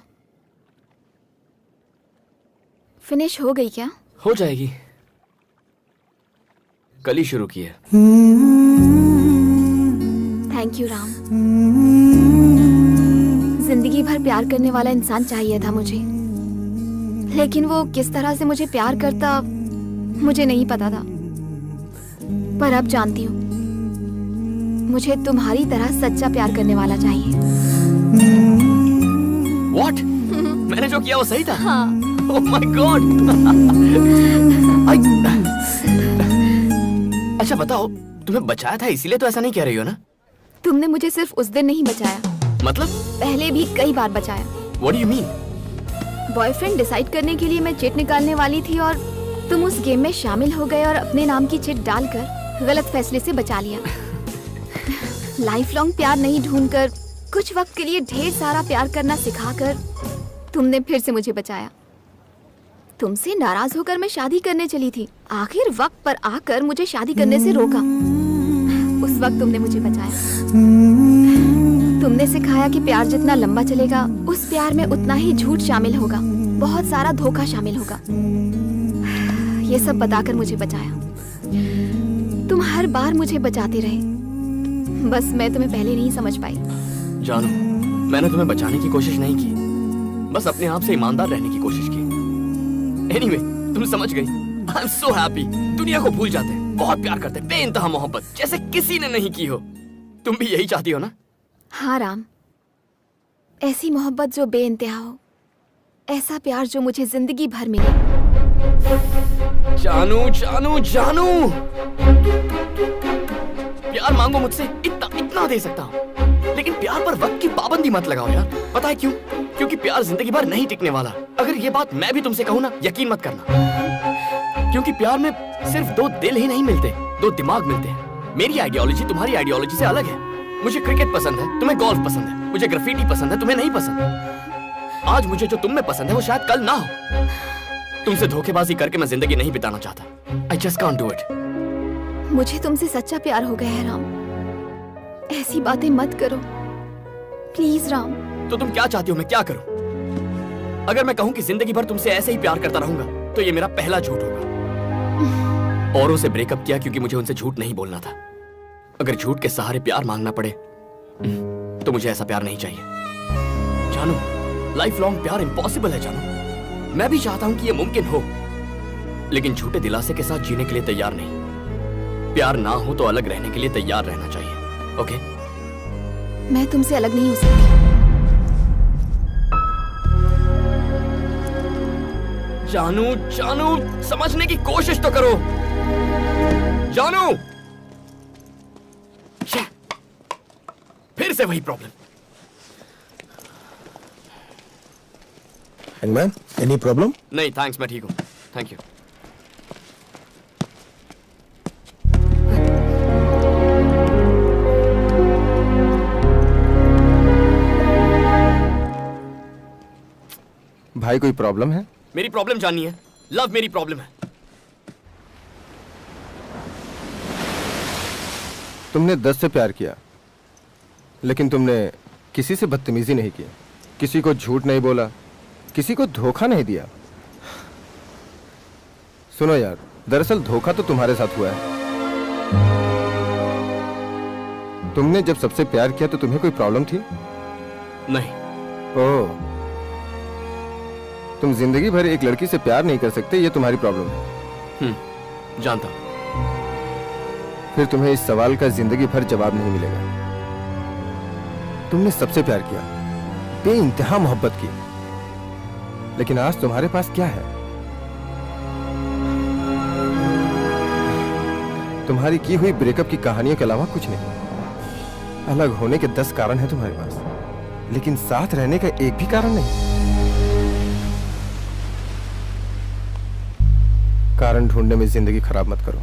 Finish हो गई क्या? हो जाएगी। कल ही शुरू की है। Thank you Ram. जिंदगी भर प्यार करने वाला इंसान चाहिए था मुझे, लेकिन वो किस तरह से मुझे प्यार करता मुझे नहीं पता था। पर अब जानती हूँ, मुझे तुम्हारी तरह सच्चा प्यार करने वाला चाहिए। What? मैंने जो किया वो सही था? हाँ। Oh my God! अच्छा बताओ, तुम्हें बचाया था इसीलिए तो ऐसा नहीं कह रही हो ना? तुमने मुझे सिर्फ उस दिन नहीं बचाया, मतलब? पहले भी कई बार बचाया। What do you mean? Boyfriend decide करने के लिए मैं चिट निकालने वाली थी और तुम उस गेम में शामिल हो गए और अपने नाम की चिट डालकर गलत फैसले से बचा लिया। लाइफ लॉन्ग प्यार नहीं ढूंढकर कुछ वक्त के लिए ढेर सारा प्यार करना सिखाकर तुमने फिर से मुझे बचाया। तुमसे नाराज होकर मैं शादी करने चली थी, आखिर वक्त पर आकर मुझे शादी करने से रोका। उस वक्त तुमने मुझे बचाया। तुमने सिखाया कि प्यार जितना लंबा चलेगा उस प्यार में उतना ही झूठ शामिल होगा, बहुत सारा धोखा शामिल होगा। ये सब बताकर मुझे बचाया। तुम हर बार मुझे बचाते रहे, बस मैं तुम्हें पहले नहीं समझ पाई। जानू, मैंने तुम्हें बचाने की कोशिश नहीं की, बस अपने आप से ईमानदार रहने की कोशिश की। Anyway, तुम समझ गई। I'm so happy। दुनिया को भूल जाते हैं, बहुत प्यार करते हैं, बेइंतहा मोहब्बत जैसे किसी ने नहीं की हो। तुम भी यही चाहती हो ना? हाँ राम, ऐसी मोहब्बत जो बेइंतहा हो, ऐसा प्यार जो मुझे जिंदगी भर मिले। जानू जानू जानू, प्यार मांगो मुझसे, इतना दे सकता हूँ, लेकिन प्यार पर वक्त की पाबंदी मत लगाओ यार। पता है क्यों? क्योंकि प्यार जिंदगी भर नहीं टिकने वाला। अगर ये बात मैं भी तुमसे कहूँ ना, यकीन मत करना, क्योंकि प्यार में सिर्फ दो दिल ही नहीं मिलते, दो दिमाग मिलते हैं। मेरी आइडियोलॉजी तुम्हारी आइडियोलॉजी से अलग है। मुझे क्रिकेट पसंद है, तुम्हें गोल्फ पसंद है, मुझे ग्राफिटी पसंद है, तुम्हें नहीं पसंद। आज मुझे जो तुम में पसंद है वो शायद कल ना हो। तुमसे धोखेबाजी करके मैं जिंदगी नहीं बिताना चाहता। I just can't do it। मुझे तुमसे सच्चा प्यार हो गया है राम, ऐसी बातें मत करो प्लीज राम। तो तुम क्या चाहती हो मैं क्या करूं? अगर मैं कहूं कि जिंदगी भर तुमसे ऐसे ही प्यार करता रहूंगा तो ये मेरा पहला झूठ होगा। औरों से ब्रेकअप किया क्योंकि मुझे उनसे झूठ नहीं बोलना था। अगर झूठ के सहारे प्यार मांगना पड़े तो मुझे ऐसा प्यार नहीं चाहिए। जानू, लाइफ लॉन्ग प्यार इम्पॉसिबल है जानू। मैं भी चाहता हूं कि ये मुमकिन हो, लेकिन झूठे दिलासे के साथ जीने के लिए तैयार नहीं। प्यार ना हो तो अलग रहने के लिए तैयार रहना चाहिए। ओके? मैं तुमसे अलग नहीं हो सकती। जानू जानू, समझने की कोशिश तो करो। जानू, फिर से वही प्रॉब्लम। Hangman, any problem? नहीं थैंक्स, मैं ठीक हूँ। Thank you. भाई कोई प्रॉब्लम है? मेरी प्रॉब्लम जाननी है? लव मेरी प्रॉब्लम है। तुमने 10 से प्यार किया, लेकिन तुमने किसी से बदतमीजी नहीं की, किसी को झूठ नहीं बोला, किसी को धोखा नहीं दिया। सुनो यार, दरअसल धोखा तो तुम्हारे साथ हुआ है। तुमने जब सबसे प्यार किया तो तुम्हें कोई प्रॉब्लम थी? नहीं। ओह, तुम जिंदगी भर एक लड़की से प्यार नहीं कर सकते, ये तुम्हारी प्रॉब्लम है। जानता। फिर तुम्हें इस सवाल का जिंदगी भर जवाब नहीं मिलेगा। तुमने सबसे प्यार किया, बेइंतहा मोहब्बत की, लेकिन आज तुम्हारे पास क्या है? तुम्हारी की हुई ब्रेकअप की कहानियों के अलावा कुछ नहीं। अलग होने के 10 कारण हैं तुम्हारे पास, लेकिन साथ रहने का एक भी कारण नहीं। कारण ढूंढने में जिंदगी खराब मत करो।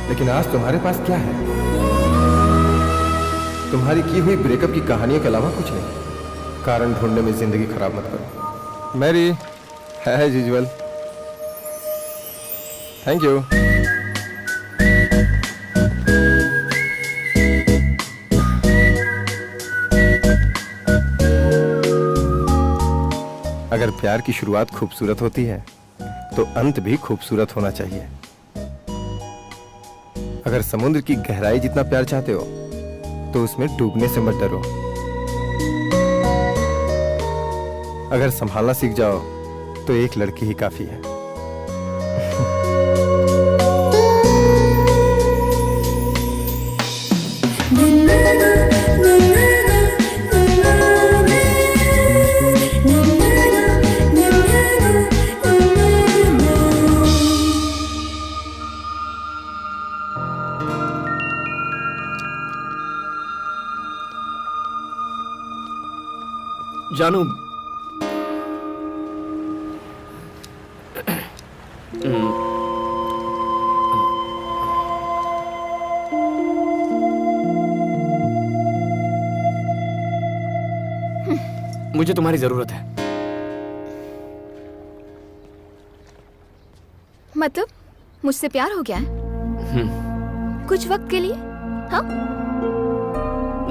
लेकिन आज तुम्हारे पास क्या है? तुम्हारी की हुई ब्रेकअप की कहानियों के अलावा कुछ नहीं। कारण ढूंढने में जिंदगी खराब मत करो। मैरी है एज यूजुअल। Thank you. अगर प्यार की शुरुआत खूबसूरत होती है तो अंत भी खूबसूरत होना चाहिए। अगर समुद्र की गहराई जितना प्यार चाहते हो तो उसमें डूबने से मत डरो। अगर संभालना सीख जाओ तो एक लड़की ही काफी है। जानू, मुझे तुम्हारी जरूरत है। मतलब मुझसे प्यार हो गया है? कुछ वक्त के लिए? हाँ?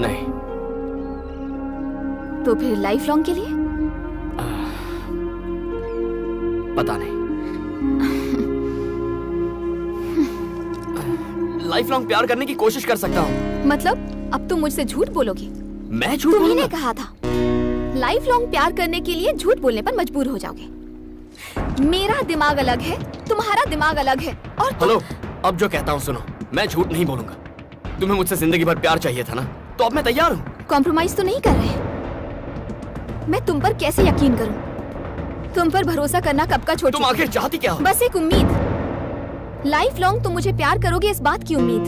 नहीं। तो फिर लाइफ लॉन्ग के लिए? पता नहीं। लाइफ लॉन्ग प्यार करने की कोशिश कर सकता हूँ। मतलब अब तुम मुझसे झूठ बोलोगी? मैं झूठ बोलूंगा? तुमने कहा था लाइफ लॉन्ग प्यार करने के लिए झूठ बोलने पर मजबूर हो जाओगे। मेरा दिमाग अलग है, तुम्हारा दिमाग अलग है। और हेलो, अब जो कहता हूँ सुनो, मैं झूठ नहीं बोलूंगा। तुम्हें मुझसे जिंदगी भर प्यार चाहिए था ना, तो अब मैं तैयार हूँ। कॉम्प्रोमाइज तो नहीं कर रहे? मैं तुम पर कैसे यकीन करूं? तुम पर भरोसा करना कब का छोड़ चुका। तुम आखिर चाहती क्या हो? बस एक उम्मीद। लाइफ लॉन्ग तुम मुझे प्यार करोगे इस बात की उम्मीद।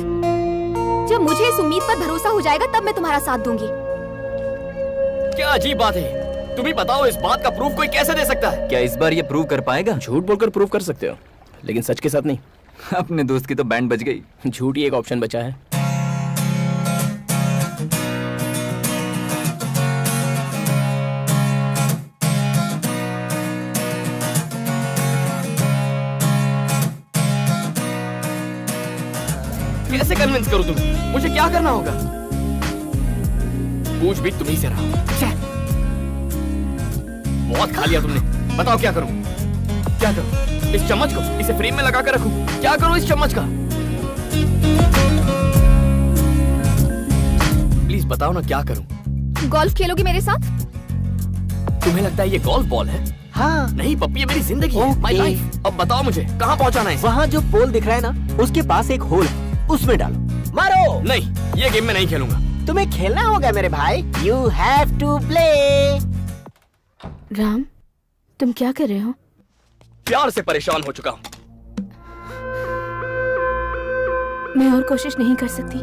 जब मुझे इस उम्मीद पर भरोसा हो जाएगा तब मैं तुम्हारा साथ दूंगी। क्या अजीब बात है। तुम ही बताओ, इस बात का प्रूफ कोई कैसे दे सकता है? क्या इस बार ये प्रूव कर पाएगा? झूठ बोलकर प्रूव कर सकते हो, लेकिन सच के साथ नहीं। अपने दोस्त की तो बैंड बज गई। झूठ ही एक ऑप्शन बचा है। कैसे कन्विंस करूं तुम्हें? मुझे क्या करना होगा? पूछ भी तुम्ही से रहा। बहुत खा लिया तुमने, बताओ क्या करूं? क्या करूं? इस चम्मच को इसे फ्रेम में लगा कर रखूं? क्या करूं इस चम्मच का? प्लीज बताओ ना, क्या करूं? गोल्फ खेलोगी मेरे साथ? तुम्हें लगता है ये गोल्फ बॉल है? हाँ। नहीं पप्पी, ये मेरी जिंदगी है, माय लाइफ। अब बताओ मुझे कहाँ पहुँचाना है? वहाँ जो पोल दिख रहा है ना, उसके पास एक होल है, उसमें डालो। मारो। नहीं, ये गेम में नहीं खेलूंगा। तुम्हें खेलना होगा मेरे भाई। You have to play। Ram, तुम क्या कर रहे हो? प्यार से परेशान हो चुका हूँ। मैं और कोशिश नहीं कर सकती।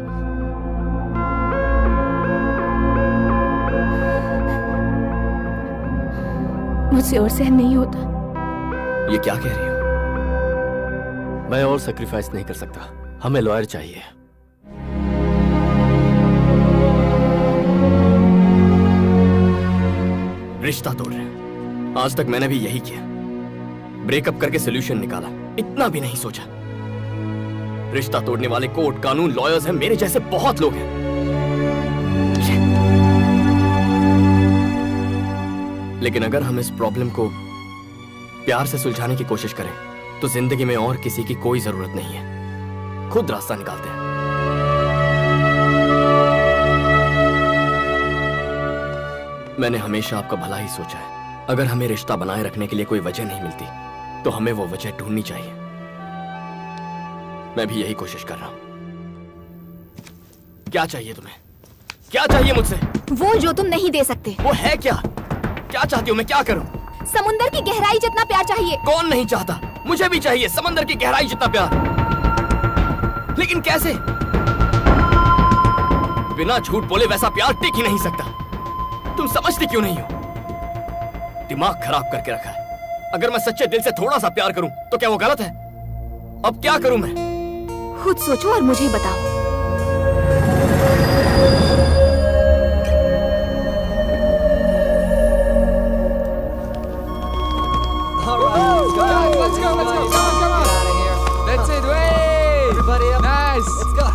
मुझसे और सहन नहीं होता। ये क्या कह रही हो? मैं और सैक्रिफाइस नहीं कर सकता, हमें लॉयर चाहिए। रिश्ता तोड़ रहे हैं। आज तक मैंने भी यही किया, ब्रेकअप करके सोल्यूशन निकाला, इतना भी नहीं सोचा। रिश्ता तोड़ने वाले कोर्ट, कानून, लॉयर्स हैं, मेरे जैसे बहुत लोग हैं। लेकिन अगर हम इस प्रॉब्लम को प्यार से सुलझाने की कोशिश करें तो जिंदगी में और किसी की कोई जरूरत नहीं है, खुद रास्ता निकालते हैं। मैंने हमेशा आपका भला ही सोचा है। अगर हमें रिश्ता बनाए रखने के लिए कोई वजह नहीं मिलती तो हमें वो वजह ढूंढनी चाहिए। मैं भी यही कोशिश कर रहा हूं। क्या चाहिए तुम्हें? क्या चाहिए मुझसे? वो जो तुम नहीं दे सकते। वो है क्या? क्या चाहती हो? मैं क्या करूं? समुंदर की गहराई जितना प्यार चाहिए। कौन नहीं चाहता? मुझे भी चाहिए समंदर की गहराई जितना प्यार। लेकिन कैसे? बिना झूठ बोले वैसा प्यार टिक ही नहीं सकता। तुम समझती क्यों नहीं हो? दिमाग खराब करके रखा है। अगर मैं सच्चे दिल से थोड़ा सा प्यार करूं तो क्या वो गलत है? अब क्या करूं मैं? खुद सोचो और मुझे बताओ। Let's go. Come on. That's it. Way. Everybody up. Nice. Let's go.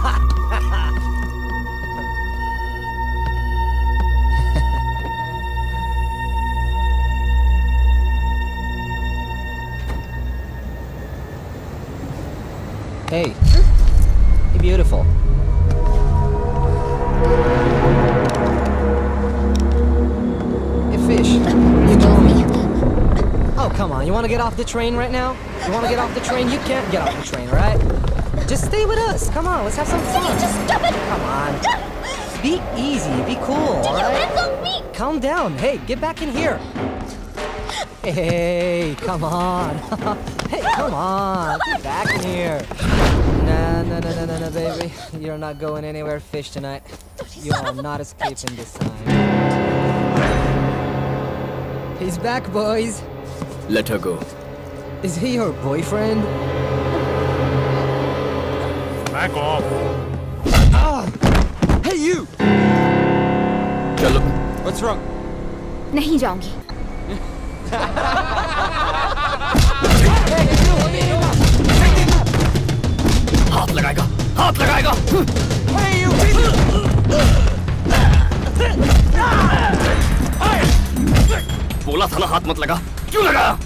Hey. You're beautiful. Hey, fish. You told me. Oh, come on. You want to get off the train right now? You want to get off the train? You can't get off the train, all right? Just stay with us. Come on, let's have some fun. Just stop it. Come on. Be easy. Be cool, all right? Hands off me. Calm down. Hey, get back in here. Hey, come on. Hey, come on. Get back in here. No, baby. You're not going anywhere, fish, tonight. You are not escaping this time. He's back, boys. Let her go. Is he your boyfriend? Back off. Ah! Hey, you! चलो. What's wrong? नहीं जाऊंगी। हाथ लगाएगा. हाथ लगाएगा. बोला था ना हाथ मत लगा. क्यों लगाया?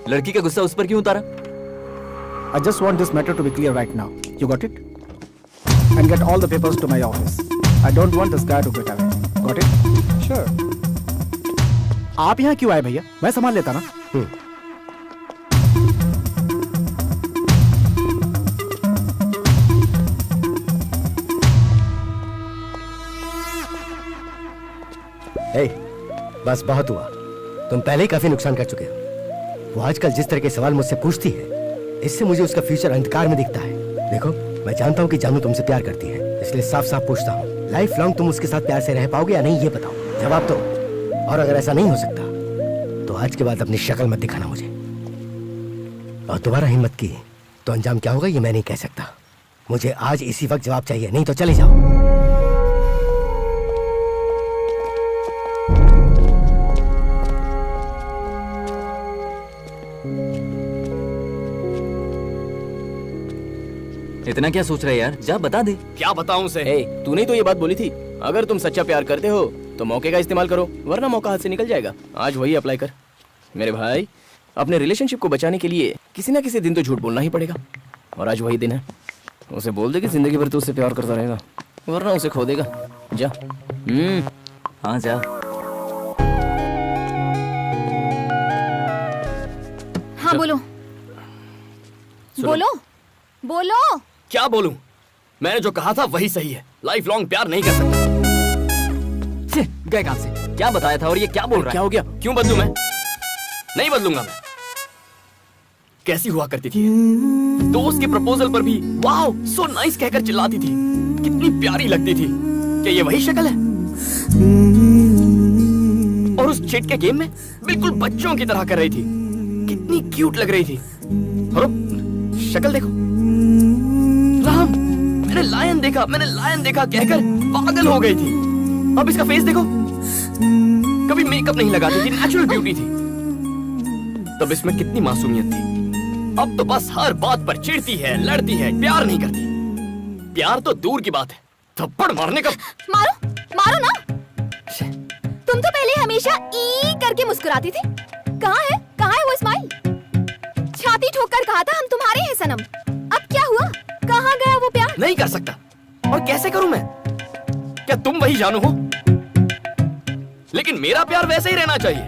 लड़की का गुस्सा उस पर क्यों उतारा? I just want this matter to be clear right now. You got it? And get all the papers to my office. I don't want this guy to get away. Got it? Sure. आप यहाँ क्यों आए भैया? मैं संभाल लेता ना. Hey, बस बहुत हुआ. तुम पहले ही काफी नुकसान कर चुके हो. वो आजकल जिस तरह के सवाल मुझसे पूछती है, इससे मुझे उसका फ्यूचर अंधकार में दिखता है. देखो, मैं जानता हूँ कि जानू तुमसे प्यार करती है, इसलिए साफ साफ पूछता हूँ, लाइफ लॉन्ग तुम उसके साथ प्यार से रह पाओगे या नहीं, ये बताओ. जवाब दो. और अगर ऐसा नहीं हो सकता तो आज के बाद अपनी शक्ल मत दिखाना मुझे. और दोबारा हिम्मत की तो अंजाम क्या होगा ये मैं नहीं कह सकता. मुझे आज इसी वक्त जवाब चाहिए, नहीं तो चले जाओ. इतना क्या सोच रहे हैं यार? जा बता दे. क्या बताऊं उसे? तूने तो ये बात बोली थी, अगर तुम सच्चा प्यार करते हो तो मौके का इस्तेमाल करो, वरना मौका हाथ से निकल जाएगा. आज वही अप्लाई कर. मेरे भाई, अपने रिलेशनशिप को बचाने के लिए किसी ना किसी दिन तो झूठ बोलना ही पड़ेगा, और आज वही दिन है. उसे बोल दे कि जिंदगी भर तू उससे प्यार करता रहेगा, वरना उसे खो देगा. जा. हाँ जा. हाँ बोलो. बोलो बोलो. क्या बोलूं? मैंने जो कहा था वही सही है. लाइफ लॉन्ग प्यार नहीं कर सकता. गए काम से. क्या बताया था और ये क्या बोल रहा है? क्या हो गया? क्यों बदलूं मैं? नहीं बदलूंगा मैं. कैसी हुआ करती थी? दोस्त के प्रपोजल पर भी वाओ सो नाइस कहकर चिल्लाती थी. कितनी प्यारी लगती थी. क्या ये वही शक्ल है? और उस चिट के गेम में बिल्कुल बच्चों की तरह कर रही थी. कितनी क्यूट लग रही थी. और शक्ल देखो. राम, मैंने लायन देखा कहकर पागल हो गई थी. अब इसका फेस देखो. कभी मेकअप नहीं लगाती थी, नेचुरल ब्यूटी थी. तब इसमें कितनी मासूमियत थी. अब तो बस हर बात पर चिढ़ती है, लड़ती है, प्यार नहीं करती. प्यार तो दूर की बात है, थप्पड़ मारने का. मारो ना. पहले हमेशा ई करके मुस्कुराती थी। कहाँ है वो स्माइल? छाती ठोक कर कहा था हम तुम्हारे हैं सनम। अब क्या हुआ? कहाँ गया वो प्यार? नहीं कर सकता। और कैसे करूं मैं? क्या तुम वही जानू हो? लेकिन मेरा प्यार वैसे ही रहना चाहिए।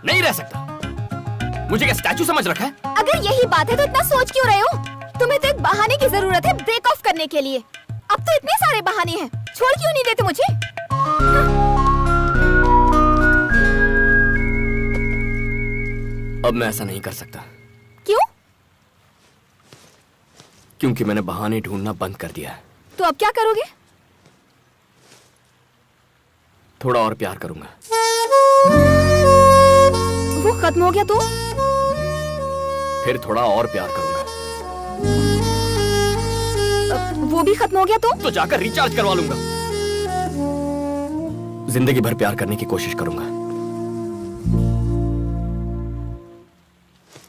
नहीं रह सकता। मुझे क्या स्टैचू समझ रखा है? अगर यही बात है तो इतना सोच क्यों रहे हो? तुम्हें तो एक बहाने की जरूरत है ब्रेक ऑफ करने के लिए। अब तो इतने सारे बहाने हैं, छोड़ क्यों नहीं देते मुझे? अब मैं ऐसा नहीं कर सकता। क्यों? क्योंकि मैंने बहाने ढूंढना बंद कर दिया है। तो अब क्या करोगे? थोड़ा और प्यार करूंगा। वो खत्म हो गया तो? फिर थोड़ा और प्यार करूंगा। वो भी खत्म हो गया तो जाकर रिचार्ज करवा लूंगा। जिंदगी भर प्यार करने की कोशिश करूंगा।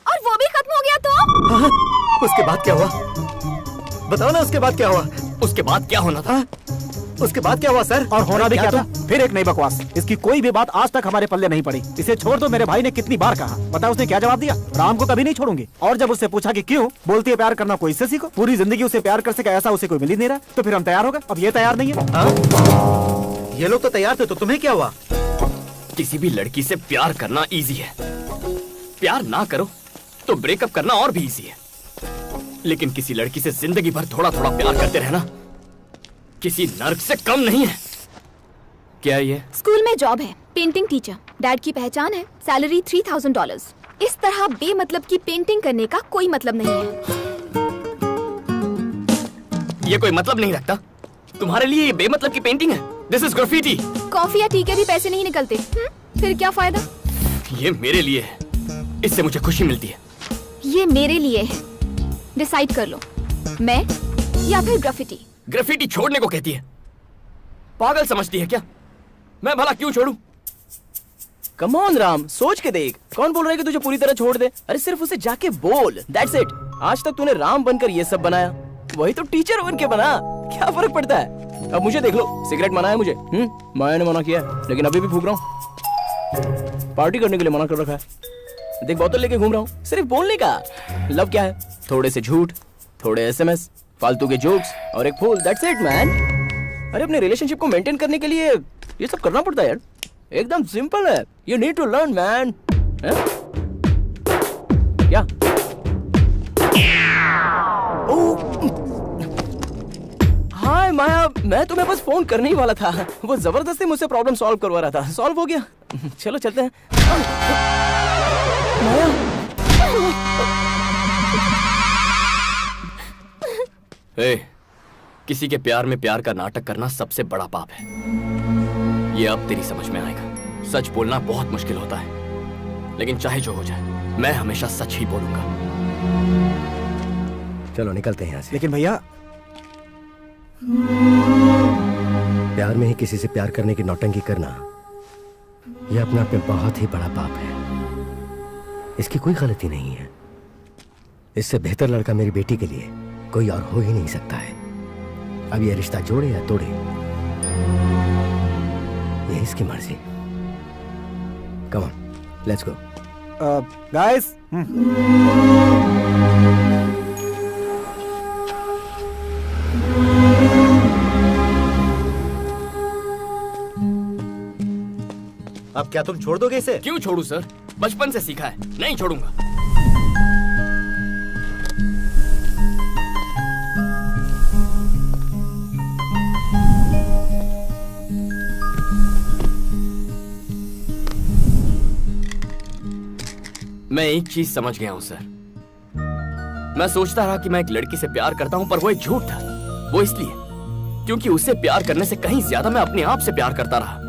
और वो भी खत्म हो गया तो? उसके बाद क्या हुआ? बताओ ना, उसके बाद क्या हुआ? उसके बाद क्या होना था? उसके बाद क्या हुआ सर? और होना भी क्या था? फिर एक नई बकवास। इसकी कोई भी बात आज तक हमारे पल्ले नहीं पड़ी। इसे छोड़ दो, मेरे भाई ने कितनी बार कहा। पता उसने क्या जवाब दिया? राम को कभी नहीं छोड़ूंगी। और जब उससे पूछा कि क्यों, बोलती है प्यार करना कोई इससे सीखो। पूरी जिंदगी उसे प्यार कर सके ऐसा उसे कोई मिल ही नहीं रहा। तो फिर हम तैयार हो गए। अब ये तैयार नहीं है। ये लोग तो तैयार थे, तो तुम्हें क्या हुआ? किसी भी लड़की से प्यार करना इजी है। प्यार ना करो तो ब्रेकअप करना और भी इजी है। लेकिन किसी लड़की से जिंदगी भर थोड़ा थोड़ा प्यार करते रहना किसी नर्क से कम नहीं है। क्या ये? स्कूल में जॉब है, पेंटिंग टीचर। डैड की पहचान है, सैलरी $3000। इस तरह बेमतलब की पेंटिंग करने का कोई मतलब नहीं है। ये कोई मतलब नहीं रखता? तुम्हारे लिए ये बेमतलब की पेंटिंग है? This is graffiti. कॉफी या टी के भी पैसे नहीं निकलते। फिर क्या फायदा? ये मेरे लिए है, इससे मुझे खुशी मिलती है। ये मेरे लिए है, डिसाइड कर लो, मैं या फिर ग्राफिटी। ग्राफिटी छोड़ने को कहती है? पागल समझती है क्या? मैं भला क्यों छोड़ूं? कम ऑन राम, सोच के देख। कौन बोल रहा है कि तुझे पूरी तरह छोड़ दे? अरे सिर्फ उसे जाके बोल, दैट्स इट। आज तक तूने राम बनकर ये सब बनाया, वही तो टीचर बन के बना। क्या फर्क पड़ता है? अब मुझे देख लो, सिगरेट मना है मुझे। मैंने मना किया है, लेकिन अभी भी फूक रहा हूँ। पार्टी करने के लिए मना कर रखा है। देख बोतल लेके घूम रहा हूँ, सिर्फ बोलने का। लव क्या है? थोड़े से झूठ, थोड़े SMS, फालतू के जोक्स और एक फूल, दैट्स इट मैन। अरे अपने रिलेशनशिप को मेंटेन करने के लिए ये सब करना पड़ता है यार। एकदम सिंपल है। You need to learn man. क्या? हाय माया, मैं तुम्हें बस फोन करने ही वाला था। वो जबरदस्ती मुझसे प्रॉब्लम सॉल्व करवा रहा था। सॉल्व हो गया। चलो चलते हैं। माया, किसी के प्यार में प्यार का नाटक करना सबसे बड़ा पाप है। ये अब तेरी समझ में आएगा। सच बोलना बहुत मुश्किल होता है, लेकिन चाहे जो हो जाए मैं हमेशा सच ही बोलूंगा। चलो निकलते हैं यहाँ से। लेकिन भैया, प्यार में ही किसी से प्यार करने की नौटंकी करना, यह अपने आप में बहुत ही बड़ा पाप है। इसकी कोई गलती नहीं है। इससे बेहतर लड़का मेरी बेटी के लिए कोई और हो ही नहीं सकता है। अब ये रिश्ता जोड़े या तोड़े, ये इसकी मर्जी। Come on, let's go. Guys, अब क्या तुम छोड़ दोगे इसे? क्यों छोड़ू सर? बचपन से सीखा है, नहीं छोड़ूंगा। मैं एक चीज समझ गया हूं सर। मैं सोचता रहा कि मैं एक लड़की से प्यार करता हूं, पर वो एक झूठ था। वो इसलिए क्योंकि उससे प्यार करने से कहीं ज्यादा मैं अपने आप से प्यार करता रहा।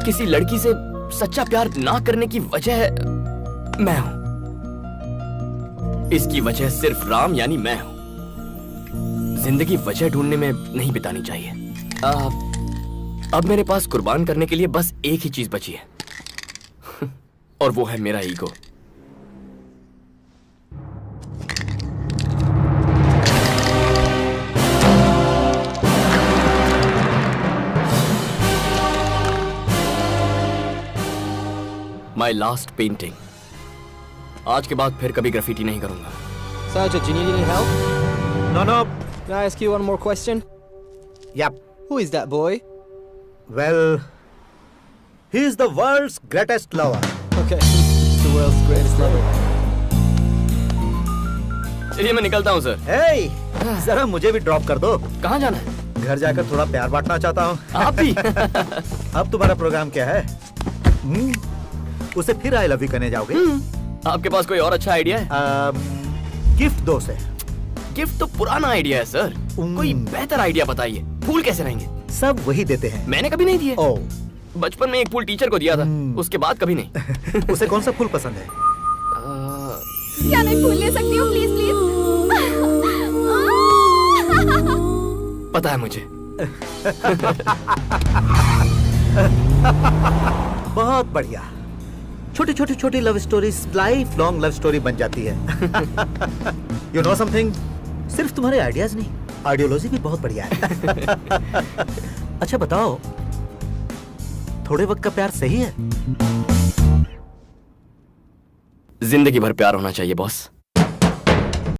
किसी लड़की से सच्चा प्यार ना करने की वजह मैं हूं। इसकी वजह सिर्फ राम यानी मैं हूं। जिंदगी वजह ढूंढने में नहीं बितानी चाहिए। अब मेरे पास कुर्बान करने के लिए बस एक ही चीज बची है, और वो है मेरा ईगो। My last painting. आज के बाद फिर कभी ग्राफिटी नहीं करूंगा। Sergeant, do you need any help? No, no. Can I ask you one more question? Yep. Who is that boy? Well, he is the world's greatest lover. Okay, he's the world's greatest lover. चलिए मैं निकलता हूँ sir. Hey, जरा मुझे भी drop कर दो। कहाँ जाना है? घर जाकर थोड़ा प्यार बांटना चाहता हूँ। आप भी? अब तुम्हारा प्रोग्राम क्या है? उसे फिर आई लव यू कहने जाओगे? आपके पास कोई और अच्छा आइडिया है? गिफ्ट दो से। गिफ्ट तो पुराना आइडिया है सर। कोई बेहतर आइडिया बताइए। फूल कैसे रहेंगे? सब वही देते हैं। मैंने कभी नहीं दिए। ओह, बचपन में एक फूल टीचर को दिया था, उसके बाद कभी नहीं। उसे कौन सा फूल पसंद है? क्या मैं फूल ले सकती हूँ प्लीज प्लीज? पता है मुझे। बहुत बढ़िया। छोटी छोटी छोटी love stories life long love story बन जाती है। यू नो समथिंग, सिर्फ तुम्हारे आइडियाज नहीं, आइडियोलॉजी भी बहुत बढ़िया है। अच्छा बताओ, थोड़े वक्त का प्यार सही है? जिंदगी भर प्यार होना चाहिए बॉस।